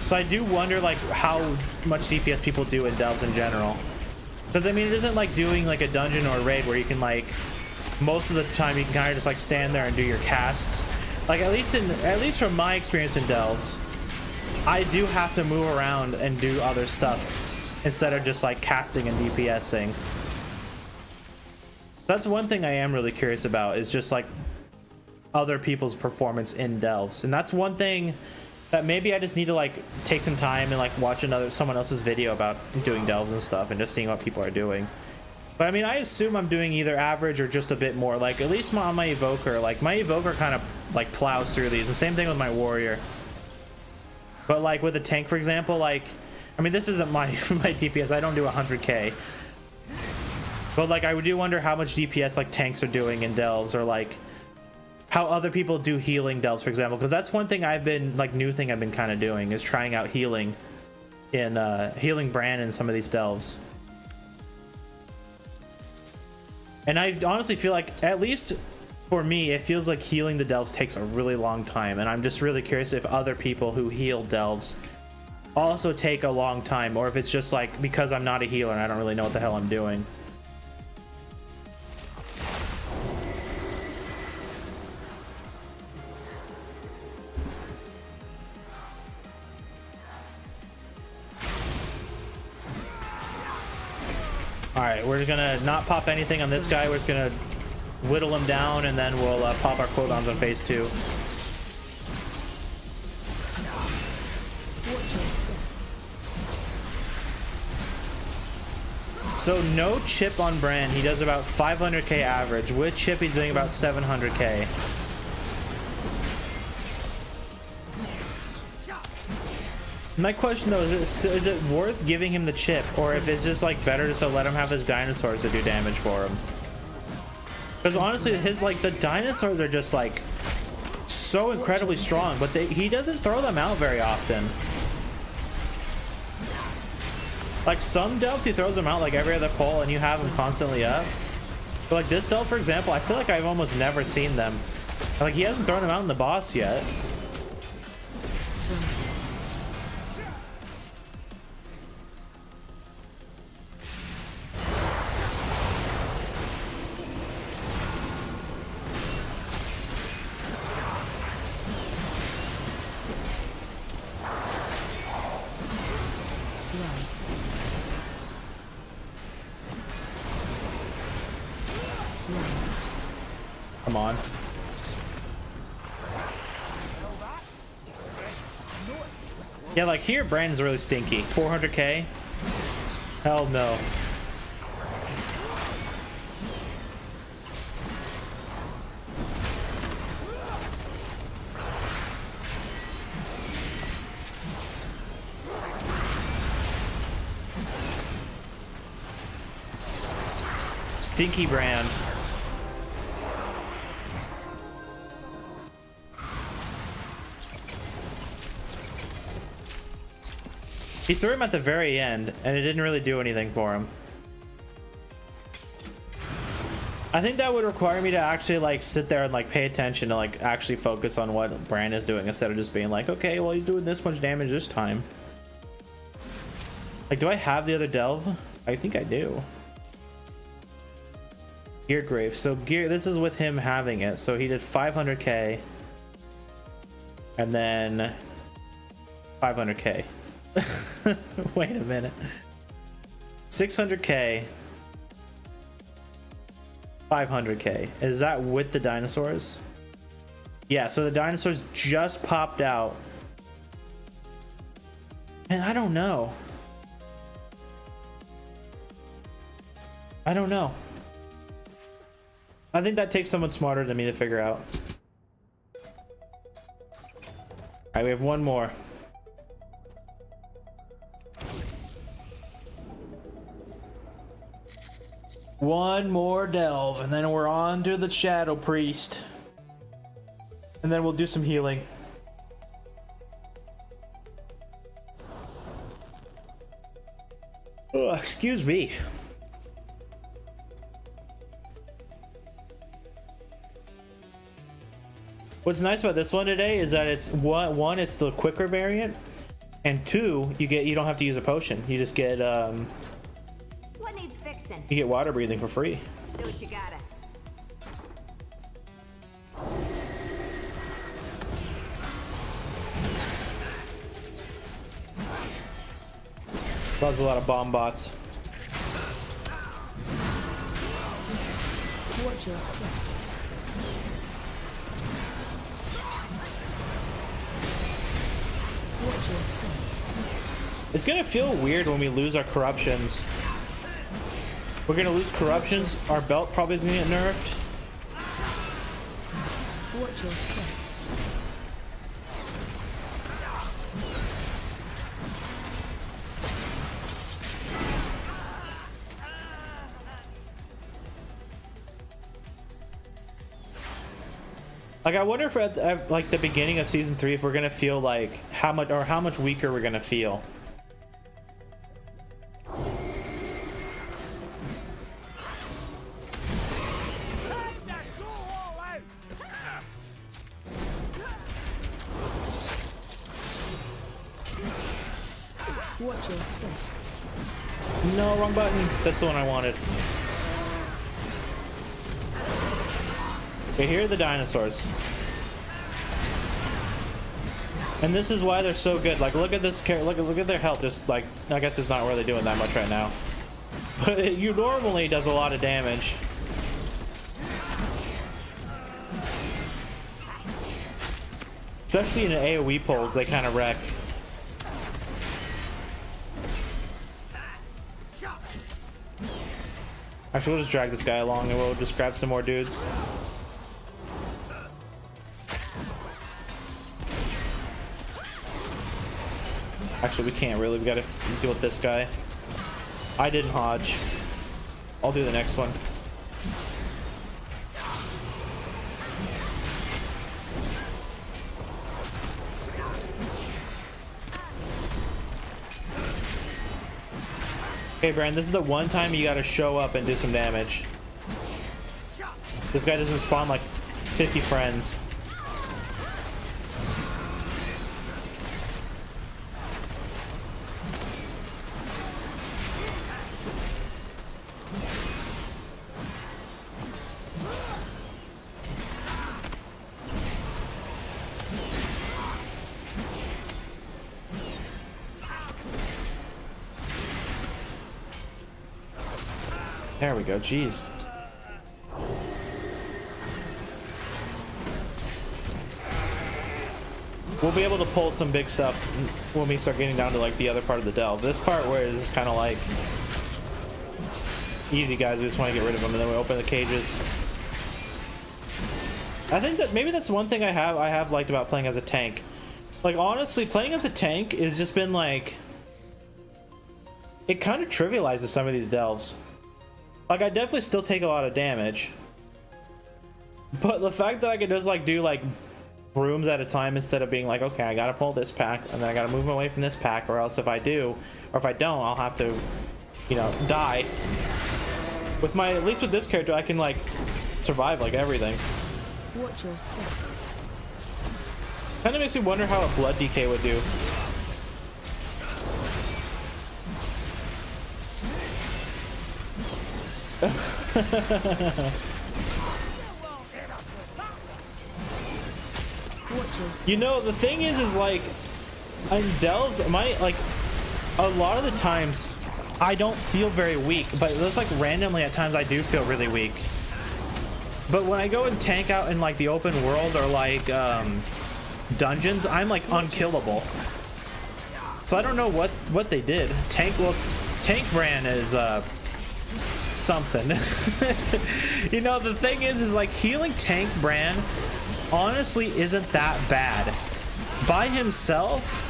So I do wonder like how much DPS people do in delves in general. Because I mean, it isn't like doing like a dungeon or a raid where you can like, most of the time you can kind of just like stand there and do your casts. Like at least from my experience in delves, I do have to move around and do other stuff instead of just like casting and DPSing. That's one thing I am really curious about, is just like other people's performance in delves. And that's one thing that maybe I just need to like take some time and like watch someone else's video about doing delves and stuff and just seeing what people are doing. But I mean, I assume I'm doing either average or just a bit more. Like at least on my evoker, like my evoker kind of like plows through these. The same thing with my warrior. But like with a tank, for example, like, I mean, this isn't my DPS. I don't do 100k. But like I do wonder how much DPS like tanks are doing in delves, or like how other people do healing delves, for example, because that's one thing I've been like new thing I've been kind of doing is trying out healing in healing Bran in some of these delves. And I honestly feel like, at least for me, it feels like healing the delves takes a really long time, and I'm just really curious if other people who heal delves also take a long time, or if it's just like because I'm not a healer and I don't really know what the hell I'm doing. Alright, we're gonna not pop anything on this guy. We're just gonna whittle him down, and then we'll pop our cooldowns on phase 2. So no chip on Bran. He does about 500k average. With chip, he's doing about 700k. My question though is it worth giving him the chip, or if it's just like better just to let him have his dinosaurs to do damage for him? Because honestly, the dinosaurs are just like so incredibly strong, but he doesn't throw them out very often. Like some delves, he throws them out like every other pull, and you have them constantly up. But like this delve, for example, I feel like I've almost never seen them. Like he hasn't thrown them out in the boss yet. Come on. Yeah, like here, Brandon's really stinky. 400k? Hell no. Stinky Brand. He threw him at the very end, and it didn't really do anything for him. I think that would require me to actually like sit there and like pay attention to like actually focus on what Bran is doing, instead of just being like, okay, well he's doing this much damage this time. Like, do I have the other delve? I think I do. Gear Grave. So this is with him having it. So he did 500k, and then 500k. Wait a minute. 600k, 500k. Is that with the dinosaurs? Yeah, so the dinosaurs just popped out. And I don't know. I don't know. I think that takes someone smarter than me to figure out. Alright, we have one more. One more delve, and then we're on to the Shadow Priest. And then we'll do some healing. Oh, excuse me. What's nice about this one today is that it's one, it's the quicker variant, and two, you don't have to use a potion. You just get What needs fixing? you get water breathing for free. Do what you gotta. That's a lot of bomb bots. Watch your step. Watch your step. It's gonna feel weird when we lose our corruptions. We're gonna lose corruptions. Our belt probably is gonna get nerfed. Watch your step. Like, I wonder if at like the beginning of season 3, if we're gonna feel like how much weaker we're gonna feel. Watch your step. No, wrong button. That's the one I wanted. Okay, here are the dinosaurs. And this is why they're so good. Like, look at this look at their health. Just like, I guess it's not really doing that much right now. But it normally does a lot of damage. Especially in AoE pulls, they kind of wreck. Actually, we'll just drag this guy along and we'll just grab some more dudes. Actually, we can't really. We gotta deal with this guy. I didn't hodge. I'll do the next one. Okay, Brand, this is the one time you gotta show up and do some damage. This guy doesn't spawn like 50 friends. There we go, jeez. We'll be able to pull some big stuff when we start getting down to like the other part of the delve. This part where it's kind of like easy, guys, we just want to get rid of them and then we open the cages. I think that maybe that's one thing I have liked about playing as a tank. Like, honestly, playing as a tank has just been like, it kind of trivializes some of these delves. Like, I definitely still take a lot of damage, but the fact that I can just like do like brooms at a time instead of being like, okay, I gotta pull this pack and then I gotta move away from this pack, or else if I do, or if I don't, I'll have to, you know, die. With my, at least with this character, I can like survive like everything. Watch your step. Kind of makes me wonder how a blood DK would do. You know, the thing is like, in delves, like, a lot of the times I don't feel very weak, but there's like randomly at times I do feel really weak. But when I go and tank out in like the open world or like dungeons, I'm like unkillable. So I don't know what they did. Tank Bran is something. You know, the thing is like healing Tank Bran honestly isn't that bad by himself.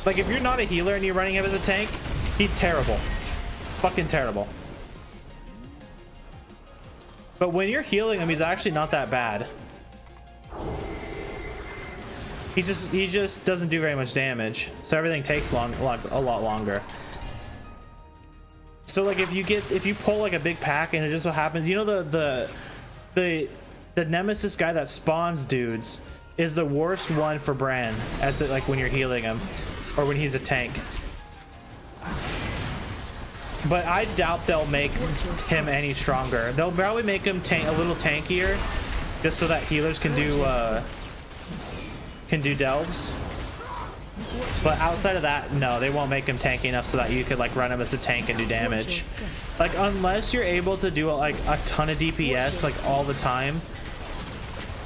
Like, if you're not a healer and you're running him as a tank, he's terrible, fucking terrible. But when you're healing him, he's actually not that bad. He just doesn't do very much damage, so everything takes a lot longer. So like, if you pull like a big pack and it just so happens, you know, the nemesis guy that spawns dudes is the worst one for Bran, as it, like when you're healing him or when he's a tank. But I doubt they'll make him any stronger. They'll probably make him a little tankier, just so that healers can do delves. But outside of that, no, they won't make him tanky enough so that you could like run him as a tank and do damage. Like unless you're able to do like a ton of DPS like all the time,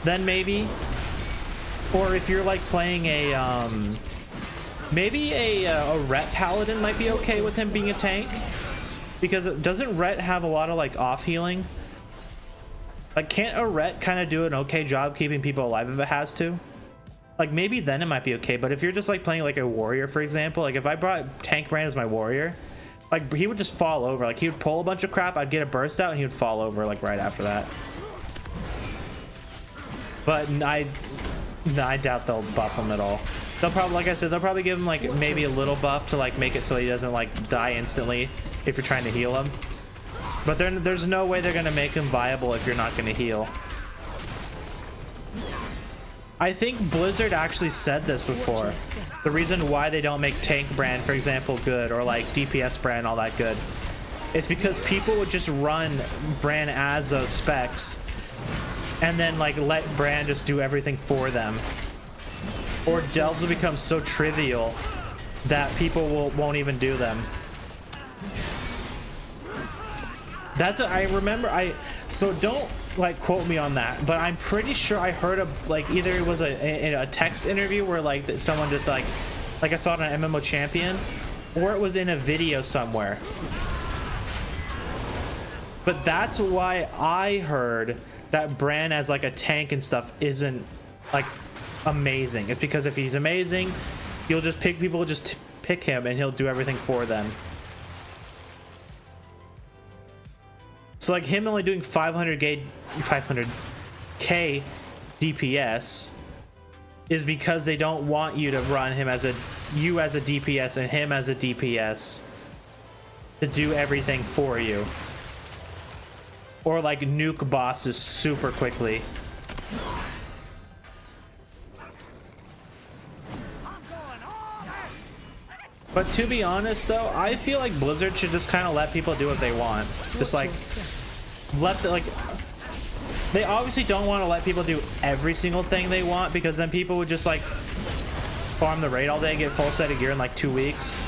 then maybe. Or if you're like playing a maybe a Ret Paladin might be okay with him being a tank, because doesn't Ret have a lot of like off healing? Like can't a Ret kind of do an okay job keeping people alive if it has to? Like maybe then it might be okay, but if you're just like playing like a warrior, for example, like if I brought Tank Brand as my warrior, like he would just fall over. Like he would pull a bunch of crap, I'd get a burst out, and he would fall over like right after that. But I doubt they'll buff him at all. They'll probably, like I said, they'll probably give him like maybe a little buff to like make it so he doesn't like die instantly if you're trying to heal him. But there's no way they're gonna make him viable if you're not gonna heal. I think Blizzard actually said this before. The reason why they don't make Tank Brand, for example, good, or like DPS Brand, all that good, it's because people would just run Brand as those specs and then like let Brand just do everything for them. Or delves will become so trivial that people won't even do them. That's what I remember. So don't like quote me on that, but I'm pretty sure I heard of like either it was a text interview where like someone just like I saw it on MMO Champion, or it was in a video somewhere. But that's why I heard that Bran as like a tank and stuff isn't like amazing. It's because if he's amazing, you'll just pick people, just pick him and he'll do everything for them. So like him only doing 500k DPS is because they don't want you to run him as you as a DPS and him as a DPS to do everything for you. Or like nuke bosses super quickly. But to be honest though, I feel like Blizzard should just kind of let people do what they want. Just like they obviously don't want to let people do every single thing they want, because then people would just like farm the raid all day and get full set of gear in like 2 weeks.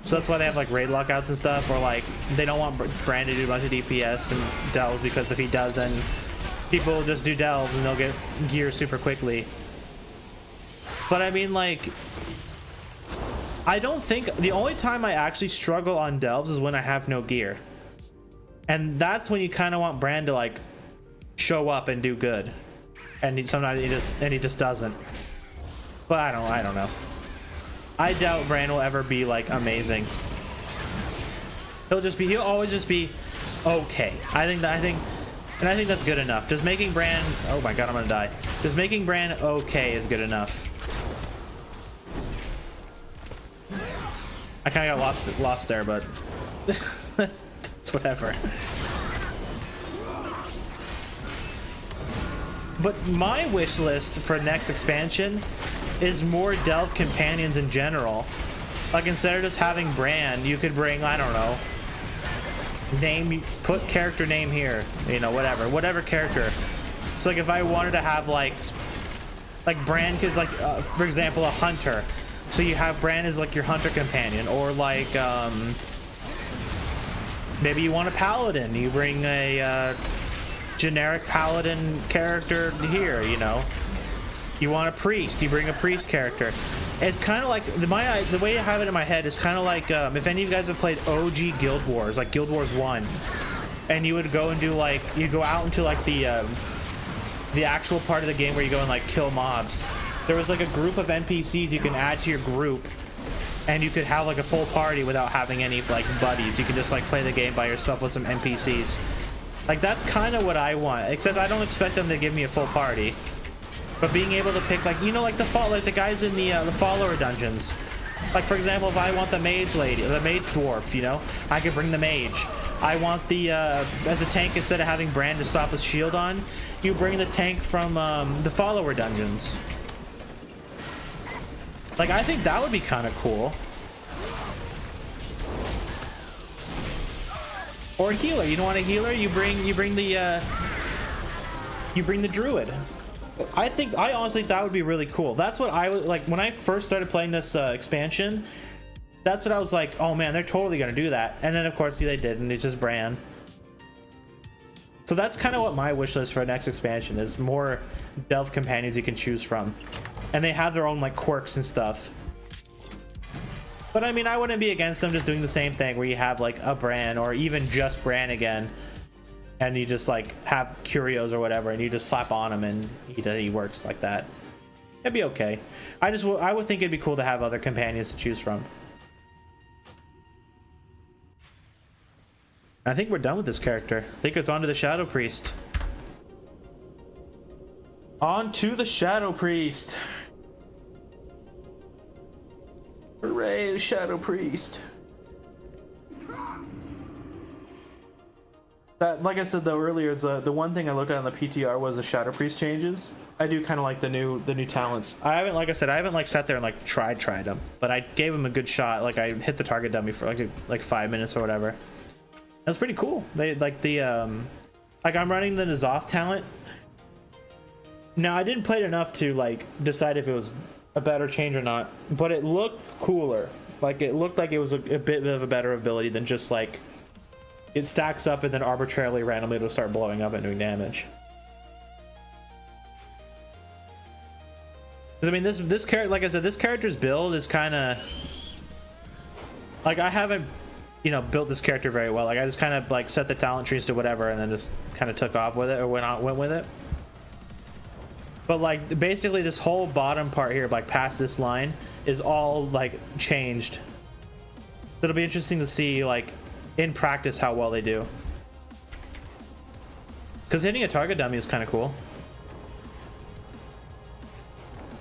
So that's why they have like raid lockouts and stuff, or like they don't want Brand to do a bunch of DPS and delves, because if he does, then people will just do delves and they'll get gear super quickly. But I mean, like, I don't think the only time I actually struggle on delves is when I have no gear, and that's when you kind of want Brand to like show up and do good, and sometimes he just doesn't. But I don't know. I doubt Brand will ever be like amazing. He'll always just be okay. I think that's good enough. Just making Brand, oh my god, I'm gonna die. Just making Brand okay is good enough. I kind of got lost there, but that's whatever. But my wish list for next expansion is more delve companions in general. Like instead of just having Brand, you could bring, I don't know, put character name here, you know, whatever character. So like if I wanted to have like Brand is like for example a hunter, so you have Brand as like your hunter companion, or like maybe you want a paladin, you bring a generic paladin character here, you know. You want a priest, you bring a priest character. It's kind of like the way I have it in my head is kind of like if any of you guys have played OG Guild Wars, like Guild Wars 1, and you would go and do like, you go out into like the actual part of the game where you go and like kill mobs. There was like a group of NPCs you can add to your group, and you could have like a full party without having any like buddies. You can just like play the game by yourself with some NPCs. Like that's kind of what I want, except I don't expect them to give me a full party. But being able to pick, like, you know, like the guys in the follower dungeons. Like for example, if I want the mage lady, the mage dwarf, you know, I could bring the mage. I want the as a tank, instead of having Brand to stop his shield on, you bring the tank from the follower dungeons. Like I think that would be kind of cool. Or a healer. You don't want a healer? You bring the druid. I honestly thought would be really cool. That's what I was like when I first started playing this expansion. That's what I was like, oh man, they're totally gonna do that. And then of course they didn't. It's just Bran. So that's kind of what my wish list for our next expansion is: more delve companions you can choose from, and they have their own like quirks and stuff. But I mean, I wouldn't be against them just doing the same thing where you have like a Bran or even just Bran again, and you just like have curios or whatever, and you just slap on him and he works like that. It'd be okay. I would think it'd be cool to have other companions to choose from. I think we're done with this character. I think it's on to the Shadow Priest. On to the Shadow Priest. Hooray, Shadow Priest. That, like I said though earlier, is the one thing I looked at on the PTR was the Shadow Priest changes. I do kind of like the new talents. I haven't, like I said, I haven't like sat there and like tried them, but I gave him a good shot. Like I hit the target dummy for like 5 minutes or whatever. That's pretty cool. They like the like I'm running the N'Zoth talent. Now I didn't play it enough to like decide if it was a better change or not, but it looked cooler. Like it looked like it was a bit of a better ability than just like it stacks up and then arbitrarily randomly it'll start blowing up and doing damage. Because I mean this character, like I said, this character's build is kind of like I haven't, you know, built this character very well. Like I just kind of like set the talent trees to whatever and then just kind of took off with it or went with it. But like basically this whole bottom part here, like past this line, is all like changed. It'll be interesting to see like in practice how well they do. Because hitting a target dummy is kind of cool.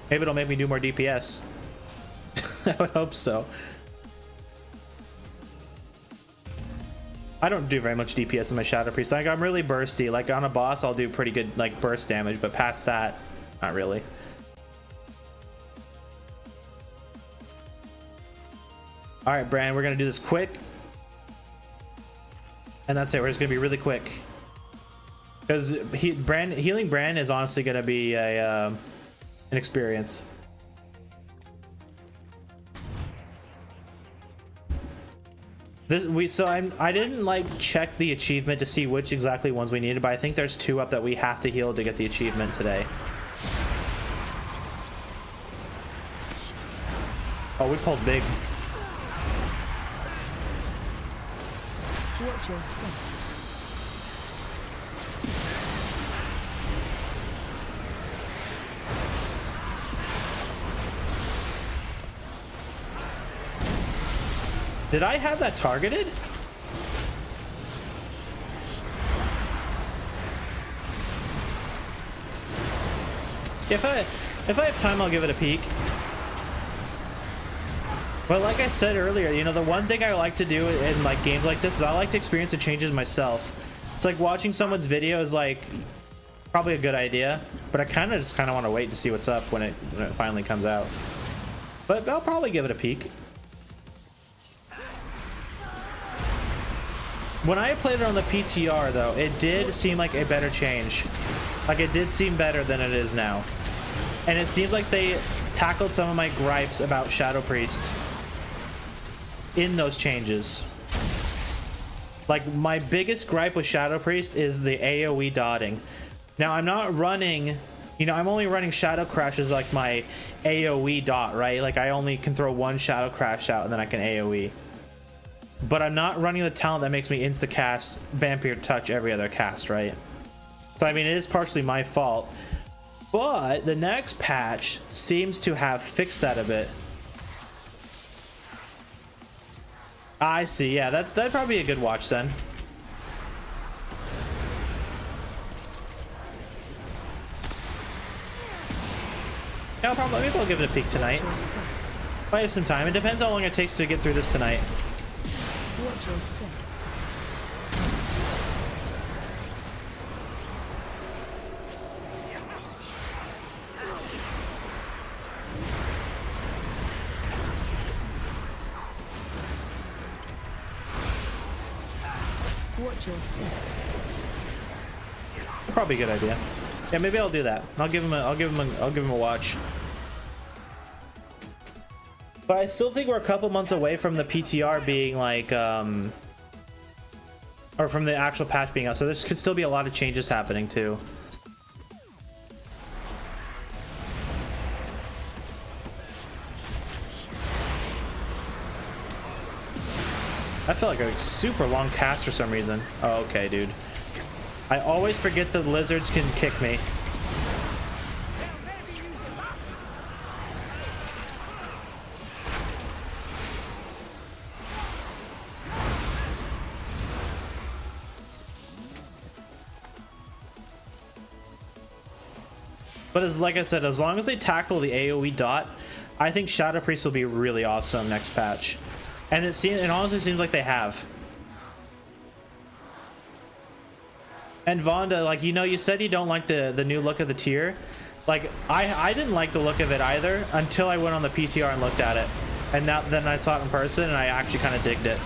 Maybe it'll make me do more DPS. I would hope so. I don't do very much DPS in my Shadow Priest. Like I'm really bursty. Like on a boss I'll do pretty good like burst damage, but past that, not really. Alright, Bran, we're gonna do this quick. And that's it. We're just gonna be really quick. Because healing Bran is honestly gonna be an experience. I didn't like check the achievement to see which exactly ones we needed, but I think there's 2 up that we have to heal to get the achievement today. Oh, we pulled big. Watch your step. Did I have that targeted? If I have time, I'll give it a peek. But like I said earlier, you know, the one thing I like to do in like games like this is I like to experience the changes myself. It's like watching someone's video is like probably a good idea, but I kind of want to wait to see what's up when it finally comes out. But I'll probably give it a peek. When I played it on the PTR though, it did seem like a better change. Like it did seem better than it is now. And it seems like they tackled some of my gripes about Shadow Priest in those changes. Like my biggest gripe with Shadow Priest is the AoE dotting. Now I'm not running, you know, I'm only running Shadow Crash as like my AoE dot, right? Like I only can throw 1 Shadow Crash out and then I can AoE. But I'm not running the talent that makes me insta-cast Vampire Touch every other cast, right? So, I mean, it is partially my fault. But the next patch seems to have fixed that a bit. I see. Yeah, that'd probably be a good watch then. Yeah, maybe I'll give it a peek tonight. If I have some time. It depends how long it takes to get through this tonight. Watch your step. Watch your step. Probably a good idea. Yeah, maybe I'll do that. I'll give him a watch. But I still think we're a couple months away from the PTR being like, or from the actual patch being out. So there could still be a lot of changes happening too. I feel like a super long cast for some reason. Oh, okay, dude. I always forget the lizards can kick me. But as like I said, as long as they tackle the AoE dot, I think Shadow Priest will be really awesome next patch. And it honestly seems like they have. And Vonda, like, you know, you said you don't like the new look of the tier. Like, I didn't like the look of it either until I went on the PTR and looked at it. And then I saw it in person and I actually kind of digged it.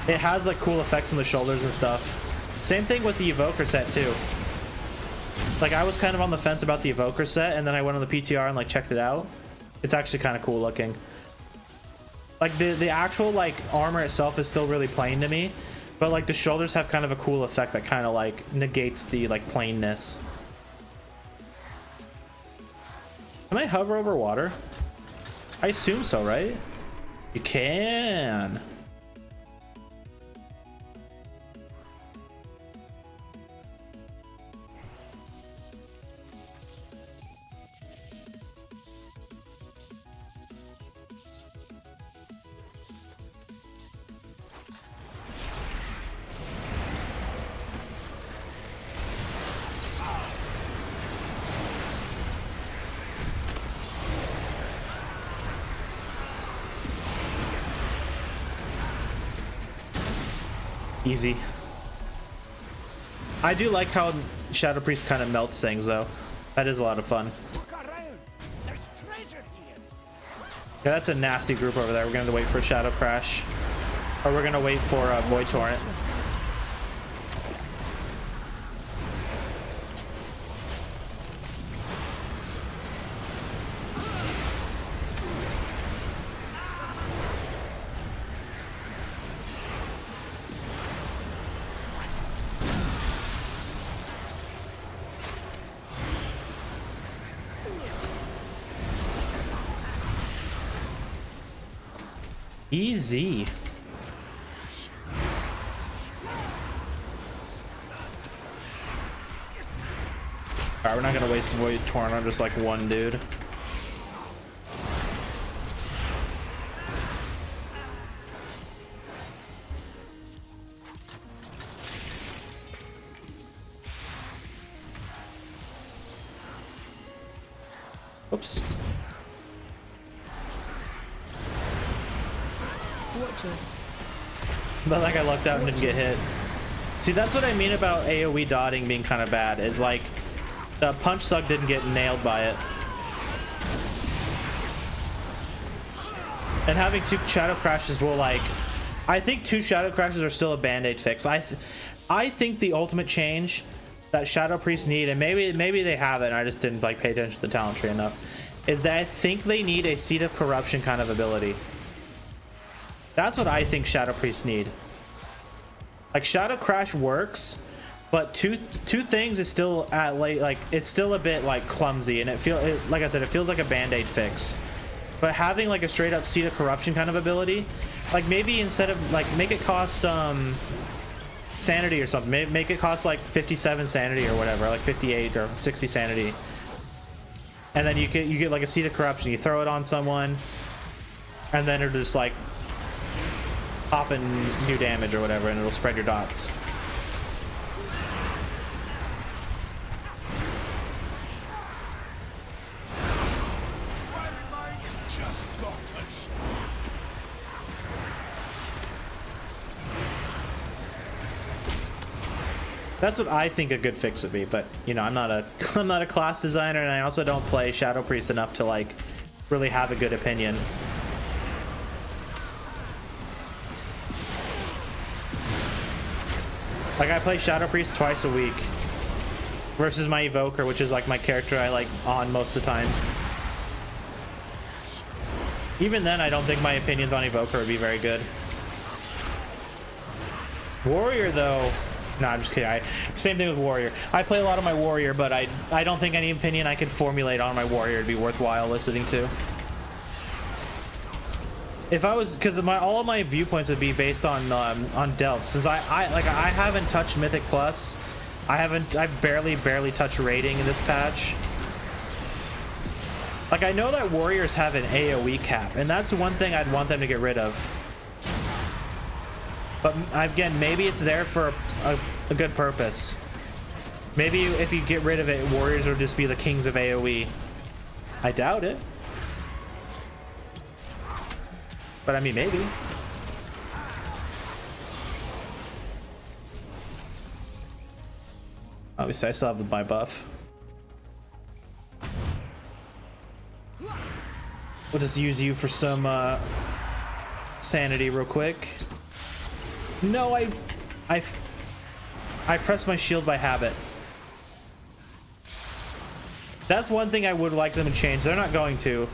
It has like cool effects on the shoulders and stuff. Same thing with the Evoker set too. Like, I was kind of on the fence about the Evoker set, and then I went on the PTR and like checked it out. It's actually kind of cool looking. Like the actual like armor itself is still really plain to me, but like the shoulders have kind of a cool effect that kind of like negates the like plainness. Can I hover over water? I assume so, right? You can. Easy. I do like how Shadow Priest kind of melts things though. That is a lot of fun. Look around. There's treasure here. Yeah, that's a nasty group over there. We're gonna wait for Shadow Crash, or we're gonna wait for Void Torrent. Easy. Alright, we're not gonna waste Void Torrent on just like one dude. Oops. But like I lucked out and didn't get hit. See, that's what I mean about AoE dotting being kind of bad. Is like the punch suck didn't get nailed by it. And having 2 Shadow Crashes will like... I think 2 Shadow Crashes are still a band-aid fix. I think the ultimate change that Shadow Priests need, and maybe they have it and I just didn't like pay attention to the talent tree enough, is that I think they need a Seed of Corruption kind of ability. That's what I think Shadow Priests need. Like, Shadow Crash works, but two things is still at like it's still a bit like clumsy, and like I said, it feels like a band-aid fix. But having like a straight up Seed of Corruption kind of ability, like maybe instead of like make it cost sanity or something, make it cost like 57 sanity or whatever, like 58 or 60 sanity, and then you get like a Seed of Corruption, you throw it on someone, and then it'll just like pop in new damage or whatever, and it'll spread your dots. That's what I think a good fix would be, but you know, I'm not a class designer, and I also don't play Shadow Priest enough to like really have a good opinion. Like I play Shadow Priest twice a week versus my Evoker, which is like my character I like on most of the time. Even then, I don't think my opinions on Evoker would be very good. Warrior though, no, I'm just kidding. Same thing with Warrior. I play a lot of my Warrior, but I don't think any opinion I could formulate on my Warrior would be worthwhile listening to. If I was, because all of my viewpoints would be based on Delve, since I haven't touched Mythic Plus. I've barely touched rating in this patch. Like I know that Warriors have an AoE cap, and that's one thing I'd want them to get rid of. But again, maybe it's there for a good purpose. Maybe if you get rid of it, Warriors will just be the kings of AoE. I doubt it. But I mean, maybe. Obviously, I still have my buff. We'll just use you for some sanity real quick. No, I pressed my shield by habit. That's one thing I would like them to change. They're not going to.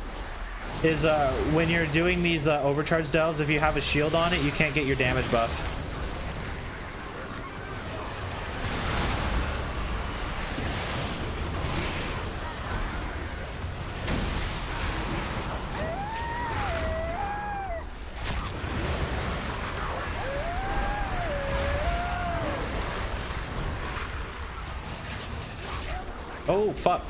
Is when you're doing these overcharge delves, if you have a shield on it, you can't get your damage buff. Oh, fuck.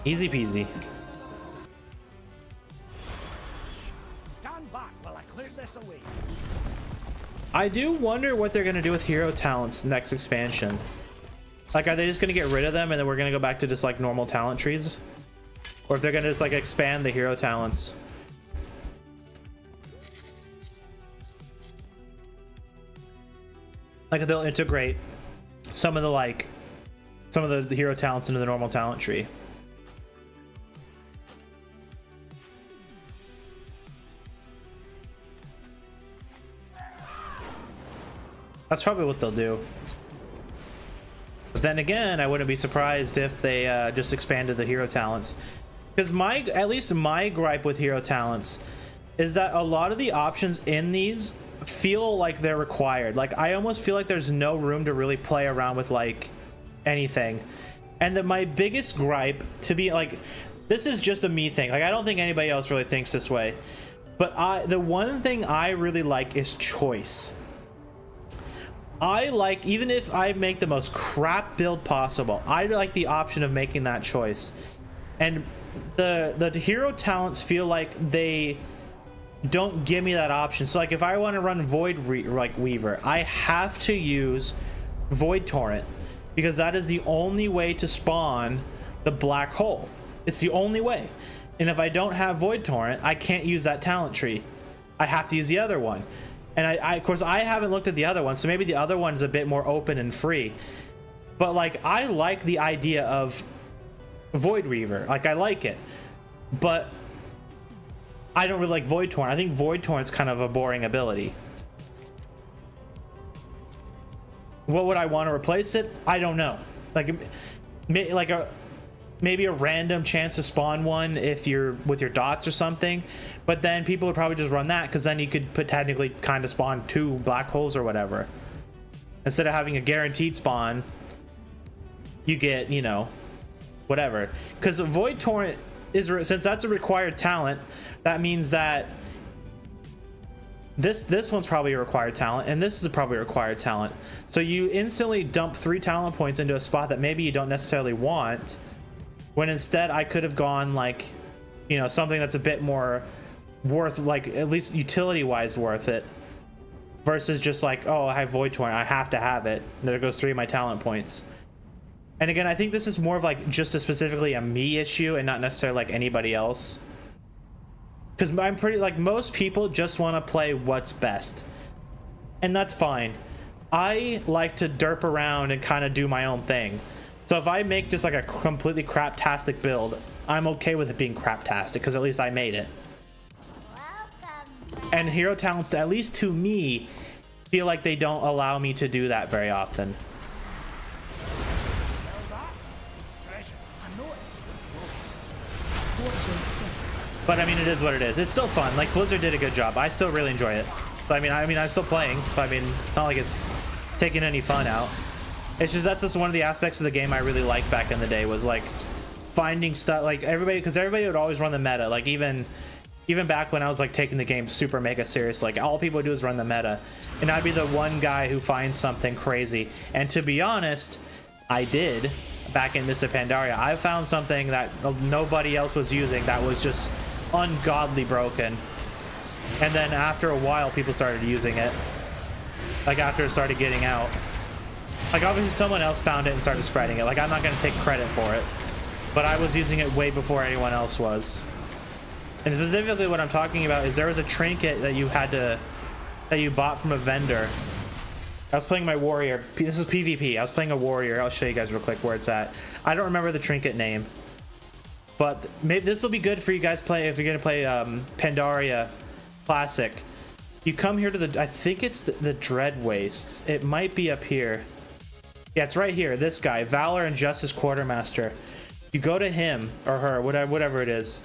Easy peasy. Stand back while I clear this away. I do wonder what they're going to do with hero talents next expansion. Like, are they just going to get rid of them and then we're going to go back to just like normal talent trees? Or if they're going to just like expand the hero talents. Like they'll integrate some of the hero talents into the normal talent tree. That's probably what they'll do. But then again, I wouldn't be surprised if they just expanded the hero talents. Because at least my gripe with hero talents is that a lot of the options in these feel like they're required. Like I almost feel like there's no room to really play around with like anything. And that my biggest gripe to be like, this is just a me thing. Like I don't think anybody else really thinks this way. But the one thing I really like is choice. I like, even if I make the most crap build possible, I like the option of making that choice. And the hero talents feel like they don't give me that option. So like if I want to run Void Weaver, I have to use Void Torrent because that is the only way to spawn the black hole. It's the only way. And if I don't have Void Torrent, I can't use that talent tree. I have to use the other one. And I of course I haven't looked at the other one, so maybe the other one's a bit more open and free. But like I like the idea of Void Reaver. Like I like it. But I don't really like Void Torrent. I think Void Torrent's kind of a boring ability. What would I want to replace it? I don't know. Like maybe a random chance to spawn one if you're with your dots or something, but then people would probably just run that because then you could technically kind of spawn 2 black holes or whatever instead of having a guaranteed spawn. You get, you know, whatever, because Void Torrent is, since that's a required talent, that means that this one's probably a required talent and this is probably a required talent, so you instantly dump 3 talent points into a spot that maybe you don't necessarily want, when instead I could have gone like, you know, something that's a bit more worth, like at least utility wise worth it, versus just like, oh, I have Void Torrent, I have to have it, and there goes 3 of my talent points. And again, I think this is more of like just specifically a me issue and not necessarily like anybody else, because I'm pretty like most people just want to play what's best, and that's fine. I like to derp around and kind of do my own thing. So if I make just like a completely craptastic build, I'm okay with it being craptastic because at least I made it. And hero talents, at least to me, feel like they don't allow me to do that very often. But I mean, it is what it is. It's still fun. Like Blizzard did a good job. I still really enjoy it. So I mean, I'm still playing. So I mean, it's not like it's taking any fun out. It's just that's just one of the aspects of the game I really liked back in the day was like finding stuff like everybody, because everybody would always run the meta. Like even back when I was like taking the game super mega serious, like all people would do is run the meta, and I'd be the one guy who finds something crazy. And to be honest, I did back in Mists of Pandaria. I found something that nobody else was using that was just ungodly broken. And then after a while, people started using it. Like after it started getting out. Like obviously someone else found it and started spreading it. Like I'm not going to take credit for it, but I was using it way before anyone else was. And specifically what I'm talking about is there was a trinket that you bought from a vendor. I was playing my warrior. This is PvP. I was playing a warrior. I'll show you guys real quick where it's at. I don't remember the trinket name, but maybe this will be good for you guys play if you're going to play Pandaria Classic. You come here to the, I think it's the Dread Wastes. It might be up here. Yeah, it's right here. This guy, Valor and Justice Quartermaster. You go to him or her, whatever it is.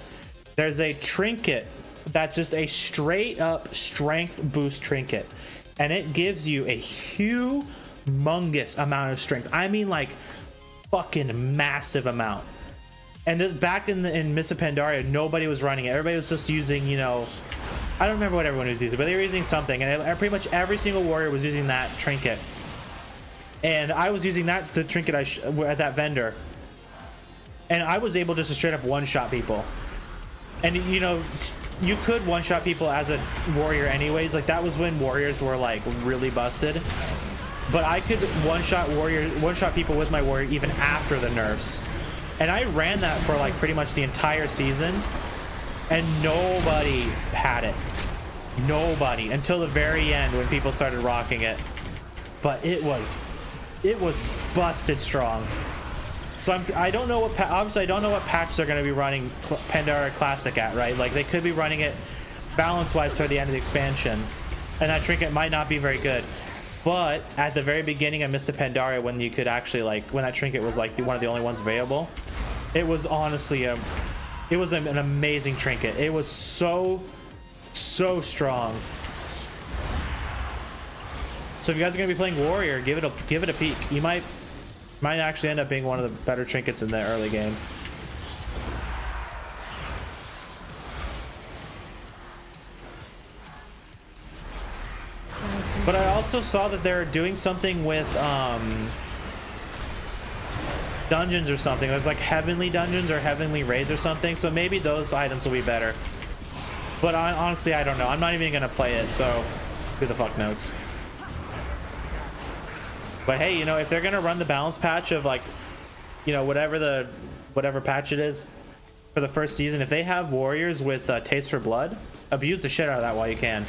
There's a trinket that's just a straight up strength boost trinket, and it gives you a humongous amount of strength. I mean, like fucking massive amount. And this back in Mists of Pandaria, nobody was running it. Everybody was just using, you know, I don't remember what everyone was using, but they were using something, and pretty much every single warrior was using that trinket. And I was using the trinket at that vendor, and I was able just to straight up one-shot people. And you know, you could one-shot people as a warrior anyways. Like that was when warriors were like really busted. But I could one-shot people with my warrior even after the nerfs. And I ran that for like pretty much the entire season, and nobody had it. Nobody until the very end when people started rocking it. But it was busted strong. So I don't know what obviously I don't know what patch they're going to be running Pandaria Classic at, right? Like they could be running it balance wise toward the end of the expansion, and that trinket might not be very good. But at the very beginning of Mists of Pandaria, when you could actually like when that trinket was like one of the only ones available, it was honestly an amazing trinket. It was so strong. So if you guys are gonna be playing warrior, give it a peek. You might actually end up being one of the better trinkets in the early game. But I also saw that they're doing something with dungeons or something. There's like heavenly dungeons or heavenly raids or something, so maybe those items will be better. But honestly, I don't know. I'm not even gonna play it, so who the fuck knows. But hey, you know, if they're gonna run the balance patch of like, you know, whatever patch it is for the first season, if they have warriors with taste for blood, abuse the shit out of that while you can.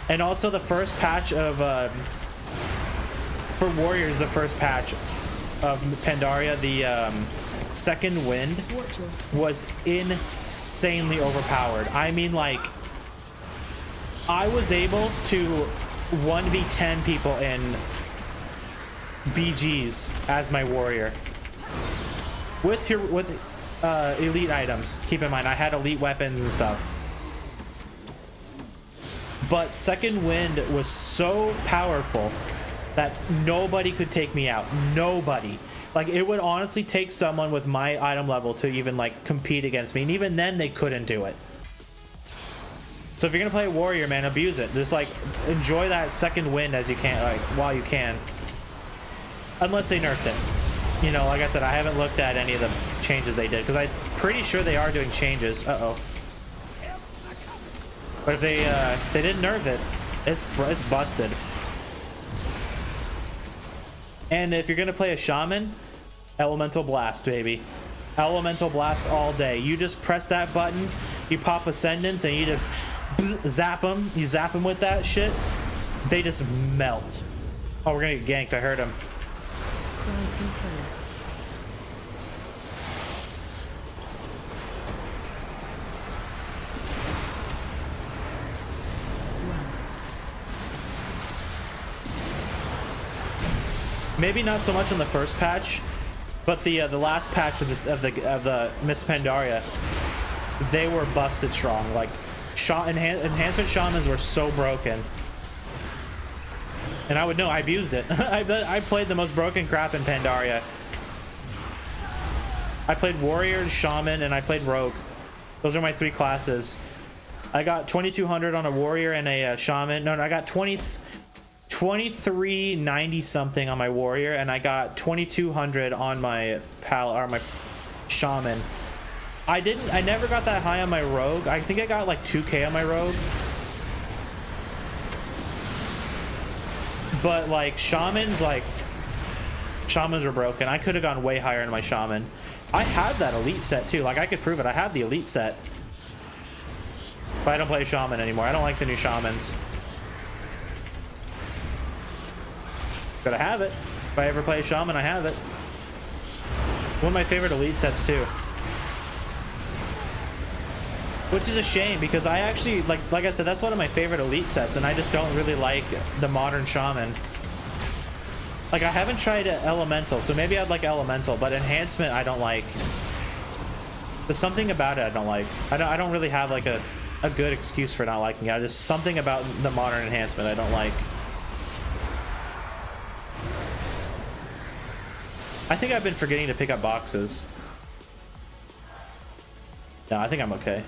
And also the first patch of for warriors, the first patch of Pandaria, the second wind was insanely overpowered. I mean, like I was able to 1v10 people in BGs as my warrior with elite items. Keep in mind I had elite weapons and stuff, but second wind was so powerful that nobody could take me out. Nobody. Like it would honestly take someone with my item level to even like compete against me, and even then they couldn't do it. So if you're gonna play a warrior, man, abuse it. Just like enjoy that second wind as you can, like while you can. Unless they nerfed it. You know, like I said, I haven't looked at any of the changes they did because I'm pretty sure they are doing changes. But if they didn't nerf it, it's busted. And if you're gonna play a shaman, elemental blast, baby. Elemental blast all day. You just press that button, you pop ascendance, and you just zap them. You zap them with that shit, They just melt. Oh, we're gonna get ganked. I heard him. Cry control. Maybe not so much on the first patch, but the last patch of this of the Miss Pandaria, they were busted strong. Like, enhancement shamans were so broken, and I would know. I abused it. I played the most broken crap in Pandaria. I played warrior, shaman, and I played rogue. Those are my 3 classes. I got 2200 on a warrior and a shaman. No, I got 2390 something on my warrior, and I got 2200 on my my shaman. I never got that high on my rogue. I think I got like 2k on my rogue, but like shamans were broken. I could have gone way higher in my shaman. I have that elite set too. Like, I could prove it. I have the elite set, but I don't play shaman anymore. I don't like the new shamans. But I have it. If I ever play shaman, I have it. One of my favorite elite sets too. Which is a shame, because I actually, like I said, that's one of my favorite elite sets, and I just don't really like the modern shaman. Like, I haven't tried elemental, so maybe I'd like elemental, but enhancement I don't like. There's something about it I don't like. I don't really have like a good excuse for not liking it. Just something about the modern enhancement I don't like. I think I've been forgetting to pick up boxes. No, I think I'm okay.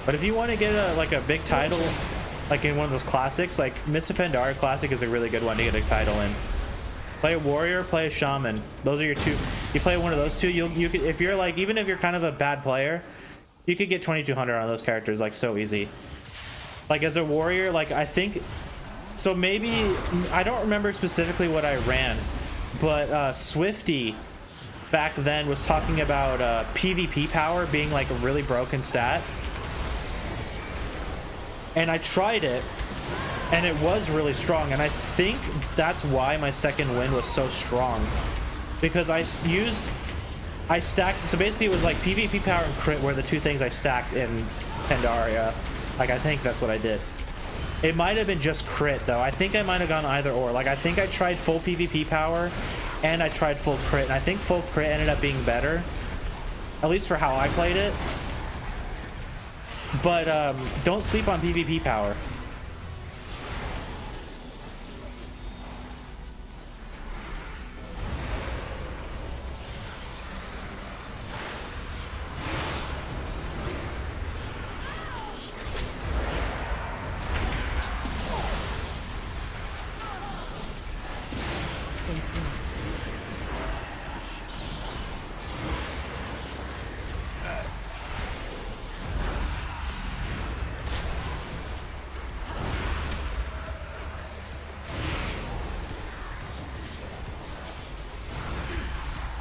But if you want to get a big title, like in one of those classics, like Mists of Pandaria Classic is a really good one to get a title in. Play a warrior, play a shaman. Those are your 2. You play one of those 2, you could, if you're like, even if you're kind of a bad player, you could get 2200 on those characters like so easy. Like, as a warrior, like, I think, so maybe, I don't remember specifically what I ran, but Swifty back then was talking about PvP power being like a really broken stat. And I tried it, and it was really strong, and I think that's why my second win was so strong, because I stacked, so basically it was like PvP power and crit were the 2 things I stacked in Pandaria. Like, I think that's what I did. It might have been just crit though. I think I might have gone either or. Like, I think I tried full PvP power and I tried full crit, and I think full crit ended up being better, at least for how I played it. But don't sleep on PvP power.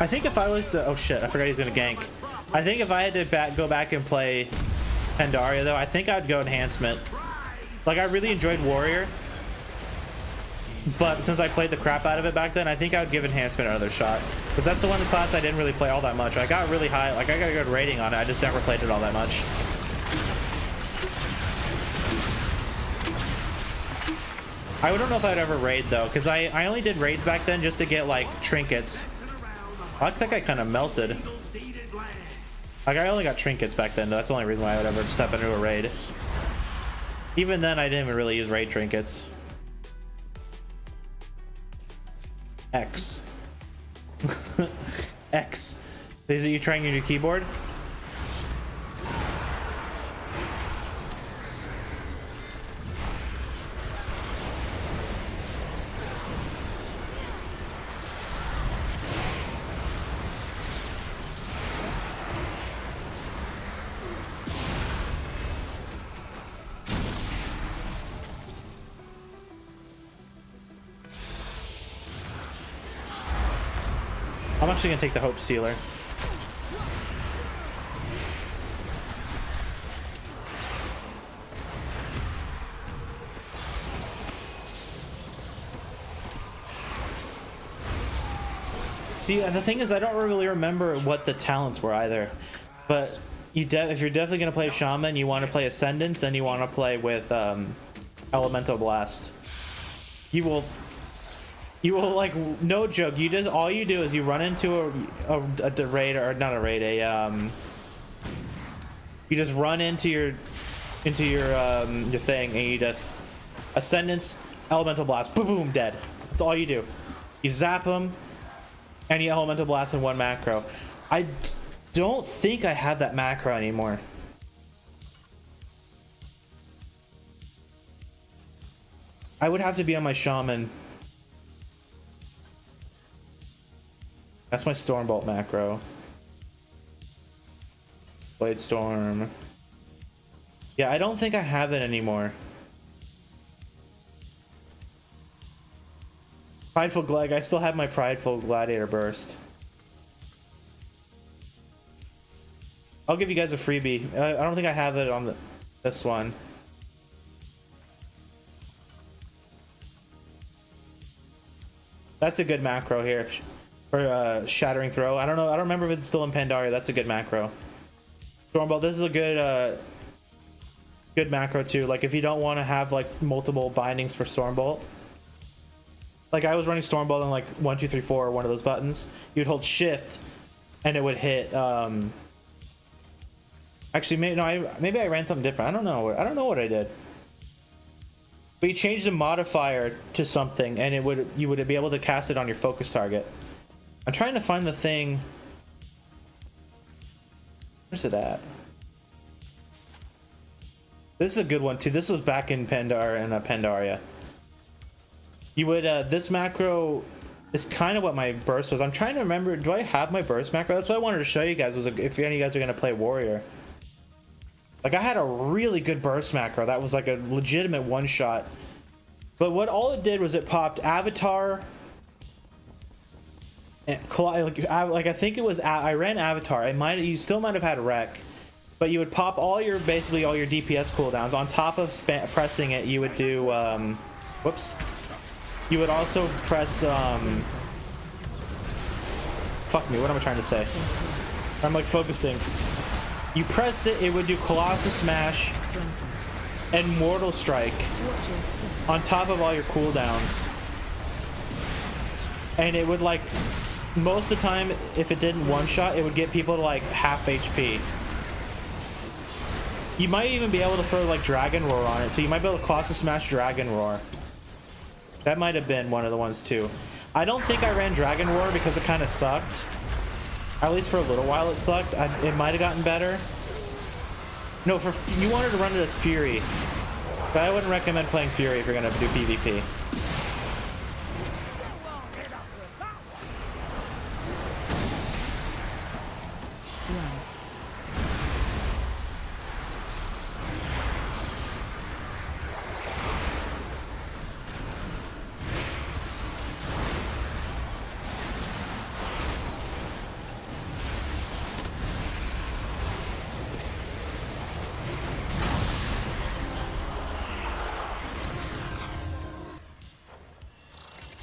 I think if I was to, oh shit, I forgot he's gonna gank. I think if I had to go back and play Pandaria though, I think I'd go enhancement. Like, I really enjoyed warrior, but since I played the crap out of it back then, I think I would give enhancement another shot, because that's the one class I didn't really play all that much. I got really high, like I got a good rating on it, I just never played it all that much. I don't know if I'd ever raid though, because I only did raids back then just to get like trinkets. I think I kind of melted. Like, I only got trinkets back then. That's the only reason why I would ever step into a raid. Even then, I didn't even really use raid trinkets. X. X. Is it you trying your new keyboard? I'm actually gonna take the Hope Sealer. See, the thing is, I don't really remember what the talents were either. But if you're definitely gonna play Shaman, you want to play Ascendance, and you want to play with Elemental Blast. You will like, no joke. All you do is you run into a raid, or not a raid, you just run into your thing, and you just Ascendance, Elemental Blast, boom, boom, dead. That's all you do. You zap them, and you Elemental Blast in one macro. I don't think I have that macro anymore. I would have to be on my Shaman. That's my Stormbolt macro. Blade Storm. Yeah, I don't think I have it anymore. Prideful Glad. I still have my Prideful Gladiator Burst. I'll give you guys a freebie. I don't think I have it on this one. That's a good macro here for Shattering Throw. I don't know. I don't remember if it's still in Pandaria. That's a good macro. Stormbolt. This is a good macro too. Like if you don't want to have like multiple bindings for Stormbolt. Like I was running Stormbolt on like 1, 2, 3, 4, one of those buttons. You'd hold Shift, and it would hit. Actually, maybe I ran something different. I don't know. I don't know what I did. But you changed the modifier to something, and you would be able to cast it on your focus target. I'm trying to find the thing. Where's it at? This is a good one too. This was back in Pandaria. You would this macro is kind of what my burst was. I'm trying to remember. Do I have my burst macro? That's what I wanted to show you guys. Was if any of you guys are gonna play warrior. Like I had a really good burst macro that was like a legitimate one shot. But what all it did was it popped Avatar. And like I think it was I ran Avatar. You still might have had Wreck, but you would pop basically all your DPS cooldowns on top of pressing it. You would do whoops. You would also press fuck me. What am I trying to say? I'm like focusing. You press it, it would do Colossus Smash and Mortal Strike on top of all your cooldowns. And it would like, most of the time, if it didn't one-shot, it would get people to like half HP. You might even be able to throw like Dragon Roar on it, so you might be able to Colossus Smash Dragon Roar. That might have been one of the ones too. I don't think I ran Dragon Roar because it kind of sucked. At least for a little while it sucked. It might have gotten better. No, you wanted to run it as Fury. But I wouldn't recommend playing Fury if you're going to do PvP.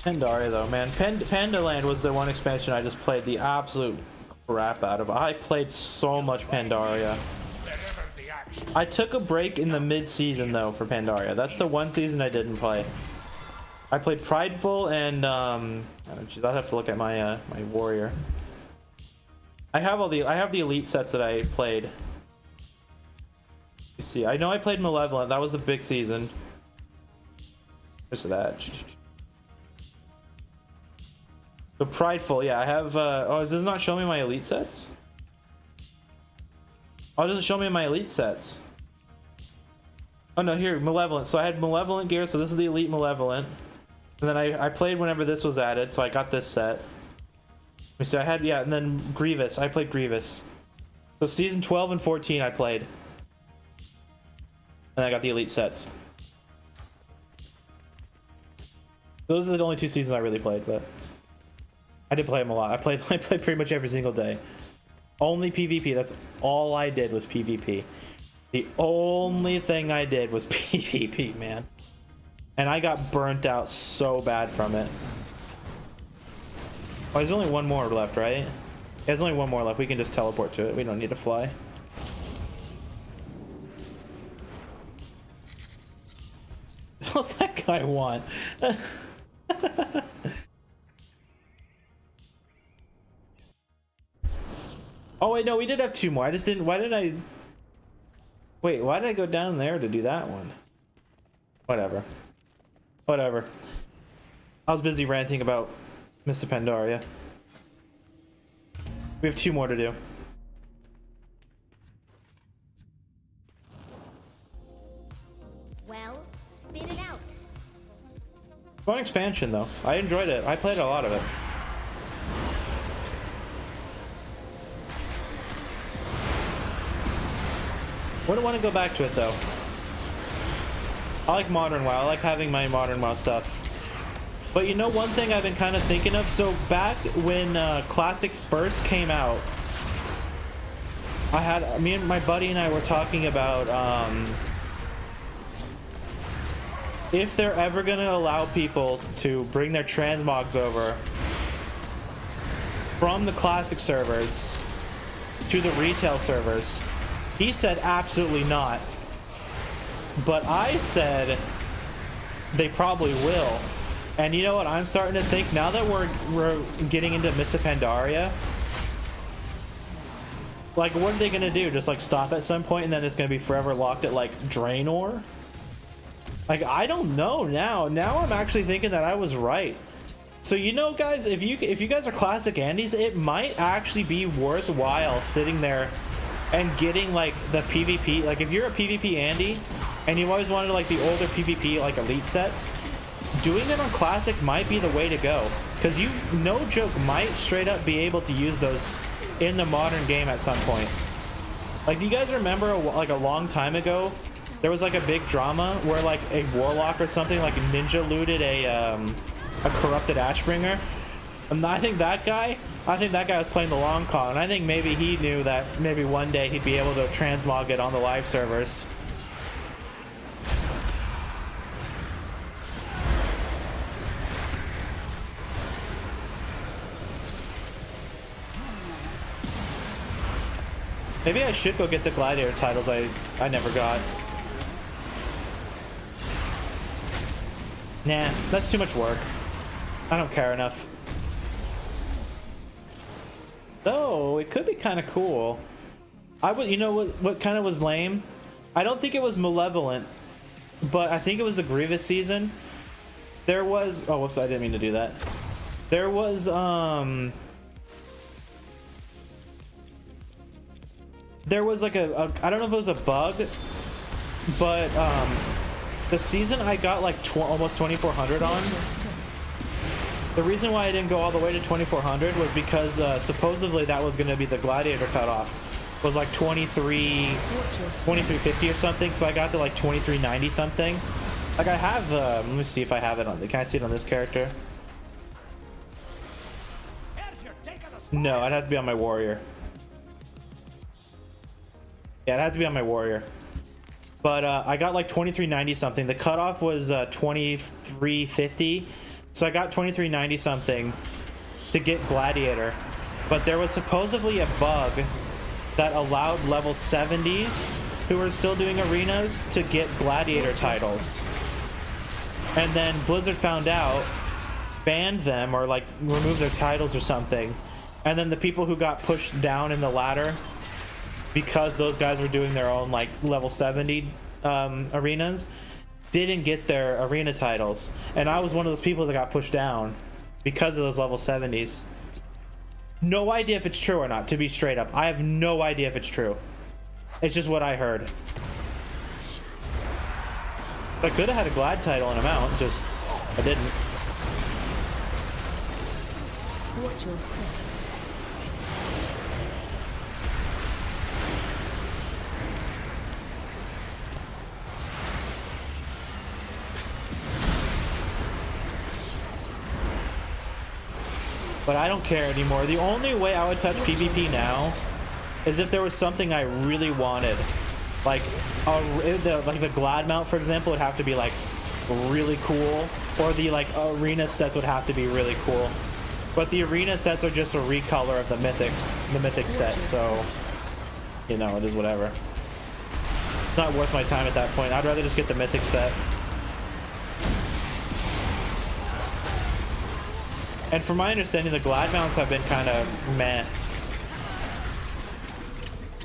Pandaria though, man. Pandaland was the one expansion I just played the absolute crap out of. I played so much Pandaria. I took a break in the mid-season though for Pandaria. That's the one season I didn't play. I played Prideful and geez, I'll have to look at my my warrior. I have the elite sets that I played. You see, I know I played Malevolent. That was the big season. Where's that? So Prideful, yeah, I have oh, does it not show me my elite sets? Oh, it doesn't show me my elite sets. Oh no, here, Malevolent. So I had Malevolent gear, so this is the elite Malevolent. And then I played whenever this was added, so I got this set. Let me see, I had, yeah, and then Grievous. I played Grievous. So season 12 and 14 I played. And I got the elite sets. Those are the only two seasons I really played, but I did play them a lot. I played pretty much every single day. Only PvP. That's all I did was PvP. The only thing I did was PvP, man. And I got burnt out so bad from it. Oh, there's only one more left, right? Yeah, there's only one more left. We can just teleport to it. We don't need to fly. What's that guy want? Oh wait, no, we did have two more. I just didn't. Why did I? Wait, why did I go down there to do that one? Whatever. Whatever. I was busy ranting about Mr. Pandaria. We have two more to do. Well, spit it out. Fun expansion though. I enjoyed it. I played a lot of it. Wouldn't want to go back to it though. I like modern WoW. I like having my modern WoW stuff. But you know one thing I've been kind of thinking of? So back when Classic first came out, me and my buddy and I were talking about if they're ever going to allow people to bring their transmogs over from the Classic servers to the retail servers. He said absolutely not. But I said they probably will. And you know what I'm starting to think? Now that we're getting into Mists of Pandaria, like what are they gonna do? Just like stop at some point and then it's gonna be forever locked at like Draenor? Like I don't know now. Now I'm actually thinking that I was right. So you know guys, if you guys are Classic Andes, it might actually be worthwhile sitting there and getting like the PvP. Like if you're a PvP Andy and you've always wanted like the older PvP like elite sets, doing it on Classic might be the way to go, because you, no joke, might straight up be able to use those in the modern game at some point. Like, do you guys remember like a long time ago there was like a big drama where like a warlock or something like ninja looted a corrupted Ashbringer? And I think that guy was playing the long con, and I think maybe he knew that maybe one day he'd be able to transmog it on the live servers. Maybe I should go get the Gladiator titles I never got. Nah, that's too much work. I don't care enough. Though, it could be kind of cool. You know what kind of was lame? I don't think it was Malevolent, but I think it was the Grievous season. There was, oh whoops, I didn't mean to do that. There was like a I don't know if it was a bug, but the season I got like almost 2400 on. The reason why I didn't go all the way to 2400 was because supposedly that was going to be the Gladiator cutoff. It was like 2350 or something, so I got to like 2390 something. Like I have let me see if I have it on. Can I see it on this character? No, I'd have to be on my warrior. Yeah, it had to be on my warrior. But I got like 2390 something. The cutoff was 2350. So I got 2390 something to get Gladiator. But there was supposedly a bug that allowed level 70s who were still doing arenas to get Gladiator titles. And then Blizzard found out, banned them or like removed their titles or something. And then the people who got pushed down in the ladder, because those guys were doing their own like level 70 arenas, didn't get their arena titles. And I was one of those people that got pushed down because of those level 70s. No idea if it's true or not, to be straight up. I have no idea if it's true. It's just what I heard. I could have had a Glad title and amount, just I didn't. Watch your step. But I don't care anymore. The only way I would touch PvP now is if there was something I really wanted. Like the Glad mount, for example, would have to be like really cool, or the like arena sets would have to be really cool. But the arena sets are just a recolor of the mythic set, so you know, it is whatever. It's not worth my time at that point. I'd rather just get the mythic set. And from my understanding, the glad mounts have been kind of meh.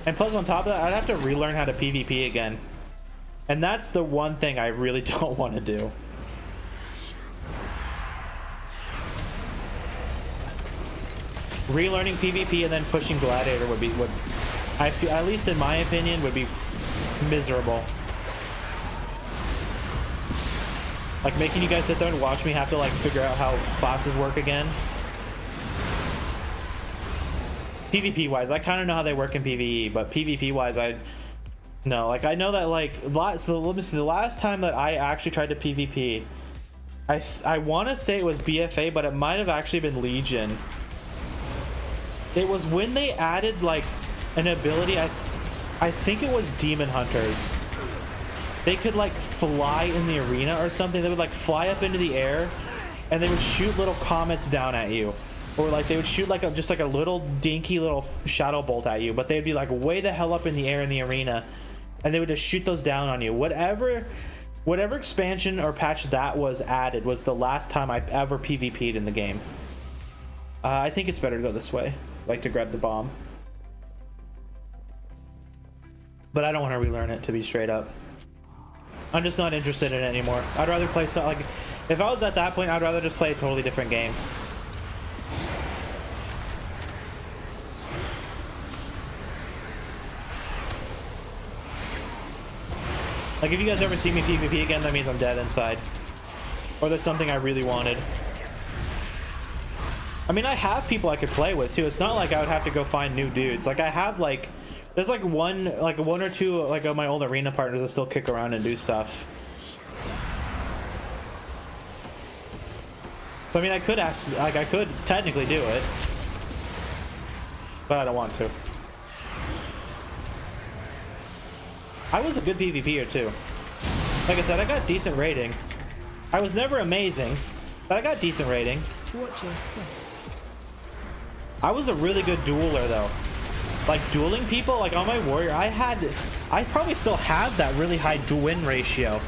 And plus on top of that, I'd have to relearn how to PvP again. And that's the one thing I really don't want to do. Relearning PvP and then pushing Gladiator would I feel, at least in my opinion, would be miserable. Like making you guys sit there and watch me have to like figure out how classes work again. PvP wise, I kind of know how they work in PvE, but PvP wise, no. Like I know that like so let me see, the last time that I actually tried to PvP, I want to say it was BFA, but it might have actually been Legion. It was when they added like an ability, I think it was Demon Hunters. They could like fly in the arena or something. They would like fly up into the air and they would shoot little comets down at you. Or like they would shoot like just like a little dinky little shadow bolt at you, but they'd be like way the hell up in the air in the arena and they would just shoot those down on you. Whatever expansion or patch that was added was the last time I ever PvP'd in the game. I think it's better to go this way. Like to grab the bomb. But I don't want to relearn it, to be straight up. I'm just not interested in it anymore. I'd rather play like if I was at that point, I'd rather just play a totally different game. Like if you guys ever see me PvP again, that means I'm dead inside. Or there's something I really wanted. I mean, I have people I could play with too. It's not like I would have to go find new dudes. Like I have like, there's like one or two like of my old arena partners that still kick around and do stuff. So I mean, I could actually, like I could technically do it, but I don't want to. I was a good PvPer too. Like I said, I got decent rating. I was never amazing, but I got decent rating. Watch your step. I was a really good dueler though. Like dueling people, like on my warrior, I probably still have that really high win ratio.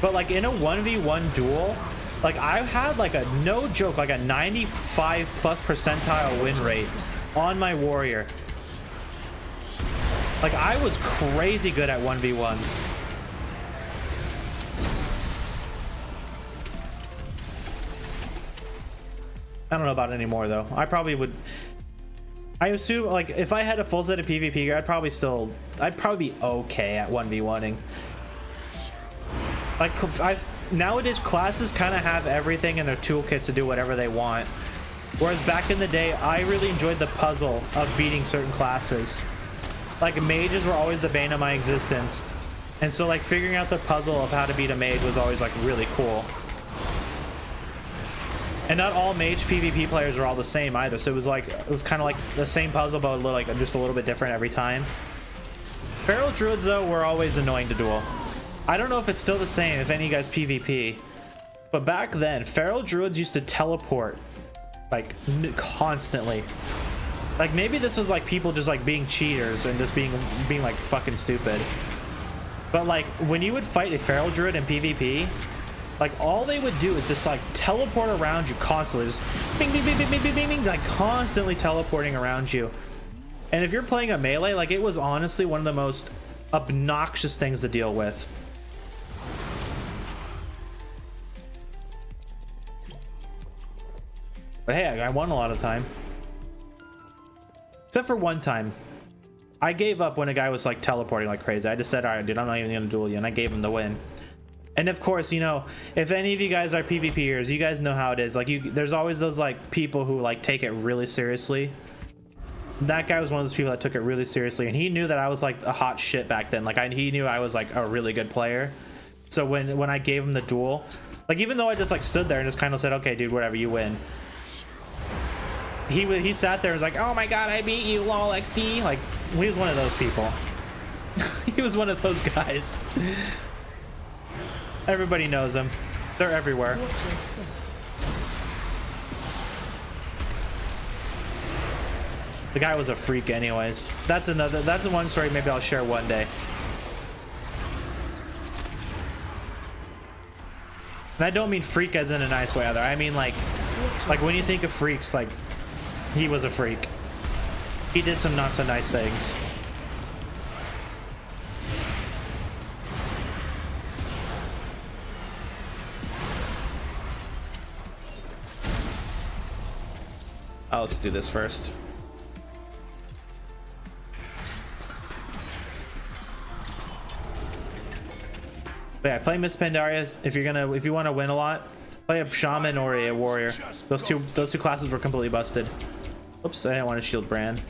But like in a 1v1 duel, like I had like a, no joke, like a 95+ percentile win rate on my warrior. Like I was crazy good at 1v1s. I don't know about it anymore though. I probably would, I assume like if I had a full set of PvP gear, I'd probably be okay at 1v1ing. Like nowadays classes kind of have everything in their toolkits to do whatever they want. Whereas back in the day, I really enjoyed the puzzle of beating certain classes. Like mages were always the bane of my existence. And so like figuring out the puzzle of how to beat a mage was always like really cool. And not all mage PvP players are all the same either. So it was kind of like the same puzzle, but like just a little bit different every time. Feral druids though were always annoying to duel. I don't know if it's still the same if any of you guys PvP, but back then feral druids used to teleport like constantly. Like maybe this was like people just like being cheaters and just being like fucking stupid. But like when you would fight a feral druid in PvP, like all they would do is just like teleport around you constantly, just bing bing bing bing bing bing bing, bing, like constantly teleporting around you. And if you're playing a melee, like it was honestly one of the most obnoxious things to deal with. But hey, I won a lot of time. Except for one time. I gave up when a guy was like teleporting like crazy. I just said, all right, dude, I'm not even gonna duel you, and I gave him the win. And of course, you know, if any of you guys are PvPers, you guys know how it is. Like there's always those like people who like take it really seriously. That guy was one of those people that took it really seriously, and he knew that I was like a hot shit back then. Like he knew I was like a really good player. So when I gave him the duel, like even though I just like stood there and just kind of said, okay, dude, whatever, you win. He sat there and was like, oh my god, I beat you, lol XD. Like he was one of those people. He was one of those guys. Everybody knows them. They're everywhere. The guy was a freak anyways. That's one story maybe I'll share one day. And I don't mean freak as in a nice way either. I mean like when you think of freaks, like he was a freak. He did some not so nice things. Oh, let's do this first. But yeah, play Miss Pandaria if you want to win a lot. Play a shaman or a warrior. Those two classes were completely busted. Oops, I didn't want to shield Bran.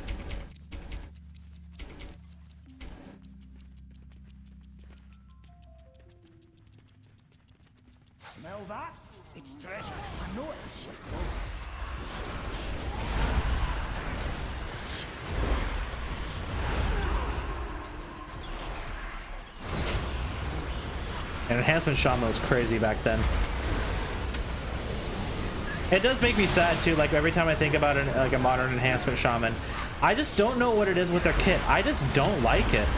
Smell that? It's treasure. I know it. We're close. And enhancement shaman was crazy back then. It does make me sad too, like every time I think about it, like a modern enhancement shaman, I just don't know what it is with their kit. I just don't like it.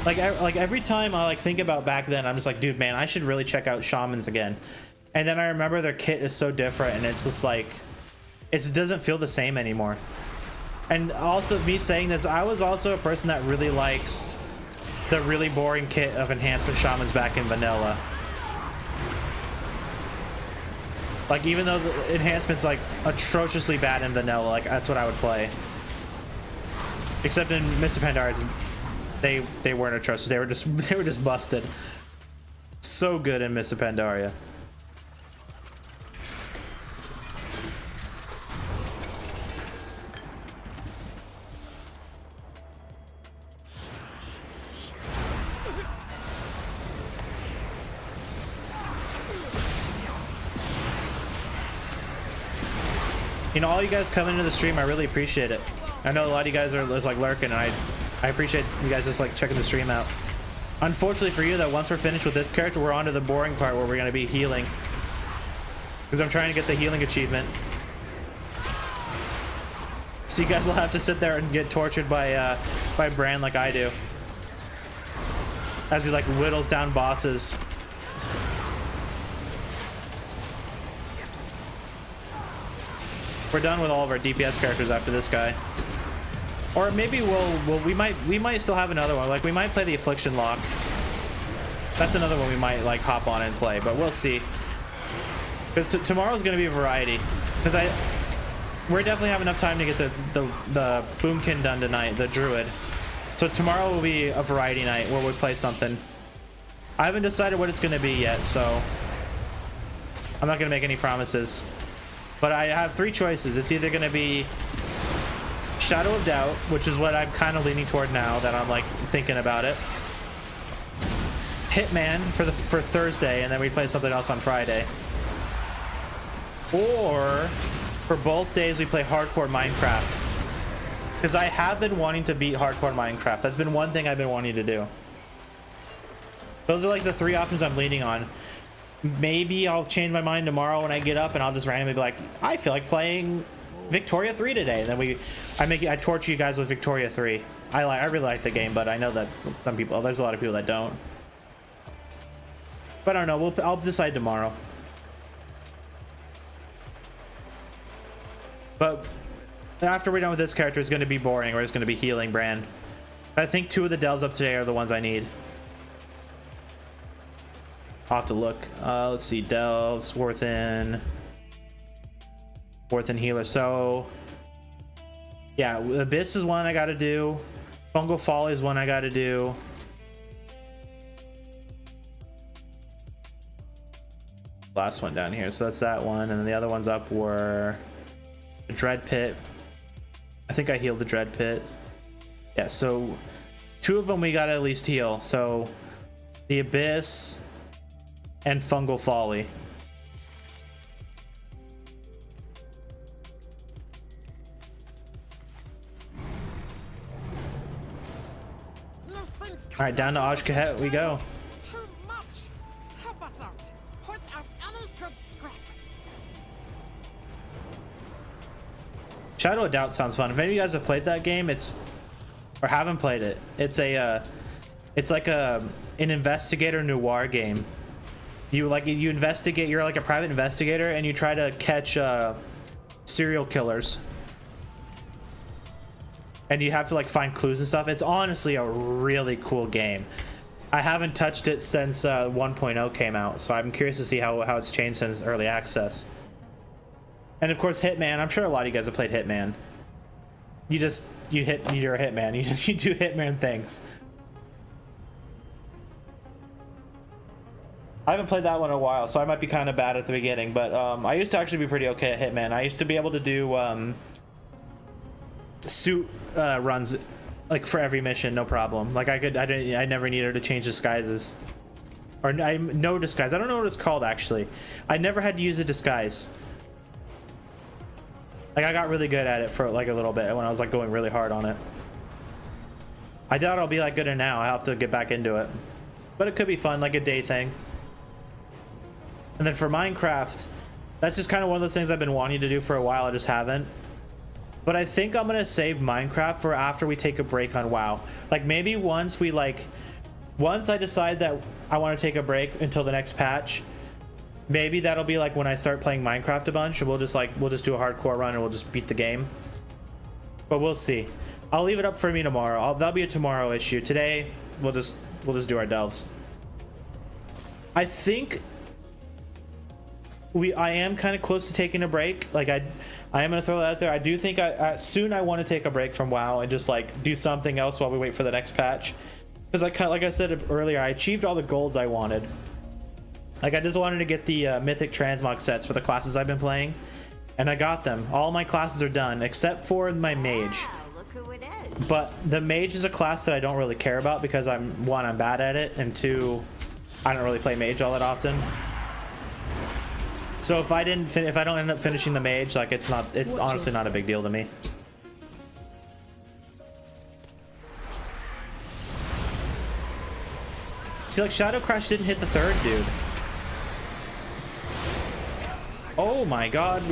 Like every time I like think about back then, I'm just like, dude, man, I should really check out shamans again. And then I remember their kit is so different, and it's just like, it doesn't feel the same anymore. And also me saying this, I was also a person that really likes the really boring kit of enhancement shamans back in vanilla. Like even though the enhancement's like atrociously bad in vanilla, like that's what I would play. Except in Mr. Pandaria's, they weren't atrocious. They were just busted. So good in Mr. Pandaria. You know, all you guys coming into the stream, I really appreciate it. I know a lot of you guys are just like lurking, and I appreciate you guys just like checking the stream out. Unfortunately for you though, once we're finished with this character, we're on to the boring part where we're going to be healing. Because I'm trying to get the healing achievement. So you guys will have to sit there and get tortured by Bran like I do. As he like whittles down bosses. We're done with all of our DPS characters after this guy. Or maybe we might still have another one. Like we might play the Affliction Lock. That's another one we might like hop on and play, but we'll see. Because tomorrow's gonna be a variety. Because we're definitely have enough time to get the Boomkin done tonight, the Druid. So tomorrow will be a variety night where we play something. I haven't decided what it's gonna be yet, so I'm not gonna make any promises. But I have three choices. It's either gonna be Shadow of Doubt, which is what I'm kind of leaning toward now that I'm like thinking about it. Hitman for Thursday, and then we play something else on Friday. Or for both days we play Hardcore Minecraft. Because I have been wanting to beat Hardcore Minecraft. That's been one thing I've been wanting to do. Those are like the three options I'm leaning on. Maybe I'll change my mind tomorrow when I get up and I'll just randomly be like, I feel like playing Victoria 3 today. And then I torture you guys with Victoria 3. I really like the game, but I know that some people, there's a lot of people that don't. But I don't know, I'll decide tomorrow. But after we're done with this character, it's going to be boring, or it's going to be healing Bran. I think two of the delves up today are the ones I need. I'll have to look. Let's see, delves, Worthen healer. So yeah, Abyss is one I gotta do. Fungal Folly is one I gotta do. Last one down here, so that's that one, and then the other ones up were the Dread Pit. I think I healed the Dread Pit. Yeah, so two of them we gotta at least heal. So the Abyss and Fungal Folly. All right, down to Ashkahet we go. Too much. Help us out. Point out any good scrap. Shadow of Doubt sounds fun. If any of you guys have played that game, or haven't played it, it's like an investigator noir game. You investigate. You're like a private investigator, and you try to catch serial killers. And you have to like find clues and stuff. It's honestly a really cool game. I haven't touched it since 1.0 came out, so I'm curious to see how it's changed since early access. And of course, Hitman. I'm sure a lot of you guys have played Hitman. You're a Hitman. You do Hitman things. I haven't played that one in a while, so I might be kind of bad at the beginning. But I used to actually be pretty okay at Hitman. I used to be able to do suit runs like for every mission, no problem. Like I never needed to change disguises, or no disguise. I don't know what it's called actually. I never had to use a disguise. Like I got really good at it for like a little bit when I was like going really hard on it. I doubt I'll be like good at now. I have to get back into it, but it could be fun, like a day thing. And then for Minecraft, that's just kind of one of those things I've been wanting to do for a while. I just haven't. But I think I'm gonna save Minecraft for after we take a break on WoW. Like maybe once I decide that I want to take a break until the next patch, maybe that'll be like when I start playing Minecraft a bunch, and we'll just do a hardcore run and we'll just beat the game. But we'll see. I'll leave it up for me tomorrow. That'll be a tomorrow issue. Today we'll just do our delves. I think I am kind of close to taking a break. Like I am gonna throw that out there. I do think soon I want to take a break from WoW and just like do something else while we wait for the next patch. Because like I said earlier, I achieved all the goals I wanted. Like I just wanted to get the mythic transmog sets for the classes I've been playing, and I got them. All my classes are done except for my mage. Look who it is. But the mage is a class that I don't really care about because I'm bad at it, and two, I don't really play mage all that often. So if I don't end up finishing the mage, like it's honestly not a big deal to me. See, like Shadow Crash didn't hit the third dude. Oh my god,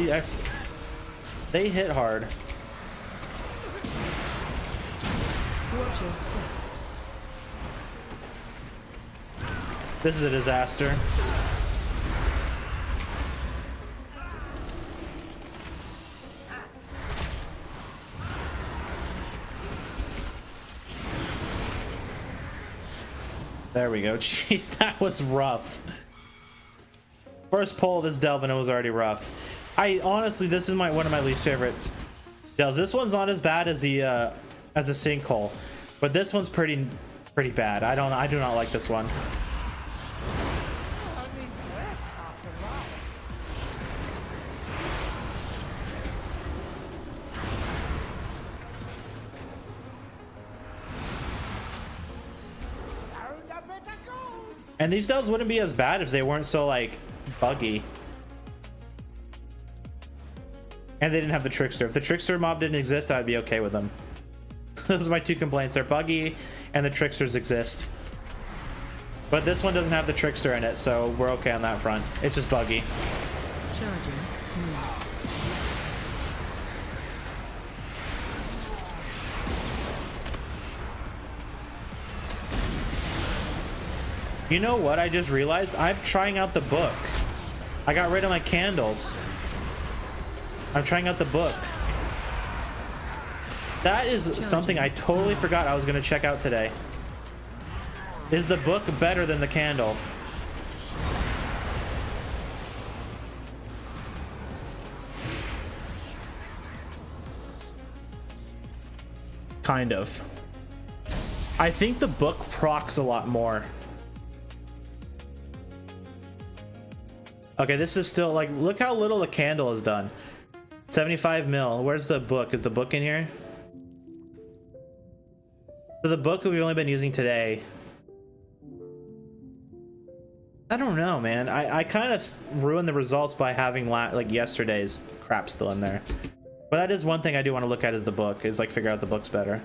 they hit hard. Watch your step. This is a disaster. There we go. Jeez, that was rough. First pull of this delve and it was already rough. Honestly, this is one of my least favorite delves. This one's not as bad as the sinkhole, but this one's pretty bad. I do not like this one. I mean, less after that. Found a bit of gold. And these delves wouldn't be as bad if they weren't so like buggy. And they didn't have the trickster. If the trickster mob didn't exist, I'd be okay with them. Those are my two complaints. They're buggy and the tricksters exist. But this one doesn't have the trickster in it, so we're okay on that front. It's just buggy. Charging. You know what I just realized? I'm trying out the book. I got rid of my candles. I'm trying out the book. That is something I totally forgot I was going to check out today. Is the book better than the candle? Kind of. I think the book procs a lot more. Okay, this is still like, look how little the candle has done. 75 mil. Where's the book? Is the book in here? So the book we've only been using today. I don't know, man. I kind of ruined the results by having like yesterday's crap still in there. But that is one thing I do want to look at is the book, is like figure out the book's better.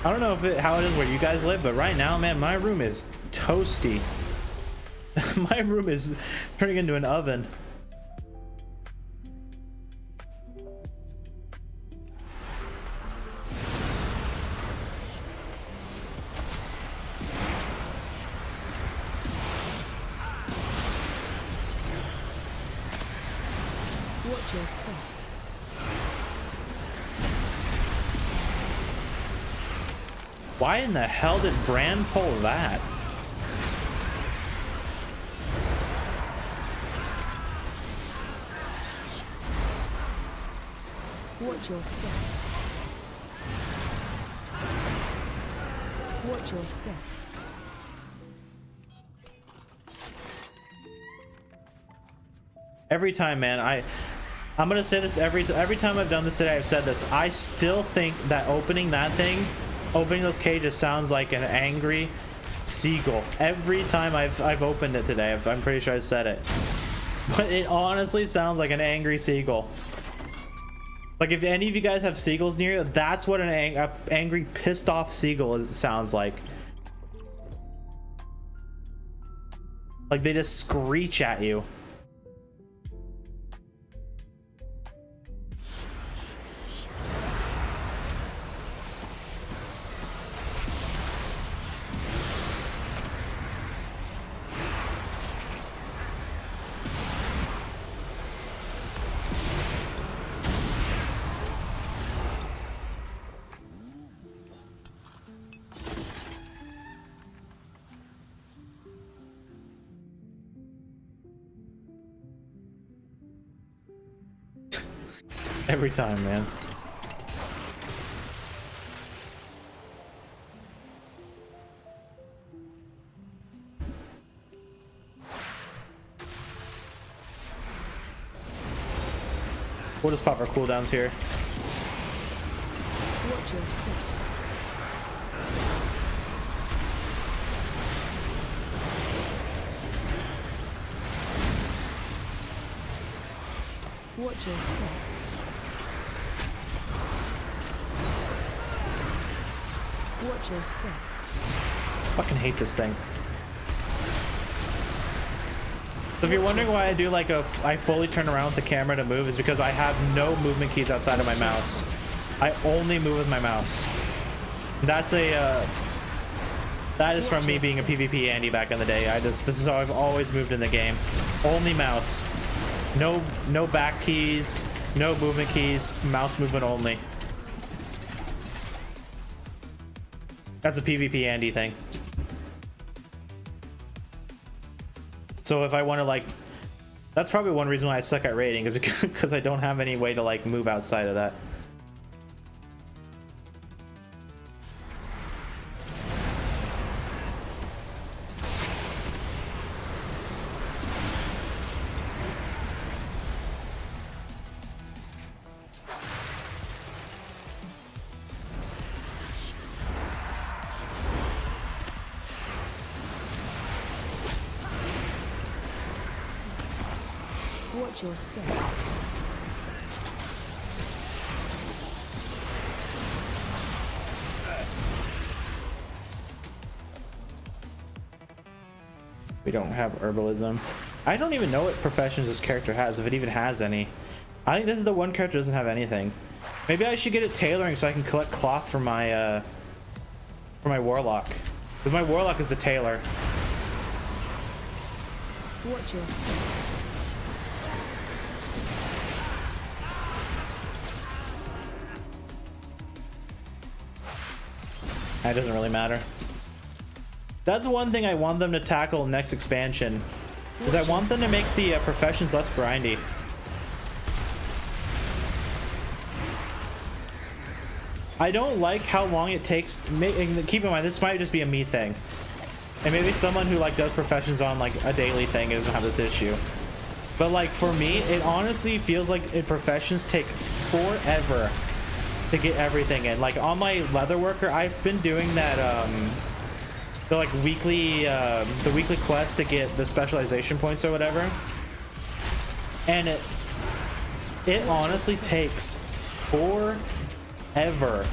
I don't know how it is where you guys live, but right now, man, my room is toasty. My room is turning into an oven. Watch your step. Why in the hell did Bran pull that? Watch your step. Watch your step. Every time, man, I'm gonna say this every time I've done this today. I've said this. I still think that opening those cages sounds like an angry seagull. Every time I've opened it today, I'm pretty sure I said it, but it honestly sounds like an angry seagull. Like if any of you guys have seagulls near you, that's what an angry, pissed off seagull sounds like. Like they just screech at you. Every time, man. We'll just pop our cooldowns here. Watch your step. Watch your step. Watch your step. Fucking hate this thing. So if you're wondering why I do like I fully turn around with the camera to move, is because I have no movement keys outside of my mouse. I only move with my mouse. That's that is from me being a PvP Andy back in the day. This is how I've always moved in the game. Only mouse. No back keys, no movement keys, mouse movement only. That's a PvP Andy thing. So if I want to like, that's probably one reason why I suck at raiding, is because I don't have any way to like move outside of that. Watch your step. We don't have herbalism. I don't even know what professions this character has, if it even has any. I think this is the one character that doesn't have anything. Maybe I should get it tailoring so I can collect cloth for my warlock. Because my warlock is the tailor. Watch your step. That doesn't really matter. That's one thing I want them to tackle next expansion, is I want them to make the professions less grindy. I don't like how long it takes. Keep in mind, this might just be a me thing, and maybe someone who like does professions on like a daily thing doesn't have this issue. But like for me, it honestly feels like professions take forever to get everything in. Like on my leatherworker, I've been doing that the like weekly the weekly quest to get the specialization points or whatever, and it honestly takes forever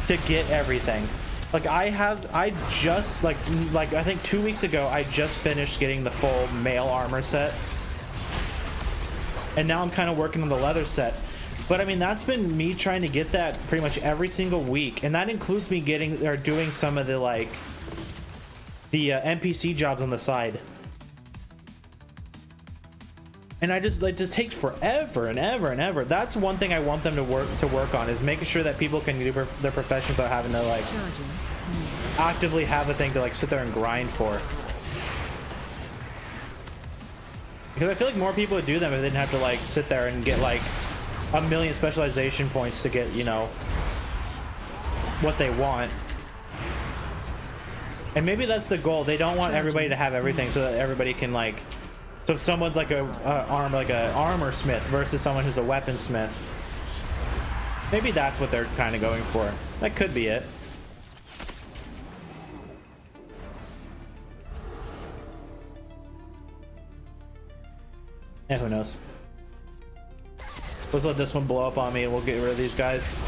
to get everything. Like I just like I think 2 weeks ago I just finished getting the full mail armor set, and now I'm kind of working on the leather set. But I mean, that's been me trying to get that pretty much every single week, and that includes me getting or doing some of the like the NPC jobs on the side. And I just it just takes forever and ever and ever. That's one thing I want them to work on, is making sure that people can do their profession without having to like actively have a thing to like sit there and grind for. Because I feel like more people would do them if they didn't have to like sit there and get like a million specialization points to get, you know, what they want. And maybe that's the goal. They don't want everybody to have everything, so that everybody can like. So if someone's like a armor smith versus someone who's a weaponsmith, maybe that's what they're kind of going for. That could be it. Yeah, who knows? Let's let this one blow up on me and we'll get rid of these guys.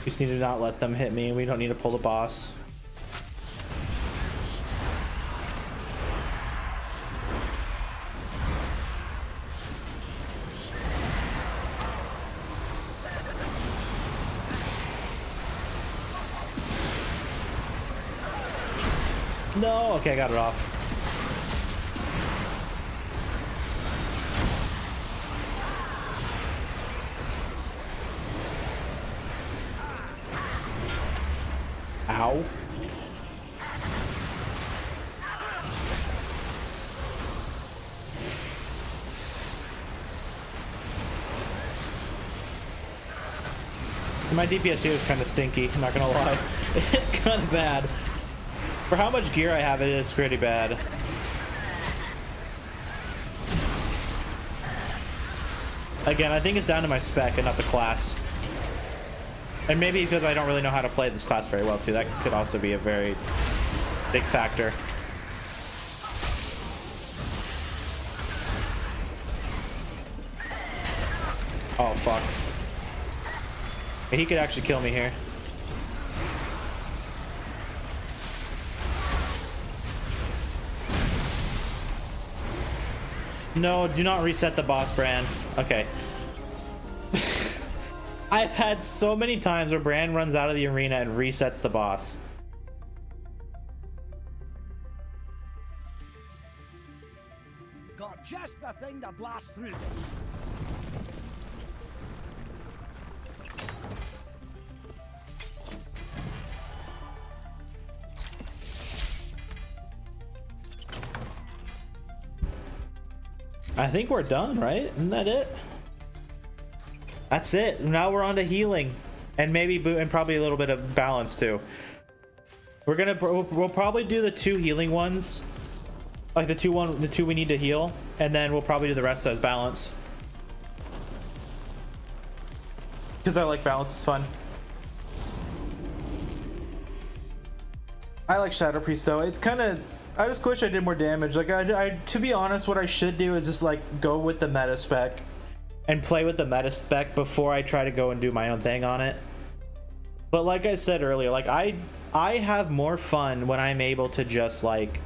We just need to not let them hit me. We don't need to pull the boss. No, okay, I got it off. Ow. My DPS here is kind of stinky, I'm not gonna lie. It's kind of bad. For how much gear I have, it is pretty bad. Again, I think it's down to my spec and not the class. And maybe because I don't really know how to play this class very well too. That could also be a very big factor. Oh fuck. He could actually kill me here. No, do not reset the boss, Bran. Okay. I've had so many times where Bran runs out of the arena and resets the boss. Got just the thing to blast through this. I think we're done, right? Isn't that it? That's it. Now we're on to healing, and maybe and probably a little bit of balance too. We'll probably do the 2 healing ones, like the two we need to heal, and then we'll probably do the rest as balance. Because I like balance, it's fun. I like Shadow Priest though. It's kind of, I just wish I did more damage. Like to be honest, what I should do is just like go with the meta spec and play with the meta spec before I try to go and do my own thing on it. But like I said earlier, like I have more fun when I'm able to just like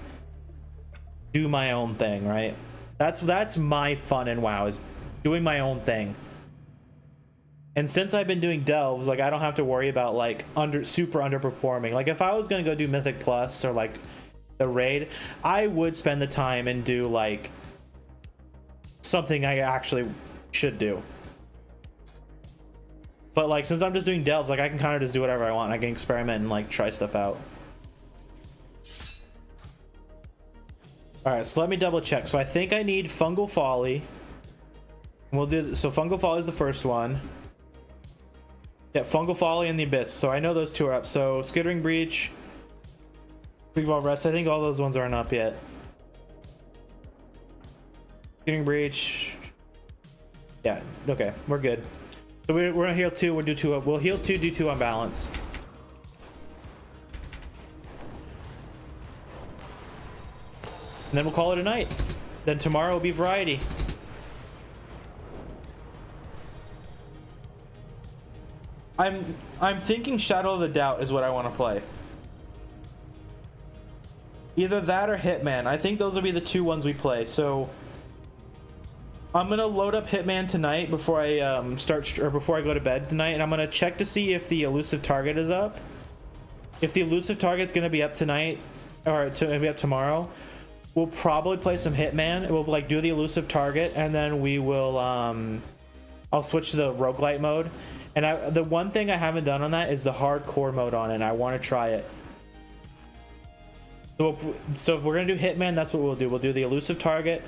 do my own thing, right? That's my fun in WoW, is doing my own thing. And since I've been doing delves, like I don't have to worry about like super underperforming. Like if I was gonna go do Mythic Plus or like the raid, I would spend the time and do like something I actually should do. But like since I'm just doing delves, like I can kind of just do whatever I want. I can experiment and like try stuff out. All right, so let me double check. So I think I need Fungal Folly. We'll do so. Fungal Folly is the first one. Yeah, Fungal Folly and the Abyss. So I know those 2 are up. So Skittering Breach, League of All Rest. I think all those ones aren't up yet. Skittering Breach. Yeah. Okay, we're good. So we're gonna heal 2. We'll do 2. We'll heal 2, do 2 on balance. And then we'll call it a night. Then tomorrow will be variety. I'm thinking Shadow of the Doubt is what I want to play. Either that or Hitman. I think those will be the two ones we play. So I'm gonna load up Hitman tonight before I before I go to bed tonight, and I'm gonna check to see if the elusive target is up. If the elusive target's gonna be up tonight, or be up tomorrow, we'll probably play some Hitman. We'll like do the elusive target, and then we will I'll switch to the roguelite mode. And the one thing I haven't done on that is the hardcore mode on it, and I want to try it. So if we're gonna do Hitman, that's what we'll do. We'll do the elusive target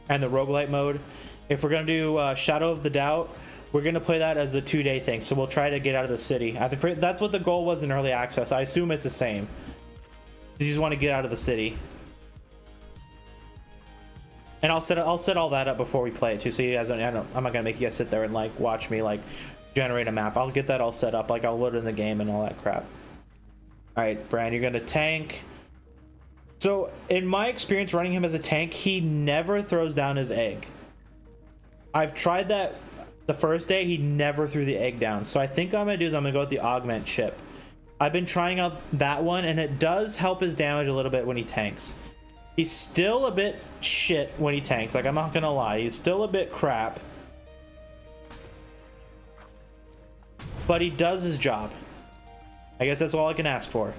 and the roguelite mode. If we're gonna do Shadow of the Doubt, we're gonna play that as a 2-day thing. So we'll try to get out of the city. I think that's what the goal was in early access. I assume it's the same. You just want to get out of the city. And I'll set all that up before we play it too. So you guys, I'm not gonna make you guys sit there and like watch me like generate a map. I'll get that all set up. Like I'll load it in the game and all that crap. All right, Bran, you're gonna tank. So in my experience running him as a tank, he never throws down his egg. I've tried that the first day, he never threw the egg down. So I think what I'm gonna do is I'm gonna go with the augment chip. I've been trying out that one, and it does help his damage a little bit when he tanks. He's still a bit shit when he tanks, like I'm not gonna lie. He's still a bit crap. But he does his job. I guess that's all I can ask for.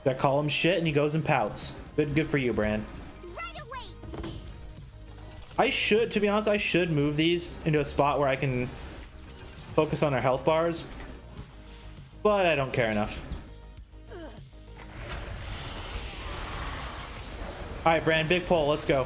I call him shit and he goes and pouts. Good for you, Bran. Right away. I should, to be honest, I should move these into a spot where I can focus on our health bars. But I don't care enough. Alright, Bran, big pull, let's go.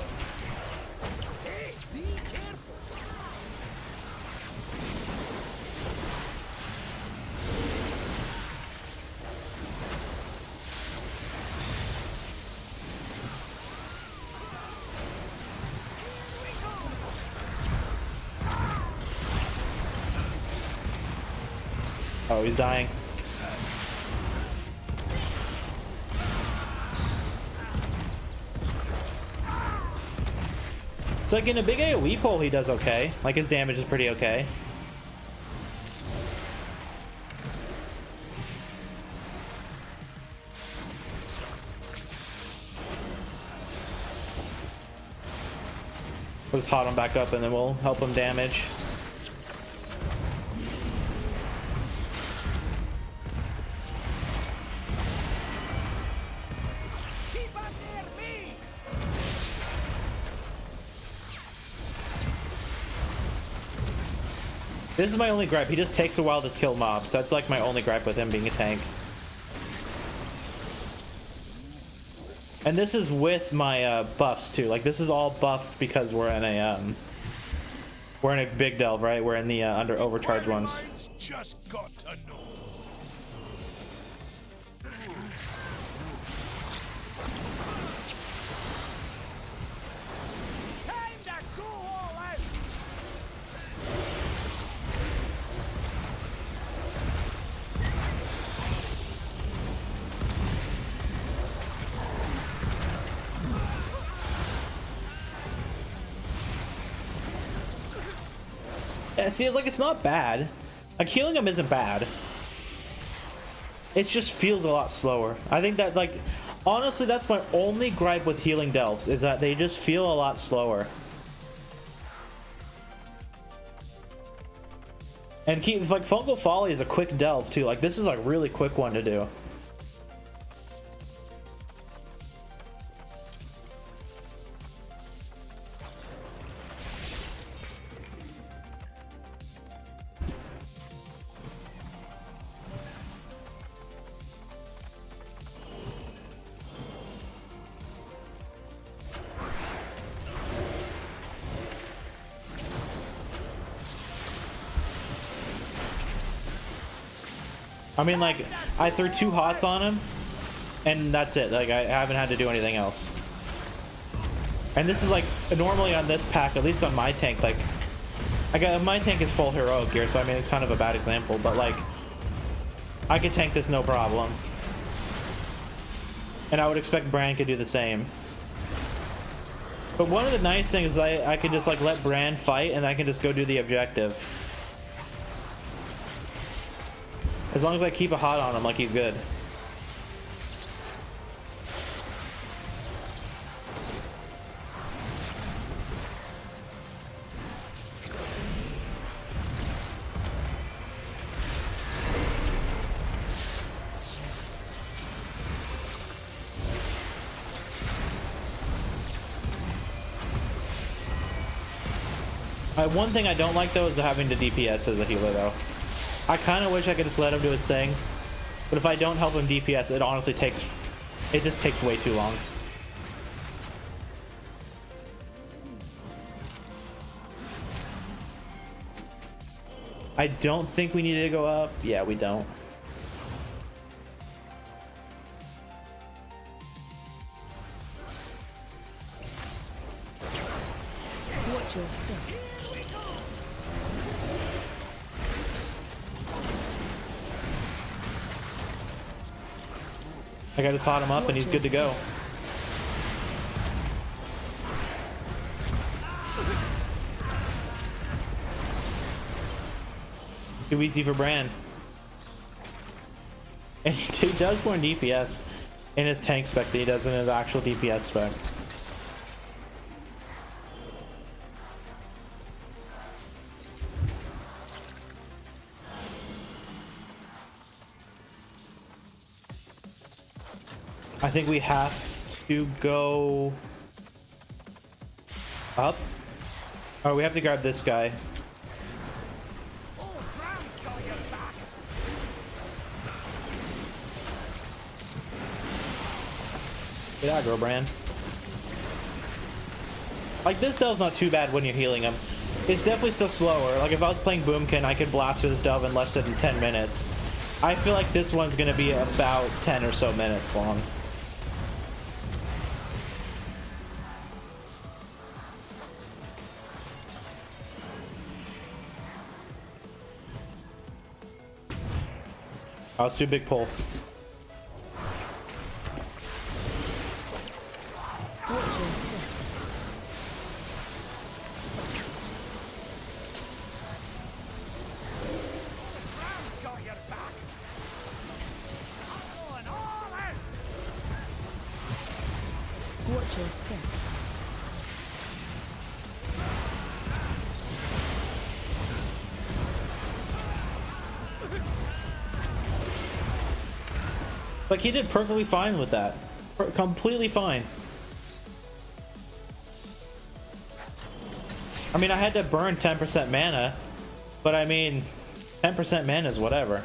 Oh, he's dying. It's like in a big AoE pull he does okay. Like his damage is pretty okay. We'll just hot him back up and then we'll help him damage. This is my only gripe. He just takes a while to kill mobs. That's like my only gripe with him being a tank. And this is with my buffs too. Like this is all buffed because we're in a big delve, right? We're in the under overcharge ones. Just got to know. Time to go all out. Yeah, see, like it's not bad. Like healing them isn't bad. It just feels a lot slower. I think that, like, honestly, that's my only gripe with healing delves is that they just feel a lot slower. And keep like Fungal Folly is a quick delve too. Like this is like really quick one to do. I mean, like, I threw 2 hots on him, and that's it. Like, I haven't had to do anything else. And this is, like, normally on this pack, at least on my tank, like, my tank is full heroic gear, so I mean, it's kind of a bad example, but, like, I could tank this no problem. And I would expect Bran could do the same. But one of the nice things is I can just like let Bran fight and I can just go do the objective. As long as I keep a hot on him, like he's good. One thing I don't like though is having to DPS as a healer though. I kind of wish I could just let him do his thing, but if I don't help him DPS, it honestly just takes way too long. I don't think we need to go up. Yeah, we don't. Watch your step. Like I just hot him up and he's good to go. Too easy for Bran. And he does more DPS in his tank spec than he does in his actual DPS spec. I think we have to go up. Oh, we have to grab this guy. Get aggro, Bran. Like, this delve's not too bad when you're healing him. It's definitely still slower. Like, if I was playing Boomkin, I could blast through this delve in less than 10 minutes. I feel like this one's gonna be about 10 or so minutes long. Oh, let's do a big pull. Watch your step. Like, he did perfectly fine with that. Completely fine. I mean, I had to burn 10% mana, but I mean, 10% mana is whatever.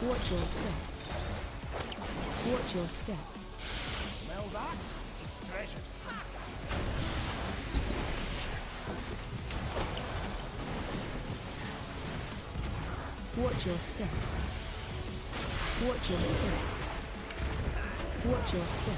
Watch your step. Watch your step. Smell that? It's treasure. Watch your step. Watch your step. Watch your step.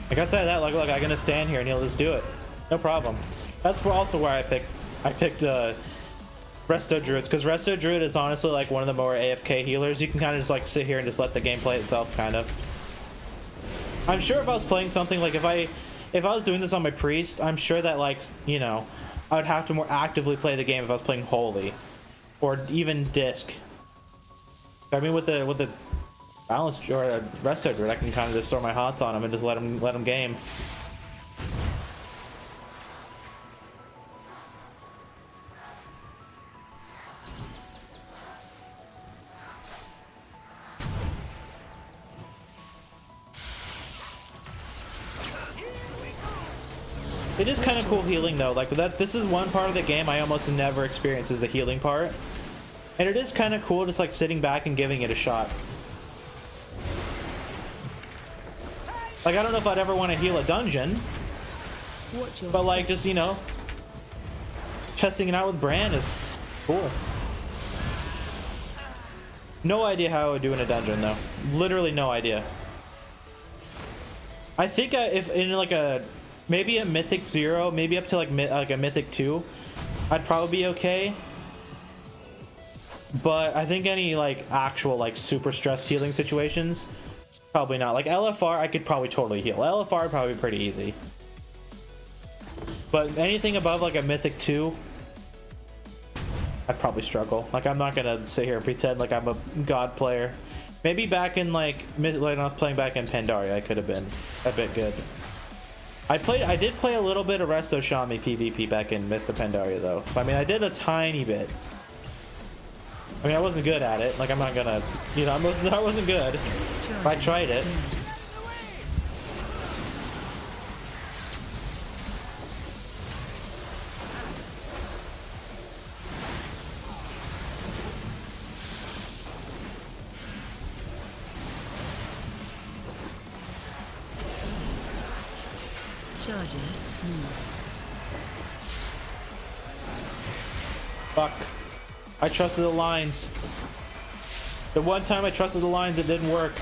Like I said, that like I'm gonna stand here and he'll just do it, no problem. That's also where I picked Resto Druids, because Resto Druid is honestly like one of the more AFK healers. You can kind of just like sit here and just let the game play itself, kind of. I'm sure if I was playing something like if I was doing this on my priest, I'm sure that, like, you know, I would have to more actively play the game if I was playing Holy or even Disc. I mean, with the balance or Resto Druid, I can kind of just throw my hots on him and just let him game. It is kind of cool healing though, like that. This is one part of the game I almost never experience, is the healing part, and it is kind of cool just like sitting back and giving it a shot. Like, I don't know if I'd ever want to heal a dungeon, but like, just, you know, testing it out with Bran is cool. No idea how I would do in a dungeon though, literally no idea. I think if in like a Maybe a mythic 0, maybe up to like a mythic 2, I'd probably be okay. But I think any like actual like super stress healing situations, probably not. Like LFR, I could probably totally heal. LFR would probably be pretty easy. But anything above like a mythic 2, I'd probably struggle. Like I'm not gonna sit here and pretend like I'm a god player. Maybe back in like when I was playing back in Pandaria, I could have been a bit good. I did play a little bit of Resto Shami PvP back in Mists of Pandaria though. So I mean I did a tiny bit. I mean I wasn't good at it. Like I'm not gonna, you know, I wasn't good. But I tried it. Charging. Fuck. I trusted the lines. The one time I trusted the lines, it didn't work.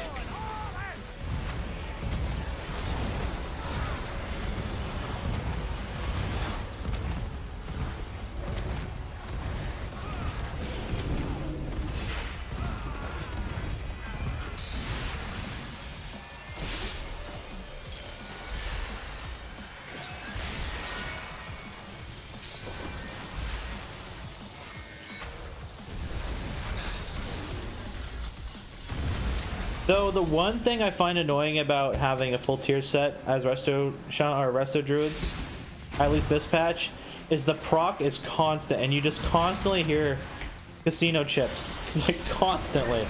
Though the one thing I find annoying about having a full tier set as Resto Druids, at least this patch, is the proc is constant and you just constantly hear casino chips. Like constantly.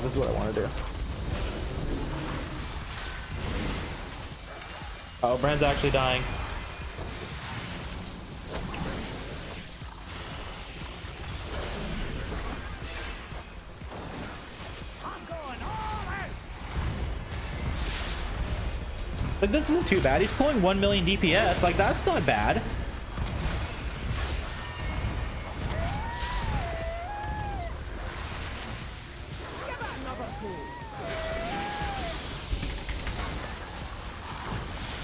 This is what I want to do. Oh, Brand's actually dying. Like, this isn't too bad. He's pulling 1 million DPS. Like, that's not bad.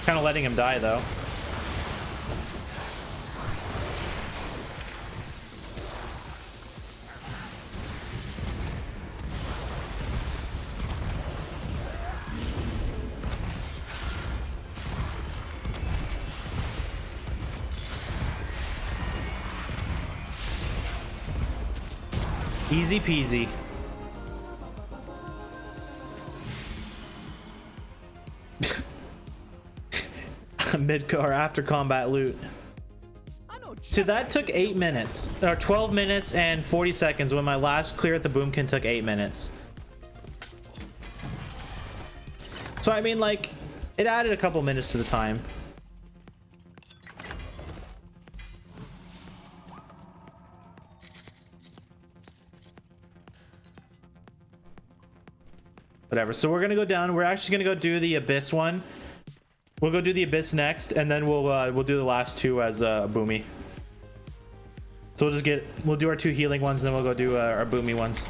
Kind of letting him die though. Easy peasy. Mid or after combat loot. So that took 8 minutes or 12 minutes and 40 seconds when my last clear at the boomkin took 8 minutes. So I mean, like, it added a couple minutes to the time. Whatever. So we're gonna go down. We're actually gonna go do the Abyss one. We'll go do the Abyss next, and then we'll do the last two as a Boomy. So we'll do our 2 healing ones, and then we'll go do our Boomy ones.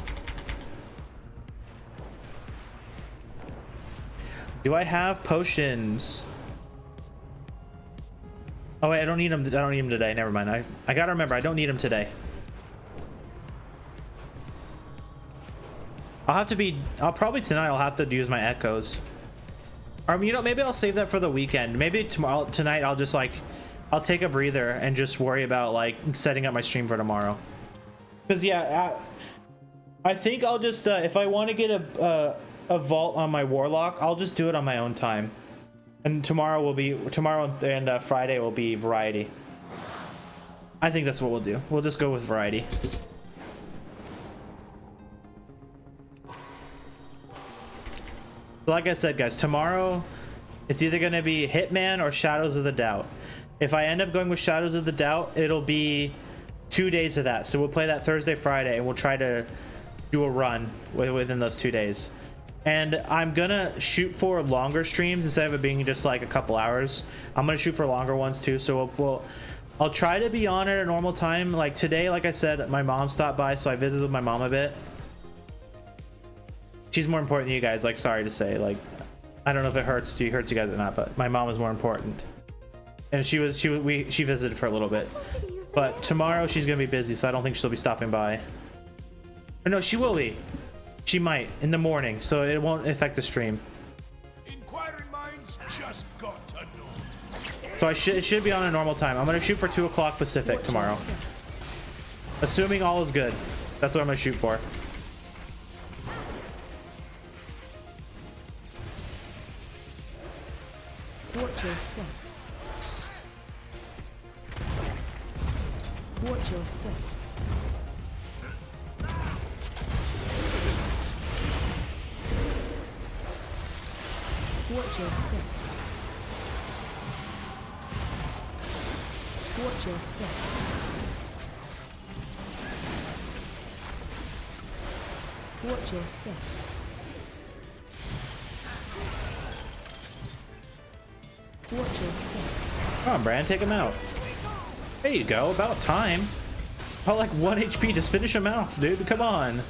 Do I have potions? Oh wait, I don't need them. I don't need them today. Never mind. I gotta remember, I don't need them today. I'll probably tonight I'll have to use my echoes. Or, you know, maybe I'll save that for the weekend. Maybe tonight I'll just like, I'll take a breather and just worry about like setting up my stream for tomorrow. Because yeah, I think I'll just if I want to get a vault on my warlock, I'll just do it on my own time. And tomorrow and Friday will be variety. I think that's what we'll do. We'll just go with variety. Like I said, guys, tomorrow it's either going to be Hitman or Shadows of the Doubt. If I end up going with Shadows of the Doubt, it'll be 2 days of that. So we'll play that Thursday, Friday, and we'll try to do a run within those 2 days. And I'm gonna shoot for longer streams instead of it being just like a couple hours. I'm gonna shoot for longer ones too. So I'll try to be on at a normal time. Like today, like I said, my mom stopped by, so I visited with my mom a bit. She's more important than you guys. Like, sorry to say, like, I don't know if it hurts you guys or not, but my mom is more important. And she visited for a little bit. But tomorrow she's gonna be busy, so I don't think she'll be stopping by. Or no, she will be. She might in the morning, so it won't affect the stream. Inquiring minds just got to know. So it should be on a normal time. I'm gonna shoot for 2 o'clock Pacific tomorrow. Assuming all is good. That's what I'm gonna shoot for. Watch your step. Watch your step. Watch your step. Watch your step. Watch your step. Watch your step. Come on, Bran, take him out. There you go. About time. Oh, like 1 HP. Just finish him off, dude. Come on.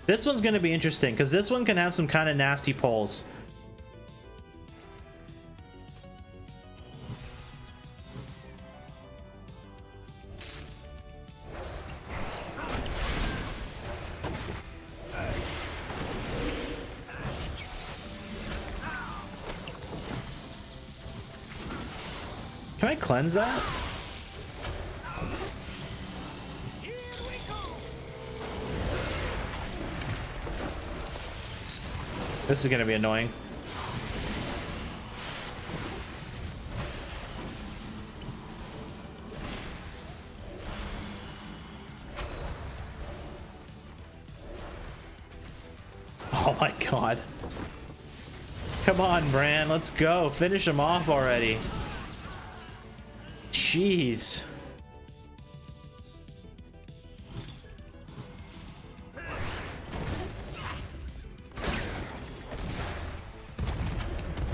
This one's going to be interesting because this one can have some kind of nasty pulls. Can I cleanse that? This is gonna be annoying. Oh my god. Come on, Bran, let's go. Finish him off already. Jeez.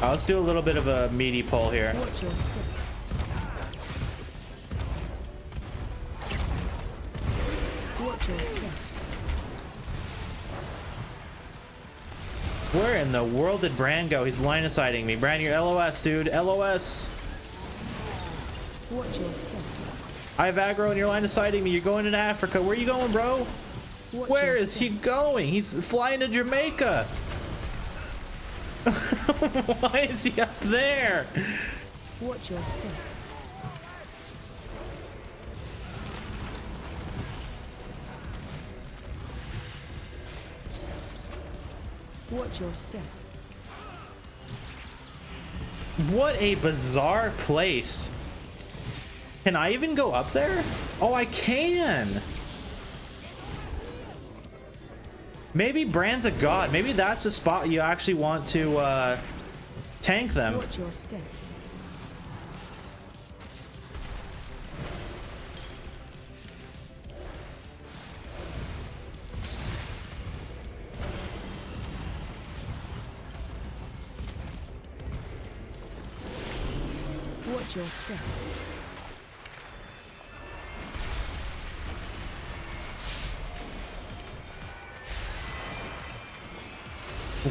Let's do a little bit of a meaty pull here. Watch your step. Watch your step. Where in the world did Bran go? He's line of sighting me. Bran, you're LOS, dude. LOS. Watch your step. I have aggro and you're line of sighting me. You're going into Africa. Where are you going, bro? Watch Where your is step. he going? He's flying to Jamaica. Why is he up there? Watch your step. Watch your step. What a bizarre place. Can I even go up there? Oh, I can. Maybe Bran's a god. Maybe that's the spot you actually want to tank them. Watch your step. Watch your step.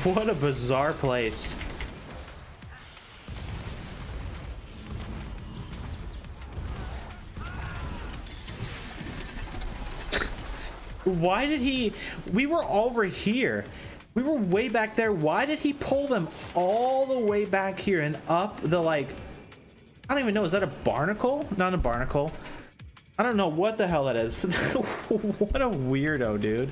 What a bizarre place. Why did he... We were over here. We were way back there. Why did he pull them all the way back here and up the, like... I don't even know. Is that a barnacle? Not a barnacle. I don't know what the hell that is. What a weirdo, dude.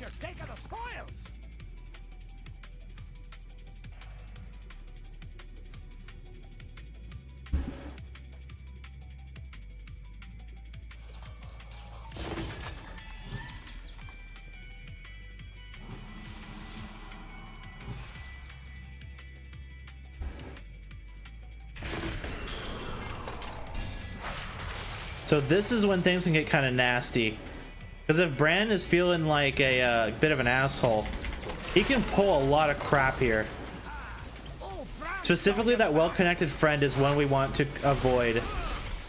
your take of the spoils. So this is when things can get kind of nasty. Because if Bran is feeling like a bit of an asshole, he can pull a lot of crap here. Specifically, that well-connected friend is one we want to avoid.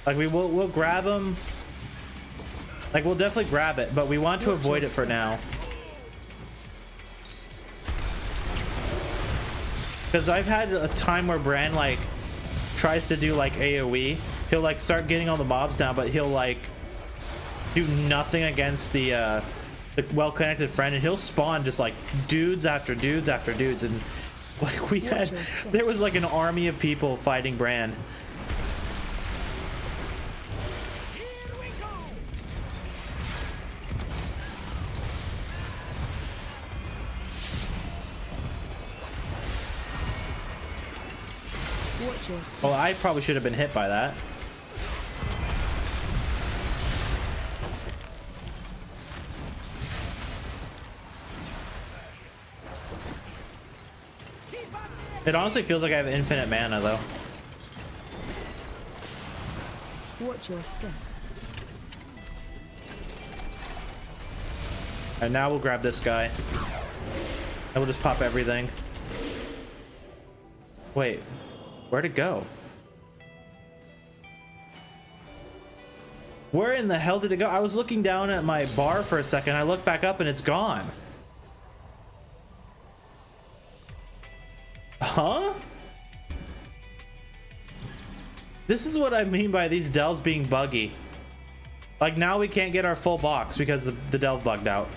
Like, we'll grab him. Like, we'll definitely grab it, but we want to avoid it for now. Because I've had a time where Bran, like, tries to do, like, AoE. He'll, like, start getting all the mobs down, but he'll, like, do nothing against the well-connected friend, and he'll spawn just, like, dudes after dudes after dudes, and, like, there was, like, an army of people fighting Bran. Well, I probably should have been hit by that. It honestly feels like I have infinite mana, though. Watch your step. And now we'll grab this guy. And we'll just pop everything. Wait, where'd it go? Where in the hell did it go? I was looking down at my bar for a second. I looked back up and it's gone. Huh? This is what I mean by these delves being buggy. Like, now we can't get our full box because the delve bugged out.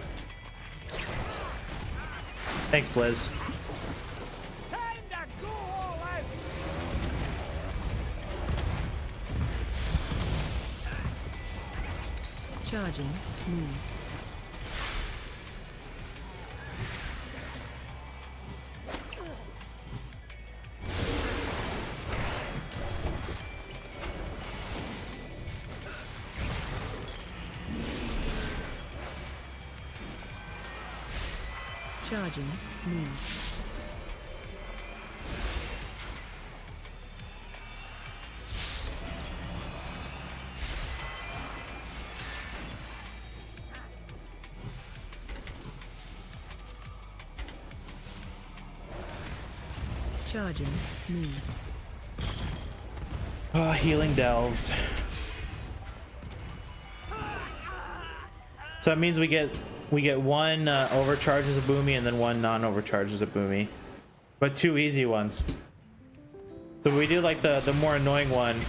Thanks, Blizz. Time to go all out. Charging. Move. Charging. Move. Charging. Move. Ah, healing delves. So that means we get one overcharge as a boomy and then one non-overcharge as a boomy, but two easy ones. So we do like the more annoying one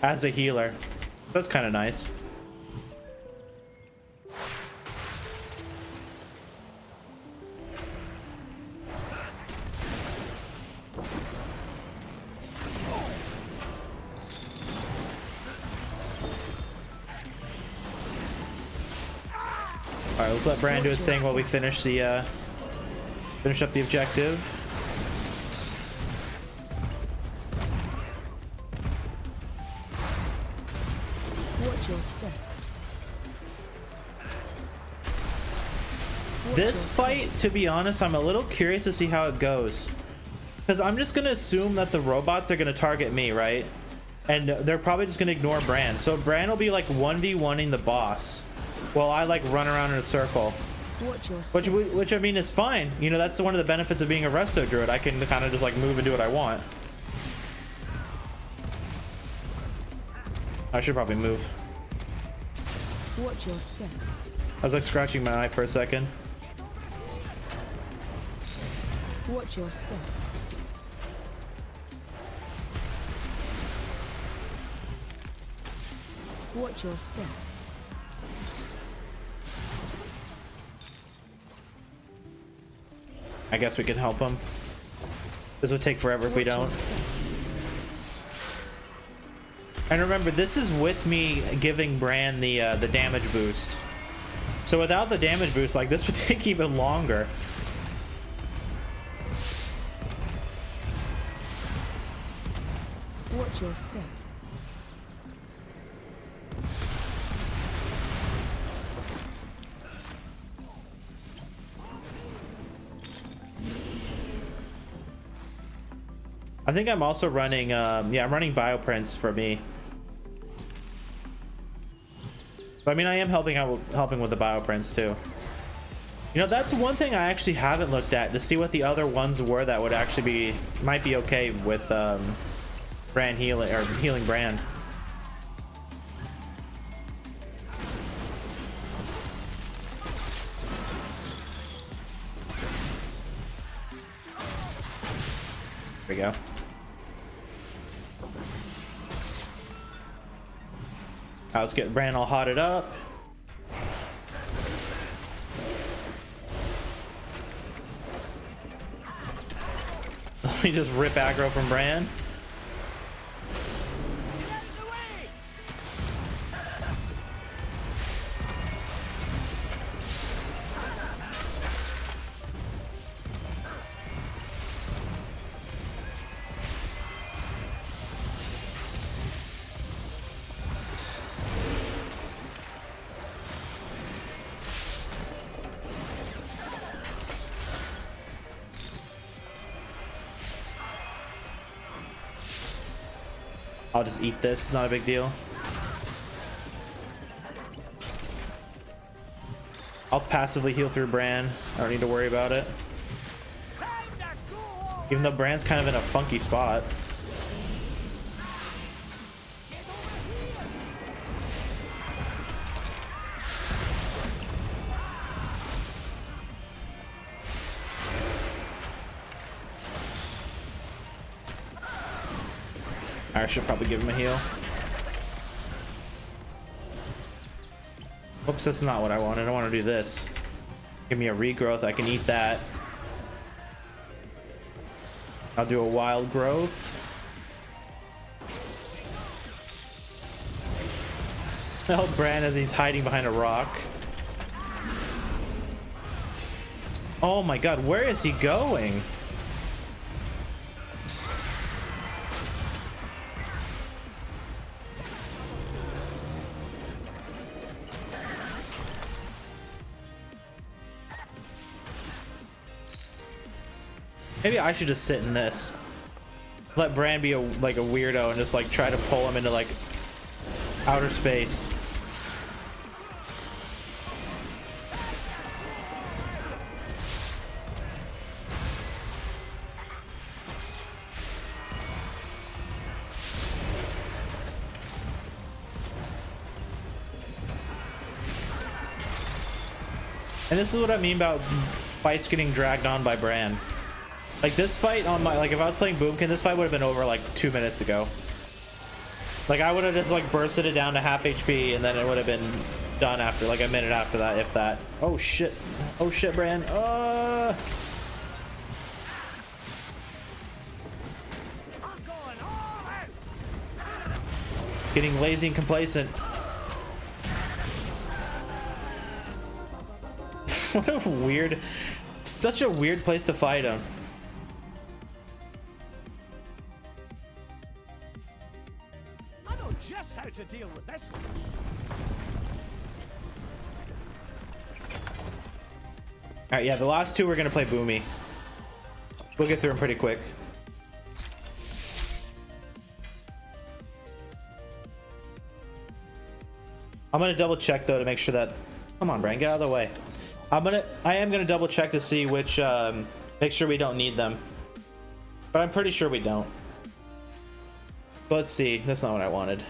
as a healer. That's kind of nice. All right, let's let Bran do his thing while we finish the finish up the objective. Watch your step. This fight, to be honest, I'm a little curious to see how it goes, because I'm just gonna assume that the robots are gonna target me, right? And they're probably just gonna ignore Bran. So Bran will be like 1v1ing the boss, while I like run around in a circle. Watch your step. Which I mean is fine. You know, that's one of the benefits of being a resto druid. I can kind of just like move and do what I want. I should probably move. Watch your step. I was like scratching my eye for a second. Watch your step. Watch your step. I guess we can help him. This would take forever if we don't. And remember, this is with me giving Bran the damage boost. So without the damage boost, like, this would take even longer. Watch your step. I think I'm also running, yeah, I'm running bioprints for me. So, I mean, I am helping with the bioprints too. You know, that's one thing I actually haven't looked at to see what the other ones were that would actually be, might be okay with brand healing or healing brand. There we go. Let's get Bran all hotted up. Let me just rip aggro from Bran. I'll just eat this, not a big deal. I'll passively heal through Bran. I don't need to worry about it. Even though Bran's kind of in a funky spot. I should probably give him a heal. Oops, that's not what I wanted. I want to do this. Give me a regrowth. I can eat that. I'll do a wild growth. Help Bran as he's hiding behind a rock. Oh my god, where is he going? Maybe I should just sit in this. Let Bran be like a weirdo and just like try to pull him into like outer space. And this is what I mean about fights getting dragged on by Bran. Like this fight on my, like if I was playing Boomkin, this fight would have been over like 2 minutes ago. Like I would have just like bursted it down to half HP and then it would have been done after like a minute after that, if that. Oh shit. Oh shit, Bran. Getting lazy and complacent. What a weird, such a weird place to fight him. Just how to deal with this one. Alright, yeah, the last two we're gonna play Boomy. We'll get through them pretty quick. I'm gonna double check though to make sure that, come on Bran, get out of the way. I am gonna double check to see which make sure we don't need them. But I'm pretty sure we don't. Let's see. That's not what I wanted.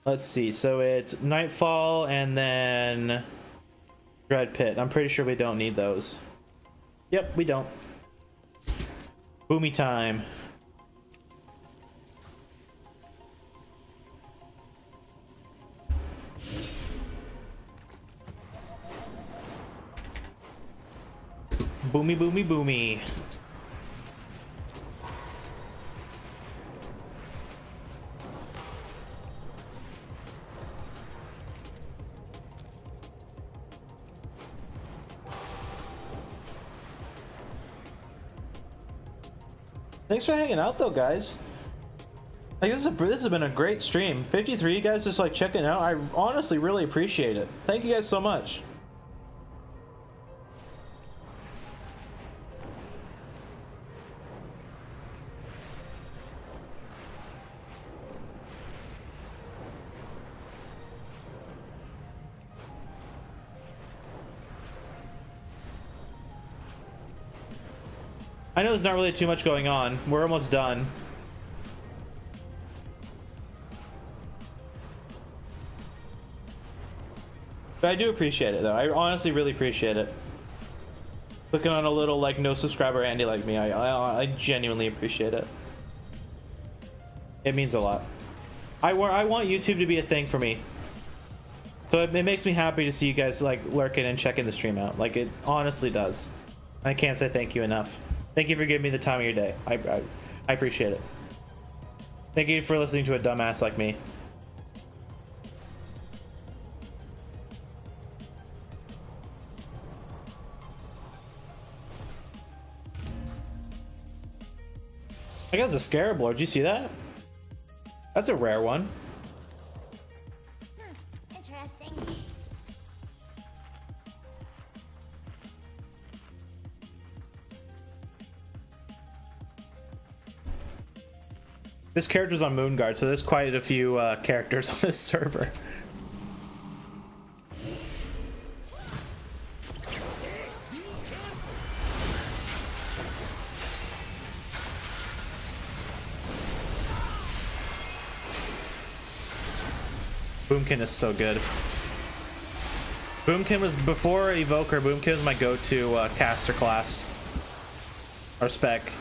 Let's see. So it's Nightfall and then Dread Pit. I'm pretty sure we don't need those. Yep, we don't. Boomy time. Boomy, boomy, boomy. Thanks for hanging out though, guys. Like this has been a great stream. 53 guys just like checking out. I honestly really appreciate it. Thank you guys so much. I know there's not really too much going on. We're almost done. But I do appreciate it though. I honestly really appreciate it. Looking on a little like no subscriber Andy like me, I genuinely appreciate it. It means a lot. I want YouTube to be a thing for me. So it makes me happy to see you guys like lurking and checking the stream out. Like it honestly does. I can't say thank you enough. Thank you for giving me the time of your day. I appreciate it. Thank you for listening to a dumbass like me. I guess a Scarab Lord. Did you see that? That's a rare one. Interesting. This character's on Moonguard, so there's quite a few characters on this server. Boomkin is so good. Boomkin was, before Evoker, Boomkin was my go-to caster class. Or spec.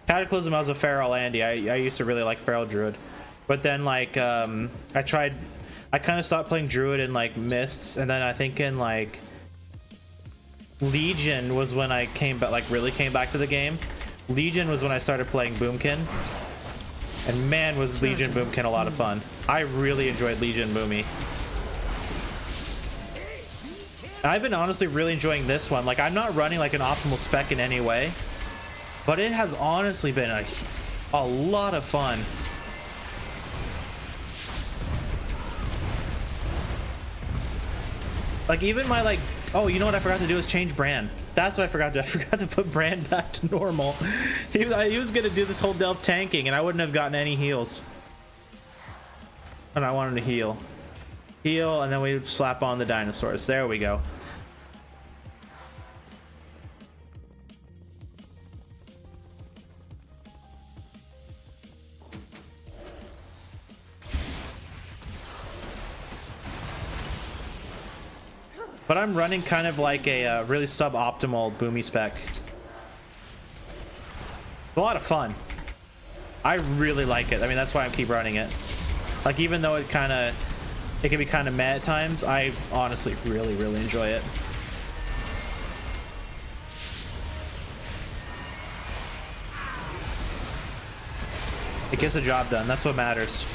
Cataclysm, I was a Feral Andy. I used to really like Feral Druid. But then, like, I kind of stopped playing Druid in, like, Mists. And then I think in, like, Legion was when I came back, like, really came back to the game. Legion was when I started playing Boomkin. And man, was Legion Boomkin a lot of fun. I really enjoyed Legion Boomy. I've been honestly really enjoying this one. Like, I'm not running like an optimal spec in any way, but it has honestly been a lot of fun. Like, even my, like, oh, you know what I forgot to do is change Bran. That's what I forgot to do. I forgot to put Bran back to normal. He was gonna do this whole delve tanking and I wouldn't have gotten any heals. And I wanted to heal. Heal, and then we slap on the dinosaurs. There we go. But I'm running kind of like a really suboptimal Boomy spec. It's a lot of fun. I really like it. I mean, that's why I keep running it. Like, even though it can be kind of meh at times, I honestly really enjoy it. It gets the job done. That's what matters.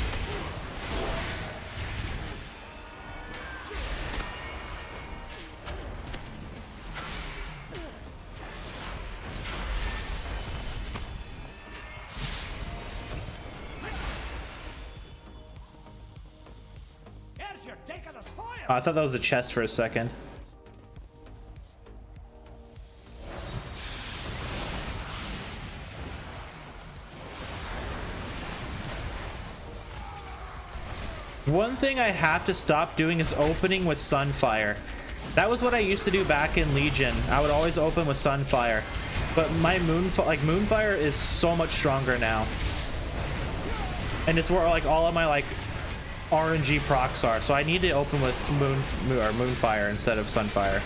Oh, I thought that was a chest for a second. One thing I have to stop doing is opening with Sunfire. That was what I used to do back in Legion. I would always open with Sunfire. But my Moonfire is so much stronger now. And it's where like all of my like RNG procs are, so I need to open with Moonfire instead of Sunfire.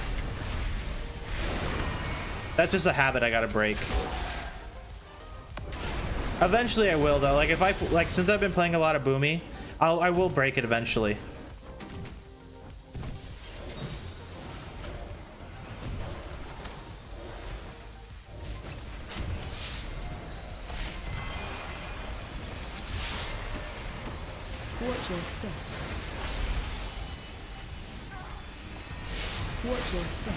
That's just a habit I gotta break. Eventually I will though. Like if I since I've been playing a lot of Boomy, I will break it eventually. Watch your step. Watch your step.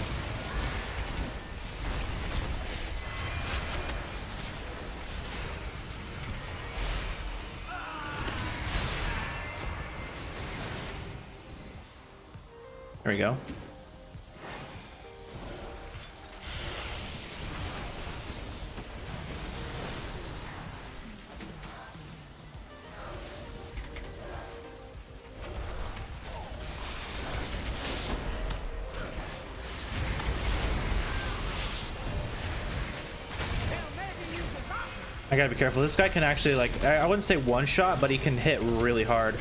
There we go. I gotta be careful. This guy can actually, like, I wouldn't say one shot, but he can hit really hard.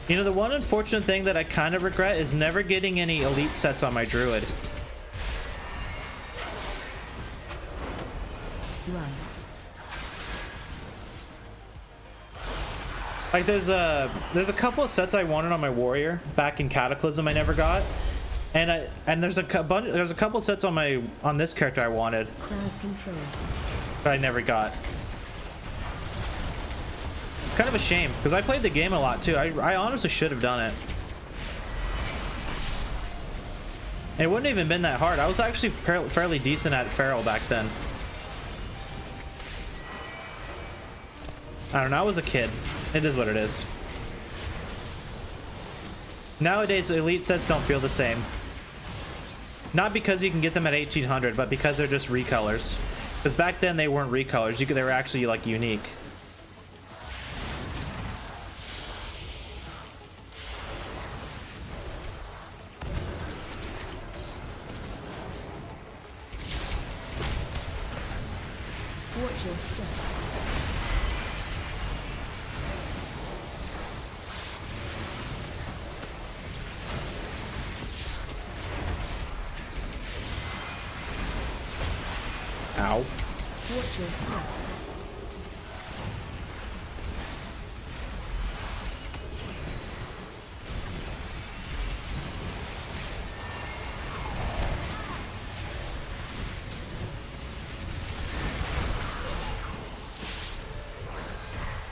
You know, the one unfortunate thing that I kind of regret is never getting any elite sets on my druid. Run. Like there's a couple of sets I wanted on my warrior back in Cataclysm I never got, and there's a couple of sets on this character I wanted Crowd control. that I never got. It's kind of a shame because I played the game a lot too. I honestly should have done it. It wouldn't even been that hard. I was actually fairly decent at Feral back then. I don't know. I was a kid. It is what it is. Nowadays, elite sets don't feel the same. Not because you can get them at 1800, but because they're just recolors. Because back then they weren't recolors. They were actually like unique. Watch your step. Ow. Watch your step.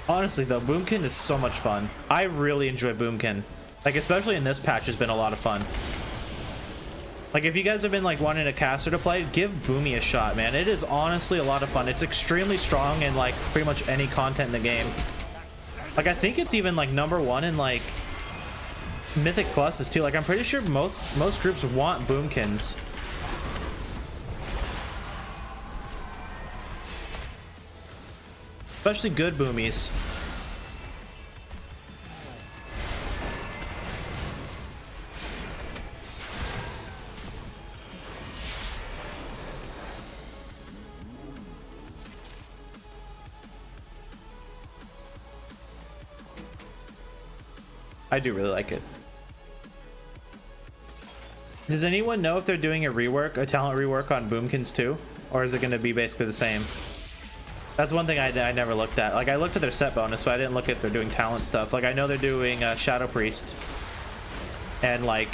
Honestly though, Boomkin is so much fun. I really enjoy Boomkin. Like especially in this patch has been a lot of fun. Like if you guys have been like wanting a caster to play, give Boomy a shot, man. It is honestly a lot of fun. It's extremely strong in like pretty much any content in the game. Like I think it's even like #1 in like Mythic Pluses too. Like I'm pretty sure most groups want Boomkins. Especially good Boomies. I do really like it. Does anyone know if they're doing a talent rework on Boomkins too? Or is it going to be basically the same? That's one thing I never looked at. Like I looked at their set bonus, but I didn't look if they're doing talent stuff. Like I know they're doing Shadow Priest and like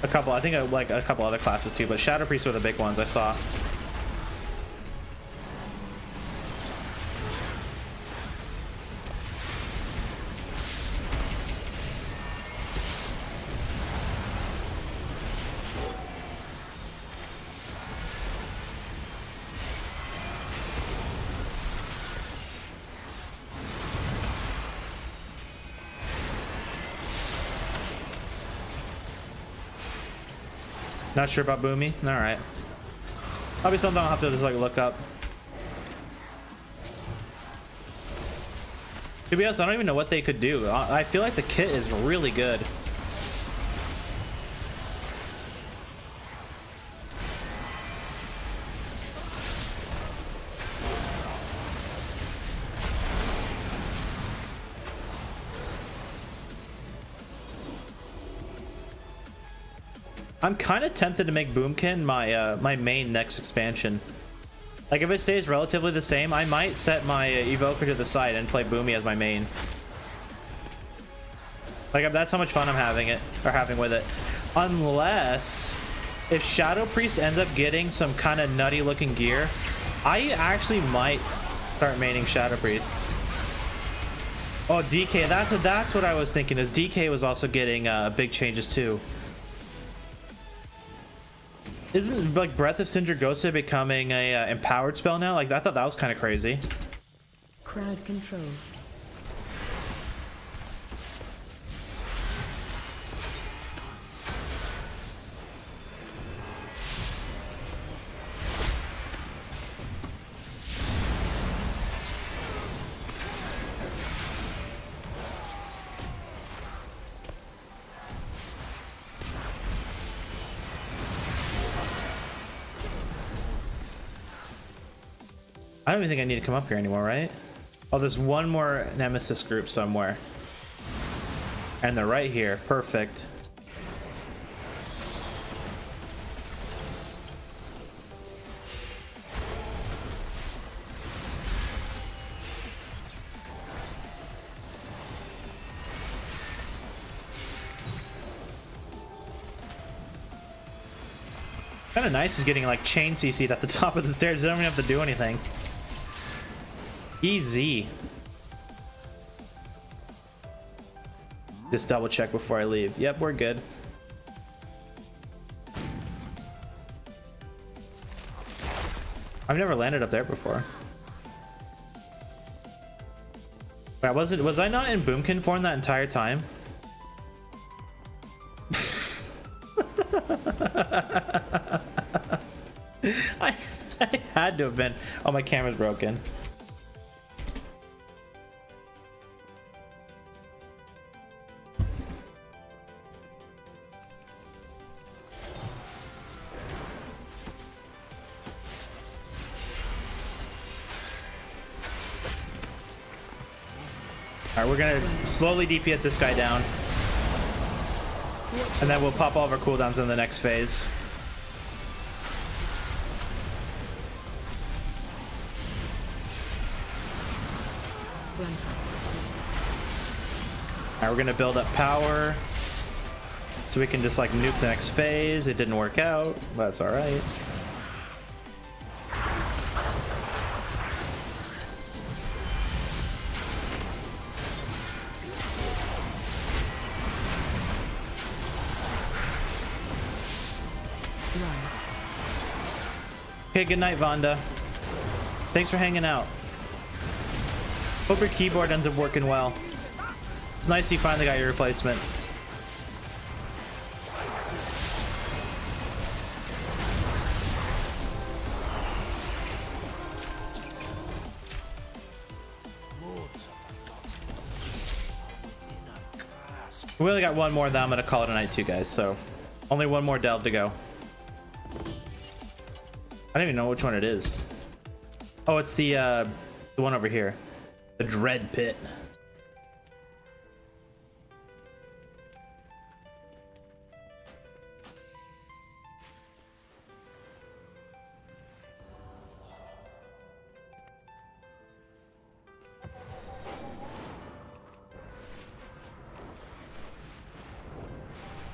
a couple, I think like a couple other classes too, but Shadow Priest were the big ones I saw. Not sure about Boomy? Alright. Probably something I'll have to just like look up. To be honest, I don't even know what they could do. I feel like the kit is really good. I'm kind of tempted to make Boomkin my main next expansion. Like if it stays relatively the same, I might set my Evoker to the side and play Boomy as my main. Like that's how much fun I'm having with it. Unless if Shadow Priest ends up getting some kind of nutty looking gear, I actually might start maining Shadow Priest. Oh, DK, that's what I was thinking, is DK was also getting big changes too. Isn't like Breath of Sindragosa becoming a empowered spell now? Like I thought that was kind of crazy. Crowd control. I don't even think I need to come up here anymore, right? Oh, there's one more Nemesis group somewhere. And they're right here. Perfect. Kind of nice is getting like chain CC'd at the top of the stairs. They don't even have to do anything. Easy. Just double check before I leave. Yep, we're good. I've never landed up there before. Wait, was I not in Boomkin form that entire time? I had to have been. Oh, my camera's broken. Alright, we're gonna slowly DPS this guy down. And then we'll pop all of our cooldowns in the next phase. Alright, we're gonna build up power. So we can just like nuke the next phase. It didn't work out, but that's alright. Okay, good night, Vonda. Thanks for hanging out. Hope your keyboard ends up working well. It's nice you finally got your replacement. We only got one more, then I'm gonna call it a night too, guys. So only one more delve to go. I don't even know which one it is. Oh, it's the one over here. The Dread Pit.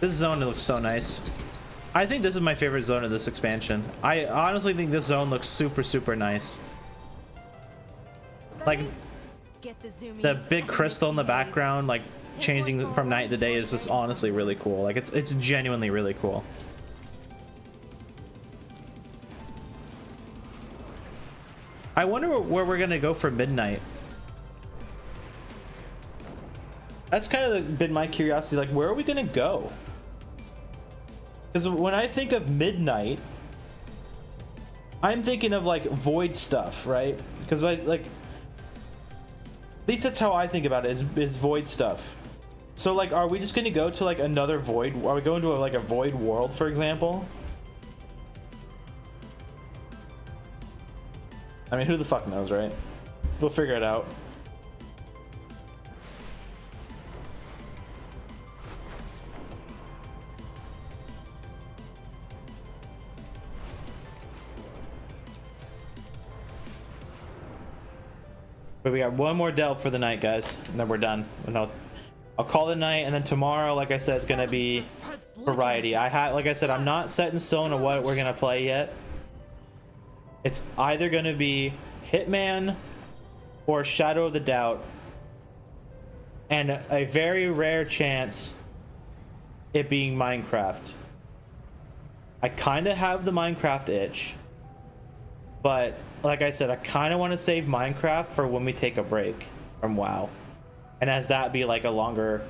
This zone looks so nice. I think this is my favorite zone of this expansion. I honestly think this zone looks super, super nice. Like, the big crystal in the background, like, changing from night to day is just honestly really cool. Like, it's genuinely really cool. I wonder where we're gonna go for midnight. That's kind of been my curiosity. Like, where are we gonna go? Because when I think of midnight, I'm thinking of like void stuff, right? Because I like, at least that's how I think about it, is void stuff. So like, are we just gonna go to like another void? Are we going to like a void world, for example? I mean, who the fuck knows, right? We'll figure it out. But we got one more delve for the night, guys, and then we're done. And I'll call it night, and then tomorrow, like I said, it's gonna be variety. Like I said, I'm not set in stone on what we're gonna play yet. It's either gonna be Hitman or Shadow of the Doubt, and a very rare chance it being Minecraft. I kind of have the Minecraft itch, but like I said, I kind of want to save Minecraft for when we take a break from WoW, and as that be like a longer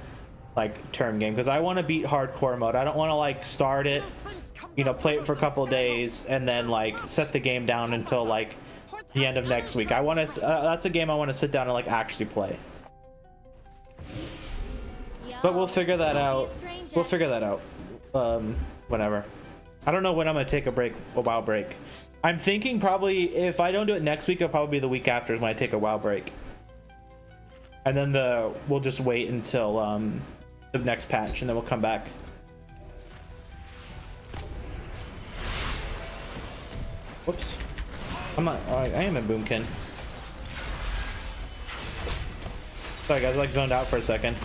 like term game, because I want to beat hardcore mode. I don't want to like start it, you know, play it for a couple of days and then like set the game down until like the end of next week. I want to that's a game I want to sit down and like actually play. But we'll figure that out. We'll figure that out whenever. I don't know when I'm gonna take a break, a WoW break. I'm thinking probably if I don't do it next week, it'll probably be the week after is when I take a WoW break. And then we'll just wait until the next patch, and then we'll come back. Whoops. I'm not. I am in Boomkin. Sorry guys, I like zoned out for a second.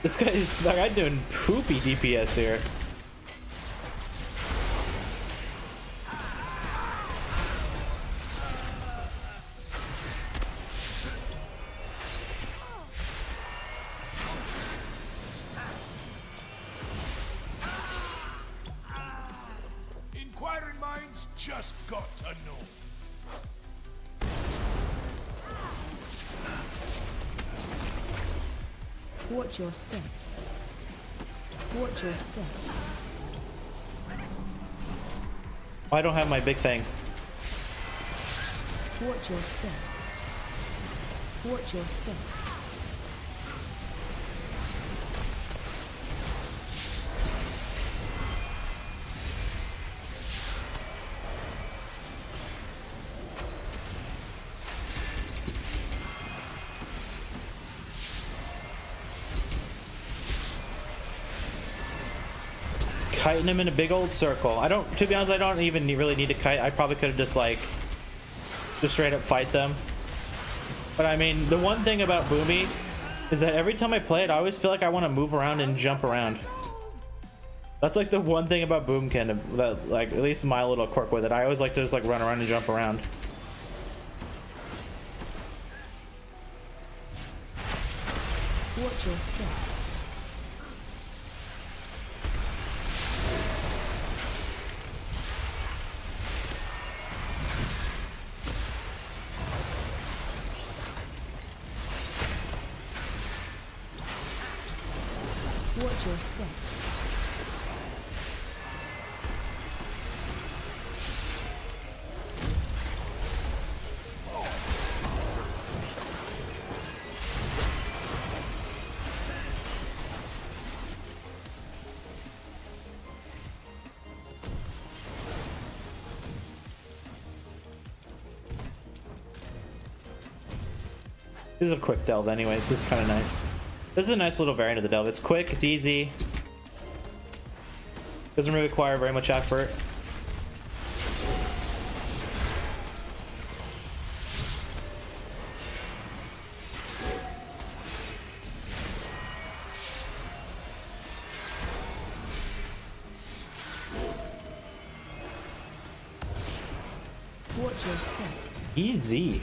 This guy is like I'm doing poopy DPS here. Inquiring minds just got to know. Watch your step. Watch your step. I don't have my big thing. Watch your step. Watch your step. Kiting him in a big old circle. I don't, to be honest, I don't even really need to kite. I probably could have just like just straight up fight them. But I mean, the one thing about Boomy is that every time I play it, I always feel like I want to move around and jump around. That's like the one thing about Boomkin that, like, at least my little quirk with it. I always like to just like run around and jump around. Watch your step. Watch your step. This is a quick delve anyways. This is kind of nice. This is a nice little variant of the delve. It's quick, it's easy. Doesn't really require very much effort. Watch your step. Easy.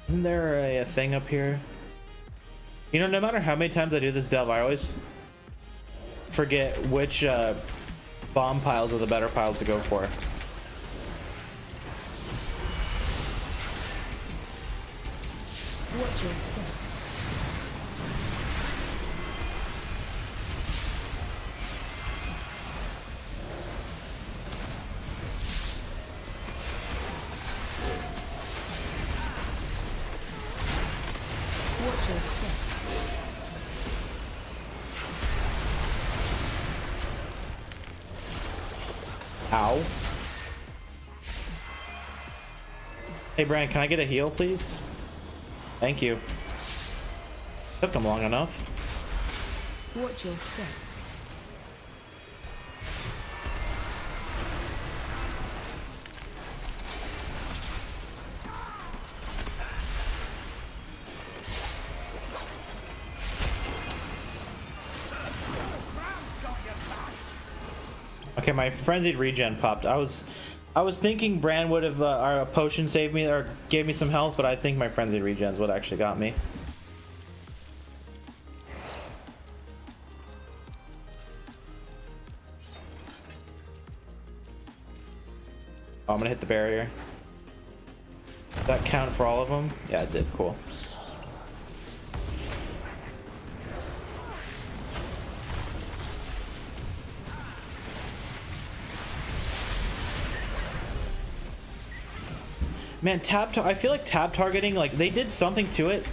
Isn't there a thing up here? You know, no matter how many times I do this delve, I always forget which bomb piles are the better piles to go for. Watch your step. Watch your step. Ow. Hey, Brian, can I get a heal, please? Thank you. Took them long enough. Watch your step. Okay, my frenzied regen popped. I was thinking Bran would have our potion saved me or gave me some health, but I think my frenzied regen is what actually got me. Oh, I'm gonna hit the barrier. Does that count for all of them? Yeah, it did. Cool. Man, I feel like tab targeting, like they did something to it.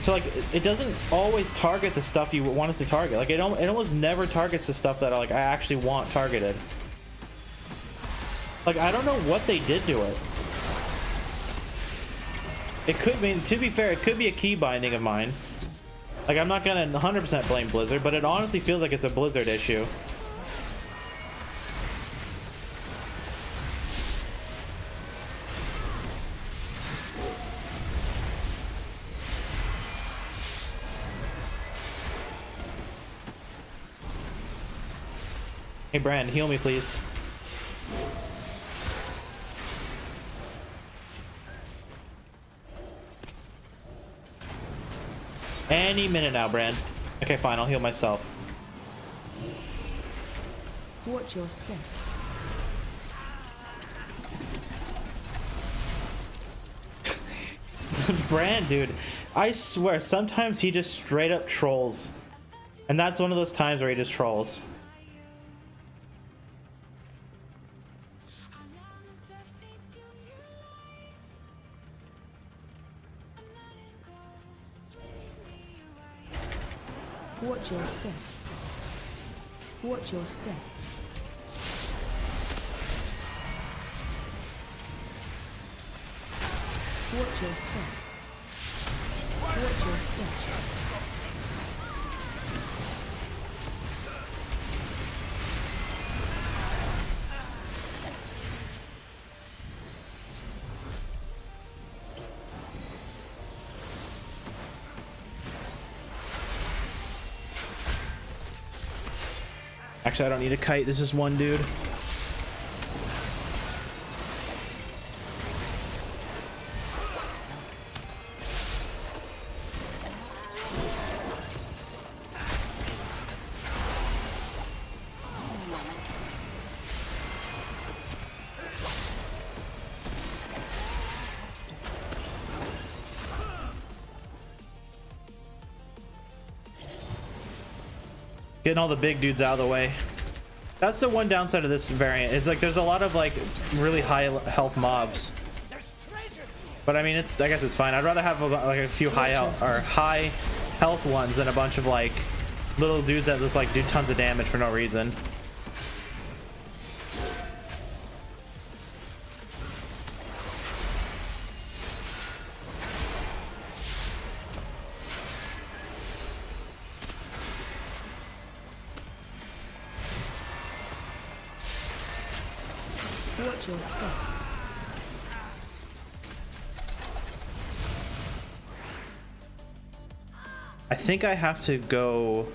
So like it doesn't always target the stuff you want it to target. Like it almost never targets the stuff that I actually want targeted. Like I don't know what they did to it. It could mean, to be fair, it could be a key binding of mine. Like I'm not gonna 100% blame Blizzard, but it honestly feels like it's a Blizzard issue. Hey Brand, heal me please. Any minute now, Brand. Okay, fine, I'll heal myself. Watch your step. Brand, dude, I swear, sometimes he just straight up trolls. And that's one of those times where he just trolls. Watch your step. Watch your step. Watch your step. Watch your step. Actually, I don't need a kite. This is one dude. Getting all the big dudes out of the way. That's the one downside of this variant. It's like there's a lot of like really high health mobs. But I mean, I guess it's fine. I'd rather have like a few high health ones than a bunch of like little dudes that just like do tons of damage for no reason. Watch your step. I think I have to go.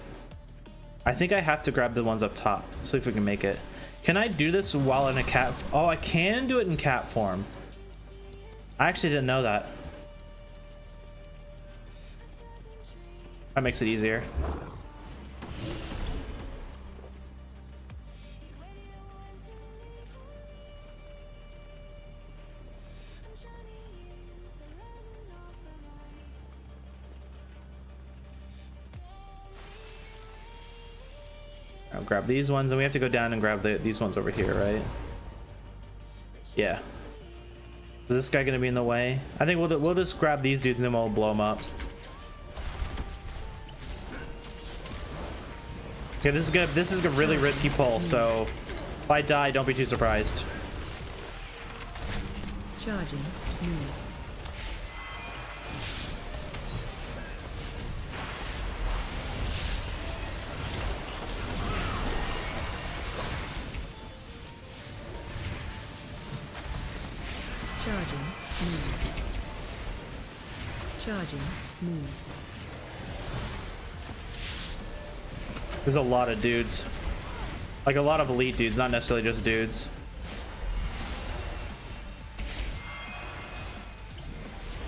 I think I have to grab the ones up top. See if we can make it. Can I do this while in a cat? Oh, I can do it in cat form. I actually didn't know that. That makes it easier. I'll grab these ones, and we have to go down and grab these ones over here, right? Yeah. Is this guy gonna be in the way? I think we'll just grab these dudes and then we'll blow them up. Okay, this is a really risky pull, so if I die, don't be too surprised. Charging. Move. Charging. Move. Charging. Move. There's a lot of dudes. Like a lot of elite dudes, not necessarily just dudes.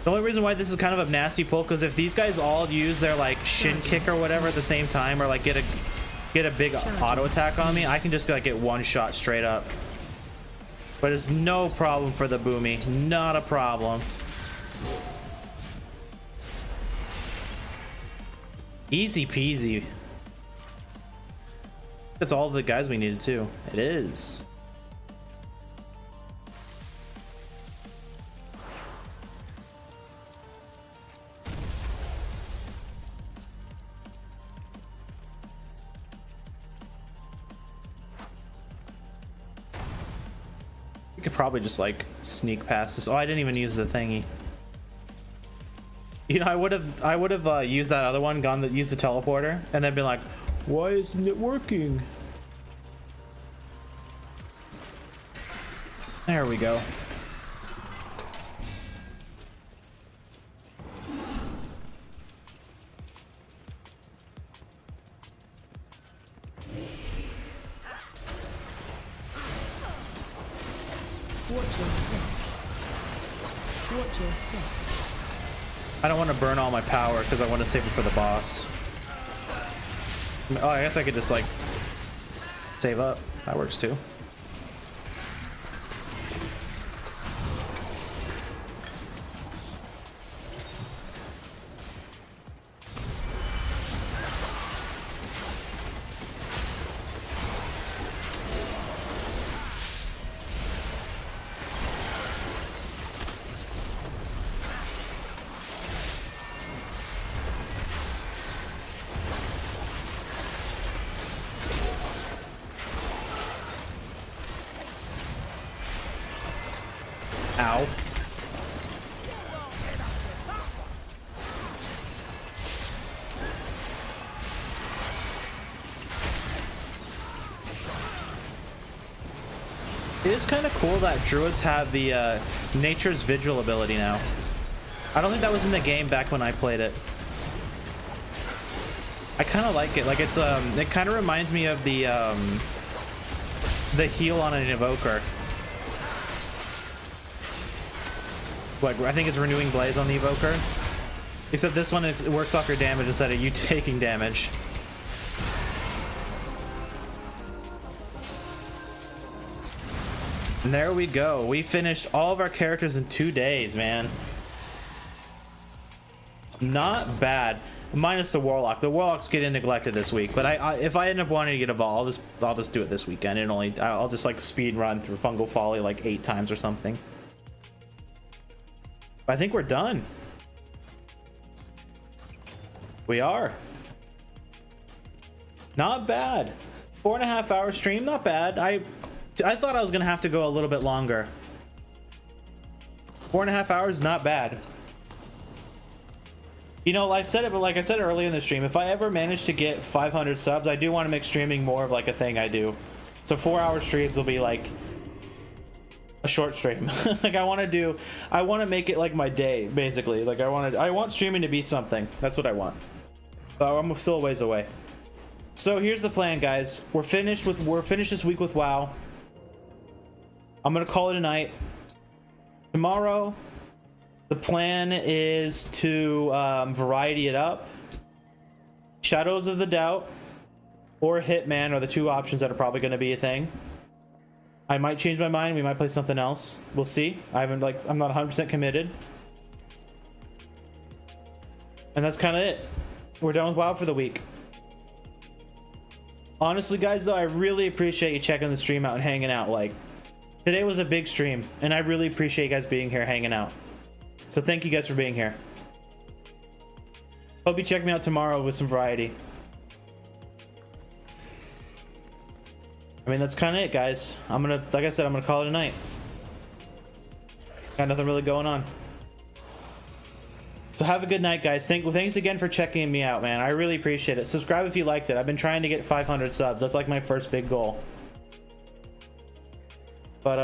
The only reason why this is kind of a nasty pull, because if these guys all use their like shin kick or whatever at the same time, or like get a big auto attack on me, I can just like get one shot straight up. But it's no problem for the Boomy, not a problem. Easy peasy. That's all the guys we needed too. It is. We could probably just like sneak past this. Oh, I didn't even use the thingy. You know, I would have used that other one, used the teleporter, and then been like, why isn't it working? There we go. Watch your step. Watch your step. I don't want to burn all my power because I want to save it for the boss. Oh, I guess I could just like save up. That works too. Ow. It is kind of cool that druids have the nature's vigil ability now. I don't think that was in the game back when I played it. I kind of like it. Like it's it kind of reminds me of the heal on an evoker. Like I think it's renewing blaze on the evoker, except this one it works off your damage instead of you taking damage. And there we go. We finished all of our characters in 2 days, man. Not bad, minus the warlock. The warlock's getting neglected this week, but if I end up wanting to get a ball, I'll just do it this weekend. I'll just like speed run through Fungal Folly like 8 times or something. I think we're done. We are. Not bad. 4.5 hour stream, not bad. I thought I was gonna have to go a little bit longer. 4.5 hours, not bad. You know, I've said it, but like I said earlier in the stream, if I ever manage to get 500 subs, I do want to make streaming more of like a thing I do. So 4-hour streams will be like a short stream. Like I want to make it like my day, basically. Like I want streaming to be something. That's what I want. So I'm still a ways away. So here's the plan, guys. We're finished this week with WoW. I'm gonna call it a night. Tomorrow, the plan is to variety it up. Shadows of the Doubt or Hitman are the 2 options that are probably going to be a thing. I might change my mind. We might play something else. We'll see. I'm not 100% committed. And that's kind of it. We're done with WoW for the week. Honestly, guys, though, I really appreciate you checking the stream out and hanging out. Like, today was a big stream, and I really appreciate you guys being here, hanging out. So thank you guys for being here. Hope you check me out tomorrow with some variety. I mean, that's kind of it, guys. Like I said, I'm gonna call it a night. Got nothing really going on. So have a good night, guys. Thanks again for checking me out, man. I really appreciate it. Subscribe if you liked it. I've been trying to get 500 subs. That's like my first big goal. But